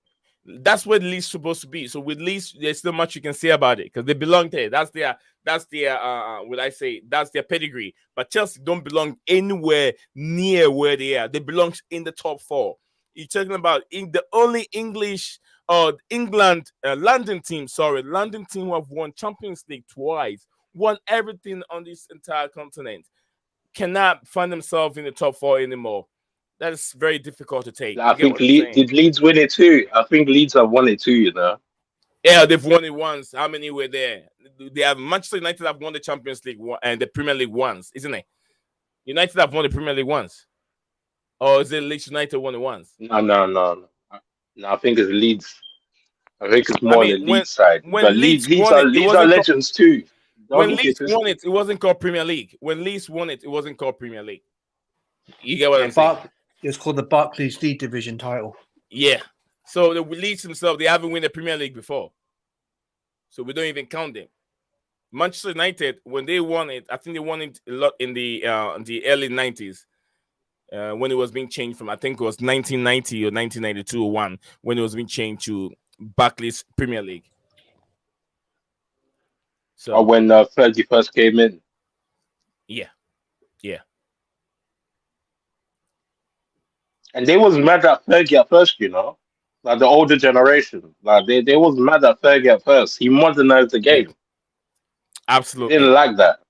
That's where Leeds supposed to be. So with Leeds, there's still much you can say about it because they belong there. That's their would I say that's their pedigree. But Chelsea don't belong anywhere near where they are. They belong in the top 4. You're talking about in the only English England London team who have won Champions League twice, won everything on this entire continent, cannot find themselves in the top 4 anymore. That is very difficult to take.
I
You get
think
what I'm saying?
did Leeds win it too? I think Leeds have won it too. You know.
Yeah, they've won it once. How many were there? They have Manchester United have won the Champions League and the Premier League once, isn't it? United have won the Premier League once, or is it Leeds United won it once?
No. I think it's Leeds. I think it's
I
more on the
mean,
Leeds side. But
when Leeds
Leeds
won it, it
Leeds are
wasn't called,
legends too. Don't
when
get
Leeds
it
won
twisted.
it wasn't called Premier League. When Leeds won it, it wasn't called Premier League. You get what I'm saying?
It was called the Barclays League Division title.
Yeah. So the Leeds themselves, they haven't won the Premier League before, so we don't even count them. Manchester United, when they won it, I think they won it a lot in the early 90s when it was being changed from, I think it was 1990 or 1992 or 1, when it was being changed to Barclays Premier League. So
Or when Fergie first came in.
yeah.
And they was mad at Fergie at first, you know. Like the older generation. Like they was mad at Fergie at first. He modernized the game.
Absolutely.
Didn't like that.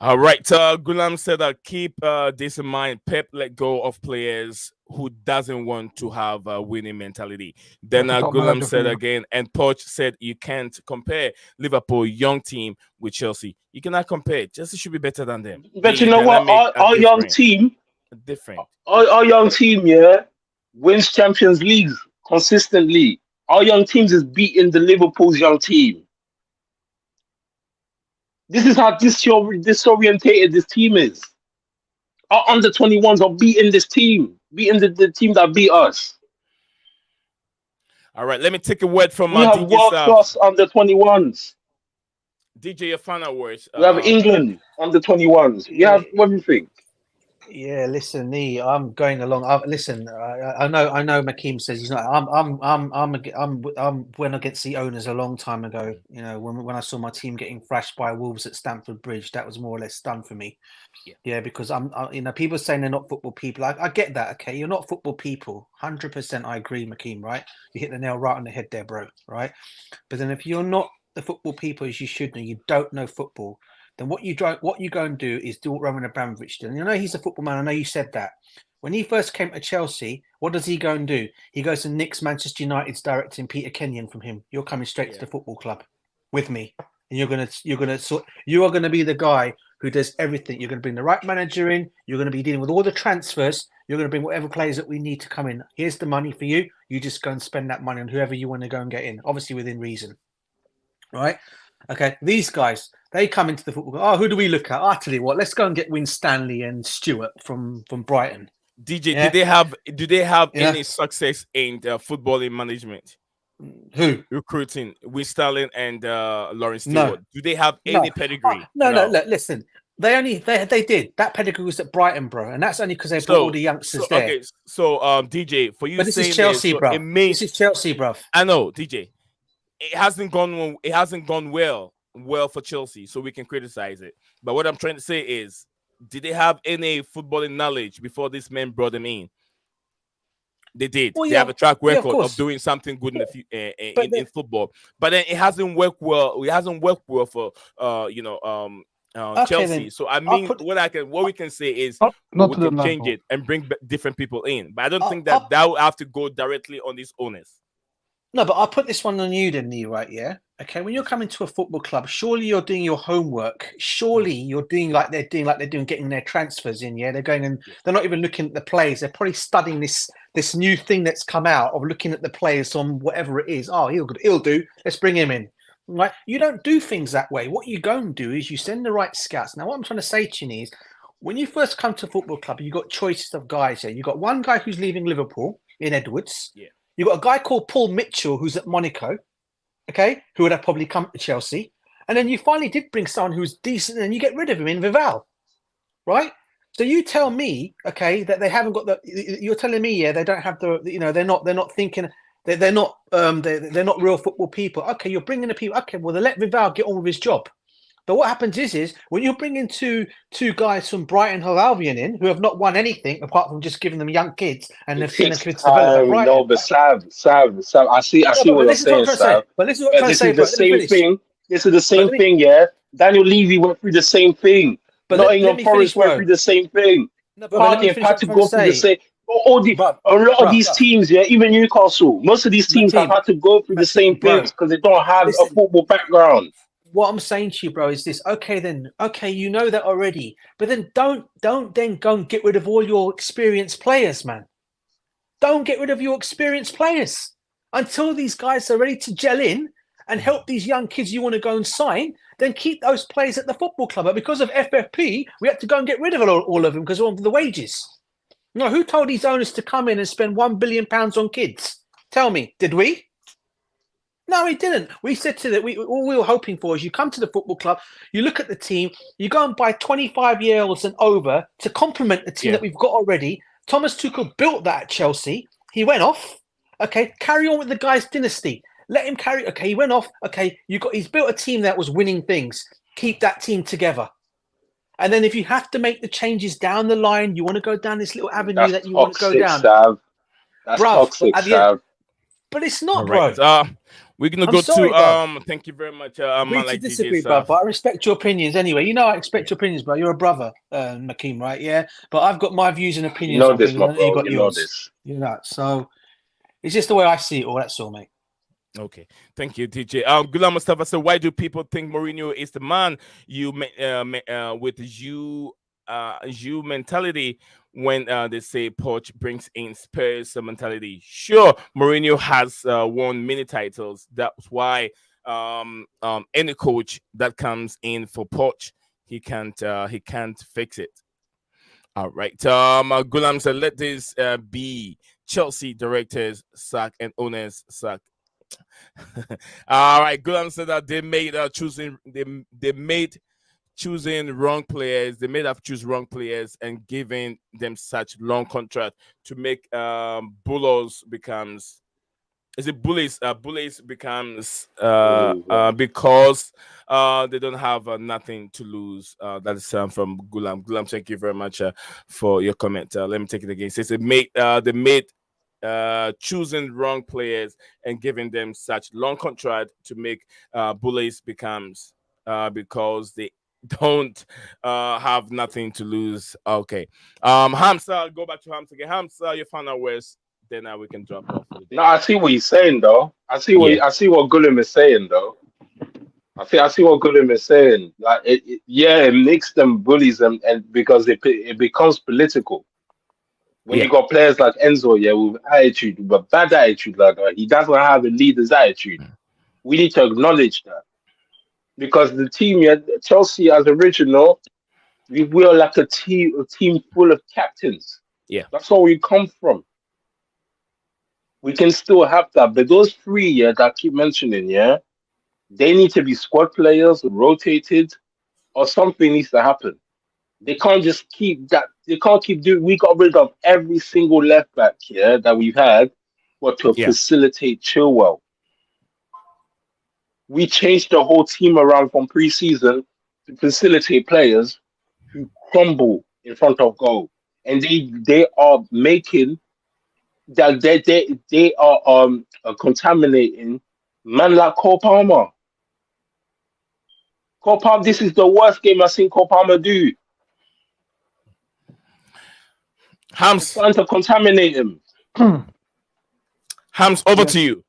All right. Gulam said that keep this in mind. Pep let go of players who doesn't want to have a winning mentality. Then
That's a top
Gulam
manager for
said
you.
again, and Poch said you can't compare Liverpool young team with Chelsea. You cannot compare. Chelsea should be better than them.
But
The
you know what?
dynamic are
Our young
different.
team,
Different.
our young team, yeah, wins Champions League consistently. Our young teams is beating the Liverpool's young team. This is how disorientated this team is. Our under 21s are beating this team, beating the team that beat us.
All right, let me take a word from
We have
DJ
world class under 21s.
DJ, your final words.
We have England under 21s. We have everything.
Yeah, listen, Nee, I'm going along. Listen, I know. Makeem says he's not. I'm went against the owners a long time ago. You know, when I saw my team getting thrashed by Wolves at Stamford Bridge, that was more or less done for me. Yeah, because you know, people saying they're not football people. I get that. Okay, you're not football people. 100%, I agree, Makeem. Right, you hit the nail right on the head there, bro. Right, but then if you're not the football people as you should know, you don't know football. Then what you go and do is do what Roman Abramovich did. And you know he's a football man. I know you said that. When he first came to Chelsea, what does he go and do? He goes and nicks Manchester United's director Peter Kenyon from him. You're coming straight to the football club with me, and you are gonna be the guy who does everything. You're gonna bring the right manager in. You're gonna be dealing with all the transfers. You're gonna bring whatever players that we need to come in. Here's the money for you. You just go and spend that money on whoever you want to go and get in, obviously within reason. Right? Okay, these guys, they come into the football. Oh, who do we look at? I tell you what, let's go and get Winstanley and Stewart from Brighton.
DJ,
Yeah.
do they have
Yeah.
any success in footballing management?
Who?
Recruiting Winstanley and Lawrence
No.
Stewart. Do they have
No.
any pedigree?
No, look, listen. They did. That pedigree was at Brighton, bro, and that's only because they brought all the youngsters there.
Okay, so DJ, for you
But this
saying
is Chelsea,
so
bro.
it means
This is Chelsea, bro.
I know, DJ. It hasn't gone well for Chelsea, so we can criticize it. But what I'm trying to say is, did they have any footballing knowledge before this man brought them in? They did.
Well,
they
yeah.
have a track
Yeah, of
record
course.
of doing something good in the
But
in football. But then it hasn't worked well. It hasn't worked well for Chelsea.
then.
So I mean, what we can say is
Not
we
to the
can change
level.
it and bring different people in. But I don't think
I'll-
that will have to go directly on these owners.
No, but I'll put this one on you then, Nee, right? Yeah. Okay. When you're coming to a football club, surely you're doing your homework. Surely you're doing like they're doing, getting their transfers in. Yeah. They're going and they're not even looking at the players. They're probably studying this new thing that's come out of looking at the players on whatever it is. Oh, he'll do. Let's bring him in. Right. You don't do things that way. What you go and do is you send the right scouts. Now, what I'm trying to say to you is, when you first come to a football club, you've got choices of guys here. You've got one guy who's leaving Liverpool in Edwards.
Yeah.
You've got a guy called Paul Mitchell who's at Monaco, okay, who would have probably come to Chelsea. And then you finally did bring someone who's decent and you get rid of him in Vival, right? So you tell me, okay, that they haven't got you're telling me, yeah, they don't have they're not thinking, they're not real football people. Okay, you're bringing the people, okay, well, they let Vival get on with his job. But what happens is when you're bringing two guys from Brighton Hove Albion in who have not won anything apart from just giving them young kids and they've seen them kids develop at Brighton.
No, but Sav, I see what you're saying, Sav.
But this is what I'm trying to say.
This is the same thing. This is the same thing, yeah. Daniel Levy went through the same thing. Nottingham Forest went through the same thing. Cardiff had to go through the same. A lot of these teams, yeah, even Newcastle, most of these teams have had to go through the same things because they don't have a football background.
What I'm saying to you, bro, is this. Okay, you know that already. But then don't then go and get rid of all your experienced players, man. Don't get rid of your experienced players until these guys are ready to gel in and help these young kids you want to go and sign. Then keep those players at the football club. But because of FFP, we had to go and get rid of all of them because of the wages. No, who told these owners to come in and spend £1 billion on kids? Tell me, did we? No, we didn't. We said to that. All we were hoping for is you come to the football club, you look at the team, you go and buy 25-year-olds and over to complement the team that we've got already. Thomas Tuchel built that at Chelsea. He went off. Okay, carry on with the guy's dynasty. Let him carry. Okay, he went off. Okay, he's built a team that was winning things. Keep that team together. And then if you have to make the changes down the line, you want to go down this little avenue that you want to go down.
Sav. That's toxic, Sav.
But it's not,
right.
bro.
We're gonna
I'm
go
sorry,
to
bro.
Thank you very much,
Agree
man
to
like DJ
disagree, bro,
Surf.
but I respect your opinions anyway. You know I respect your opinions, bro. You're a brother, Nakeem, right? Yeah. But I've got my views and
You
opinions
know
on
this,
things,
my
and I know you
bro.
got
You know
yours.
this.
You know, so it's just the way I see it all, that's all, mate.
Okay, thank you, DJ. Gulam Mustafa said, "Why do people think Mourinho is the man? With you mentality when they say Poch brings in Spurs mentality. Sure, Mourinho has won many titles. That's why any coach that comes in for Poch, he can't fix it. All right. Gulam said, let this be Chelsea directors sack and owners sack. All right. Gulam said that they made they made choosing wrong players. They made up choose wrong players and giving them such long contract to make Bulls becomes. Is it bullies? Bullies becomes because they don't have nothing to lose. That is from Gulam. Gulam, thank you very much for your comment. Let me take it again. It says they made choosing wrong players and giving them such long contract to make bullies becomes because they don't have nothing to lose. Okay. Hamza, go back to Hamza again. Hamza, your final words. Then we can drop off for the
No,
day.
I see what he's saying though.
Yeah.
I see what Gullum is saying though. I see what Gullum is saying. Like yeah, it makes them bullies and because it becomes political. When you
Yeah.
got players like Enzo, yeah, with attitude, with bad attitude like that, he doesn't have a leader's attitude. We need to acknowledge that because the team, yeah, Chelsea as original, we are like a team full of captains.
Yeah.
That's where we come from. We can still have that, but those three, yeah, that I keep mentioning, yeah, they need to be squad players, rotated, or something needs to happen. They can't just keep that. They can't keep doing. We got rid of every single left back here that we've had, but to
Yeah.
facilitate Chilwell. We changed the whole team around from preseason to facilitate players who crumble in front of goal, and they are making that they are contaminating man like Cole Palmer. Cole Palmer, this is the worst game I've seen Cole Palmer do. They're
Hams,
trying to contaminate him.
Hams, over to
Yes.
you.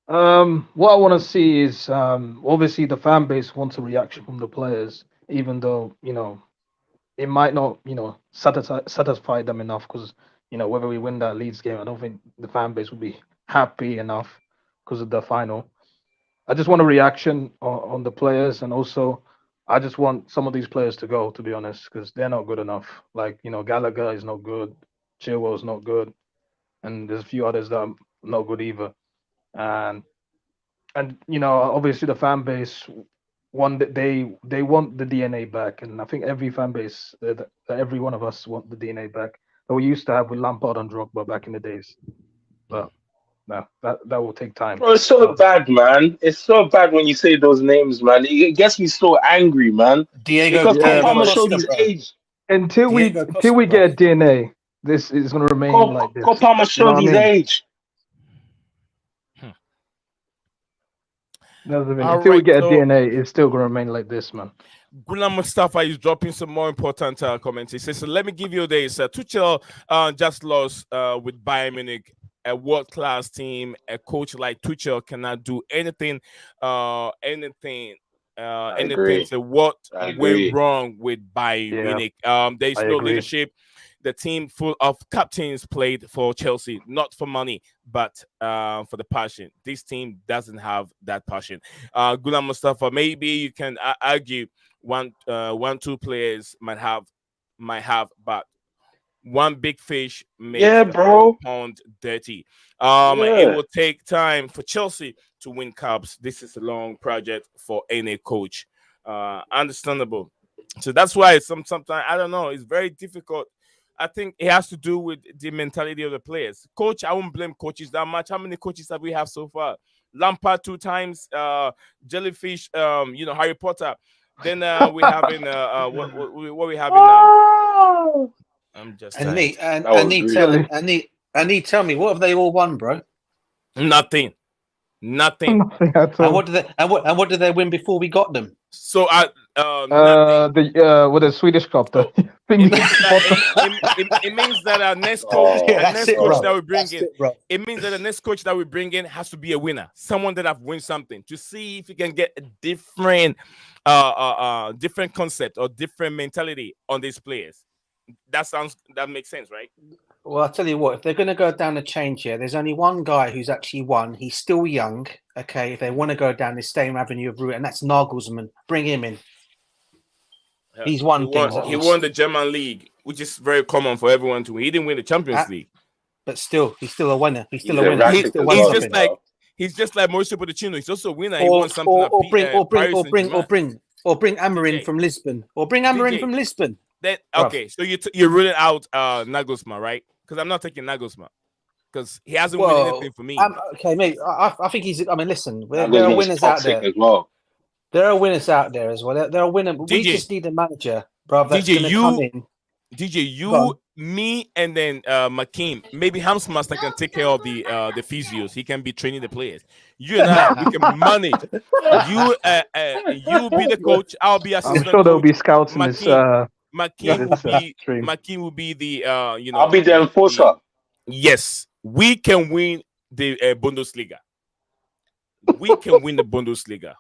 What I want to see is obviously the fan base wants a reaction from the players, even though it might not satisfy them enough because whether we win that Leeds game, I don't think the fan base will be happy enough because of the final. I just want a reaction on the players, and also I just want some of these players to go, to be honest, because they're not good enough. Like Gallagher is not good, Chilwell is not good, and there's a few others that are not good either. And obviously the fan base want that they want the DNA back, and I think every fan base that every one of us want the DNA back that we used to have with Lampard and Drogba back in the days. But no, that will take time.
Bro, it's so bad, man. It's so bad when you say those names, man. It gets me so angry, man.
Diego,
Because Cole
Yeah,
Diego
Palmer
but
showed
Costa,
his
bro.
age.
Diego
until
Costa,
we
bro.
get a DNA, this is gonna remain like this.
Cole Palmer
You know
showed
what I
his
mean?
age.
That's the thing.
All
Until we
right.
get a
So
DNA, it's still gonna remain like this, man.
Gulam Mustafa is dropping some more important comments. He says, so let me give you this. Tuchel just lost with Bayern Munich, a world-class team. A coach like Tuchel cannot do anything,
I
anything.
agree.
So what
I
went
agree.
wrong with Bayern
Yeah,
Munich? There is
I
no
agree.
leadership. The team full of captains played for Chelsea, not for money, but for the passion. This team doesn't have that passion. Gulam Mustafa, maybe you can argue two players might have, but one big fish makes
Yeah,
the whole
bro.
pond dirty. It
Yeah.
will take time for Chelsea to win cups. This is a long project for any coach. Understandable. So that's why sometimes I don't know. It's very difficult. I think it has to do with the mentality of the players. Coach, I won't blame coaches that much. How many coaches have we have so far? Lampard 2 times, Jellyfish, Harry Potter. Then we having what we having now?
Oh,
I'm just
And
tired.
Neat, and
That was
Neat,
great.
Jelly.
and Neat, tell me, what have they all won, bro?
Nothing. Nothing.
Nothing at
And
all.
what did they win before we got them?
So nothing.
With the Swedish Cup, the
So
thing
it
is
means that it means that our next coach,
Oh,
Yeah,
the
that's
next
it,
coach
bro.
that we bring
That's
in,
it, bro.
it means that the next coach that we bring in has to be a winner, someone that have won something, to see if you can get a different different concept or different mentality on these players. That makes sense, right?
Well, I'll tell you what, if they're going to go down the change here, there's only one guy who's actually won. He's still young. Okay, if they want to go down this same avenue of route, and that's Nagelsmann. Bring him in. He's won things.
He won the German league, which is very common for everyone to win. He didn't win the Champions League.
But still, he's still a winner. He's still
He's
a winner.
erratic
He's still
as
won
well,
He's
something.
he's just like Mauricio Pochettino. He's also a winner. He
Or
won something at Paris Saint-Germain.
bring Amorim
DJ.
from Lisbon. Or bring Amorim
DJ.
from Lisbon.
Then
Bruv.
okay, so you're ruling out Nagelsmann, right? Because I'm not taking Nagelsmann because he hasn't won
Well,
anything for me.
okay, mate. I think he's. I mean, listen, there are
Nagelsmann's
winners out
toxic
there.
as well.
There are winners out there as well. There are winners. We
DJ.
just need a manager, bro. That's
DJ,
going to come in.
DJ,
Go on.
you, me, and then Makim. Maybe Hams Master can take care of the physios. He can be training the players. You and I, we can manage. You be the coach. I'll be
I'm
assistant.
sure there'll
coach.
be scouts in this.
Makim
stream.
will be the
I'll be the enforcer.
Yes, we can win the Bundesliga. We can win the Bundesliga.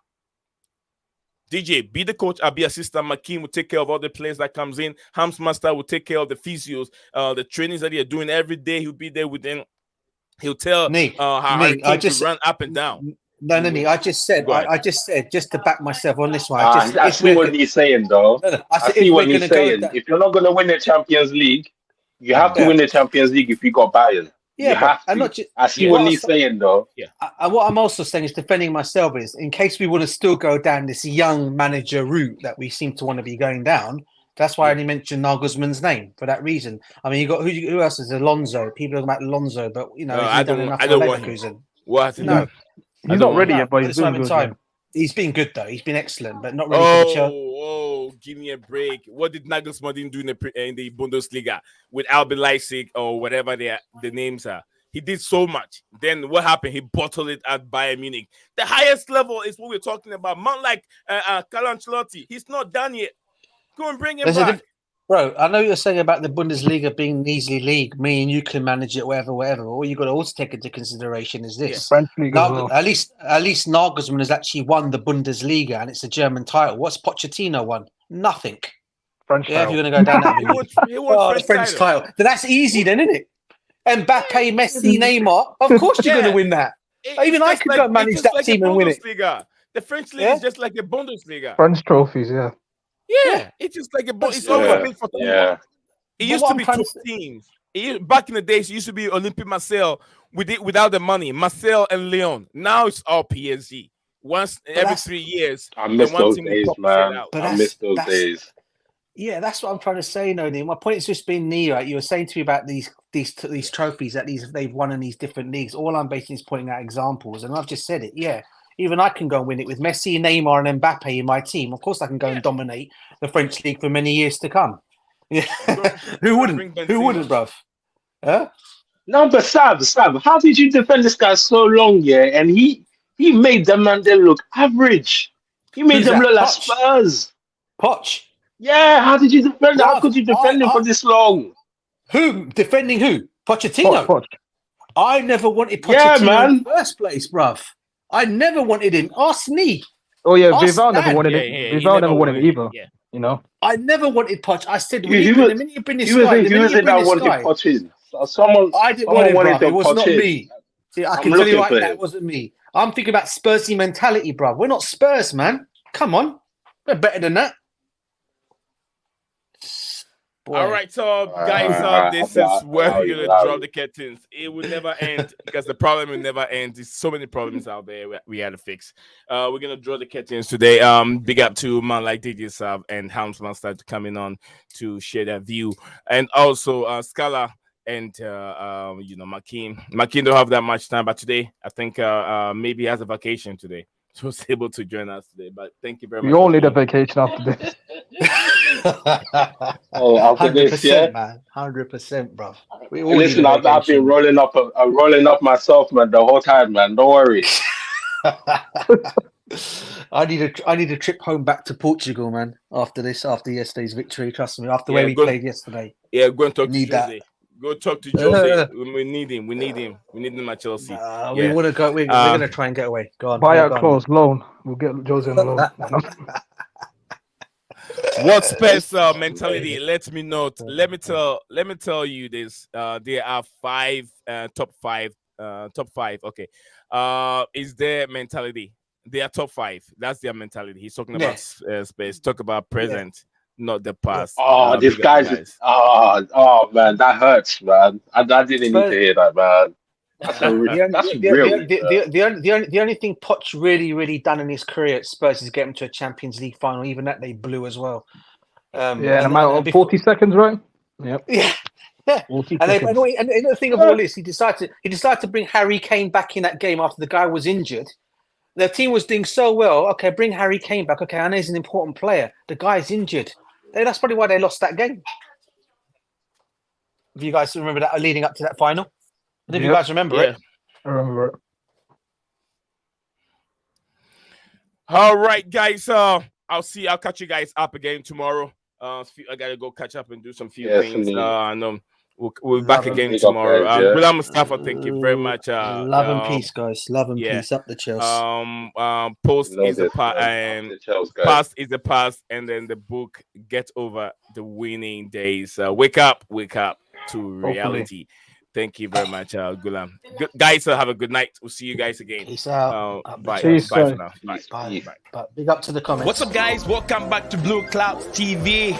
DJ, be the coach. I'll be assistant. Makim will take care of all the players that comes in. Hams Master will take care of the physios, the trainings that they're doing every day. He'll be there with them. He'll tell
Nick,
how
Nick,
the team to run up and down.
No. I just said,
Go ahead.
I just said, just to back myself on this one.
I see what he's saying, though. I see what he's saying. If you're not going to win the Champions League, you have to win the Champions League if you got Bayern.
Yeah,
you have
and
to.
not just,
I see what he's saying, though.
And what I'm also saying is defending myself is in case we want to still go down this young manager route that we seem to want to be going down. That's why I only mentioned Nagelsmann's name for that reason. I mean, you got who else is Alonso? People talking about Alonso, but you know,
I don't want him. What has he done?
He's not ready yet, but he's doing good.
Time. He's been good though. He's been excellent, but not really for the Chelsea.
Give me a break. What did Nagelsmann do in the Bundesliga with RB Leipzig or whatever the names are? He did so much. Then what happened? He bottled it at Bayern Munich. The highest level is what we're talking about. Not like Carlo Ancelotti. He's not done yet. Go and bring him back.
Bro, I know you're saying about the Bundesliga being an easy league. Me and you can manage it, whatever. All you got to also take into consideration is this:
French league as well.
At least Nagelsmann has actually won the Bundesliga, and it's a German title. What's Pochettino won? Nothing.
French
Yeah,
title.
if you're going to go down that
He won
the French title. Then that's easy, then, isn't it? Mbappe, Messi, Neymar. Of course, you're going to win that. Even I could go manage that team and win it.
The French league is just like the Bundesliga.
French trophies, yeah.
Yeah, it's just like it's always been for
Yeah.
It used to be two teams. Back in the days, it used to be Olympique Marseille without the money. Marseille and Lyon. Now it's all PSG. Once every 3 years.
I miss those days, man. I miss those days.
Yeah, that's what I'm trying to say, Noni. My point is just being near. Right? You were saying to me about these trophies that they've won in these different leagues. All I'm basically is pointing out examples, and I've just said it. Yeah. Even I can go and win it with Messi, Neymar, and Mbappe in my team. Of course, I can go and dominate the French league for many years to come. Yeah, who wouldn't? Who wouldn't, bruv? Huh?
No, but Sam, how did you defend this guy so long, yeah? And he made them man they look average. He made them look like Spurs.
Poch.
Yeah, how did you defend that? How could you defend him for this long?
Who? Defending who? Pochettino.
Poch.
I never wanted Pochettino in the first place, bruv. I never wanted him. Ask me.
Oh yeah, Vival never wanted it. Vival never wanted it either.
Yeah.
You know.
I never wanted Poch. I said,
He was it that wanted Poch in.
I didn't want him, bruv. It was not me. See, I can tell you right now, it wasn't me. I'm thinking about Spursy mentality, bruv. We're not Spurs, man. Come on. We're better than that. Boy.
All right, so guys, this is where we're gonna drop the curtains. It will never end because the problem will never end. There's so many problems out there we had to fix. We're gonna draw the curtains today. Big up to man like DJ Sav and Helms Master coming on to share their view, and also Scala and Makin. Makin don't have that much time, but today I think maybe he has a vacation today. So was able to join us today, but thank you very much.
We all need a vacation after this.
After this, yeah,
man, 100%, bro.
Listen, I've been rolling up myself, man, the whole time, man. Don't worry.
I need a trip home back to Portugal, man. After yesterday's victory, trust me. After the way we
go,
played yesterday.
Yeah, go and talk to
Need that.
Jose. Go talk to Jose. We need him. We need him at Chelsea.
We want to go. We're going to try and get away. Go on.
Buyout clause, loan. We'll get Jose on loan.
What Spurs mentality? Let me tell you this. There are top five. Okay. Is their mentality? They are top 5. That's their mentality. He's talking about Spurs. Talk about present, not the past.
Oh, this guy's. Oh, man, that hurts, man. I didn't need to hear that, man.
The only thing Poch really done in his career at Spurs is get him to a Champions League final. Even that they blew as well.
In a matter of 40 seconds, right? Yep.
Yeah. And the thing of all this, he decided to bring Harry Kane back in that game after the guy was injured. The team was doing so well. Okay, bring Harry Kane back. Okay, I know he's an important player. The guy's injured. That's probably why they lost that game. Do you guys remember that leading up to that final? Do you guys remember it?
I remember it.
All right, guys. I'll catch you guys up again tomorrow. I gotta go catch up and do some few things. We'll be back again tomorrow. Gulam Mustafa, thank you very much.
Love and peace, guys. Love and peace. Up the Chelsea.
Past is the past, and then the book Get Over the Winning Days. Wake up to reality. Thank you very much, Gulam. Guys, have a good night. We'll see you guys again.
Peace out.
Bye.
Peace,
bye for now.
Bye. Big up to the comments.
What's up, guys? Welcome back to Blueclouds TV.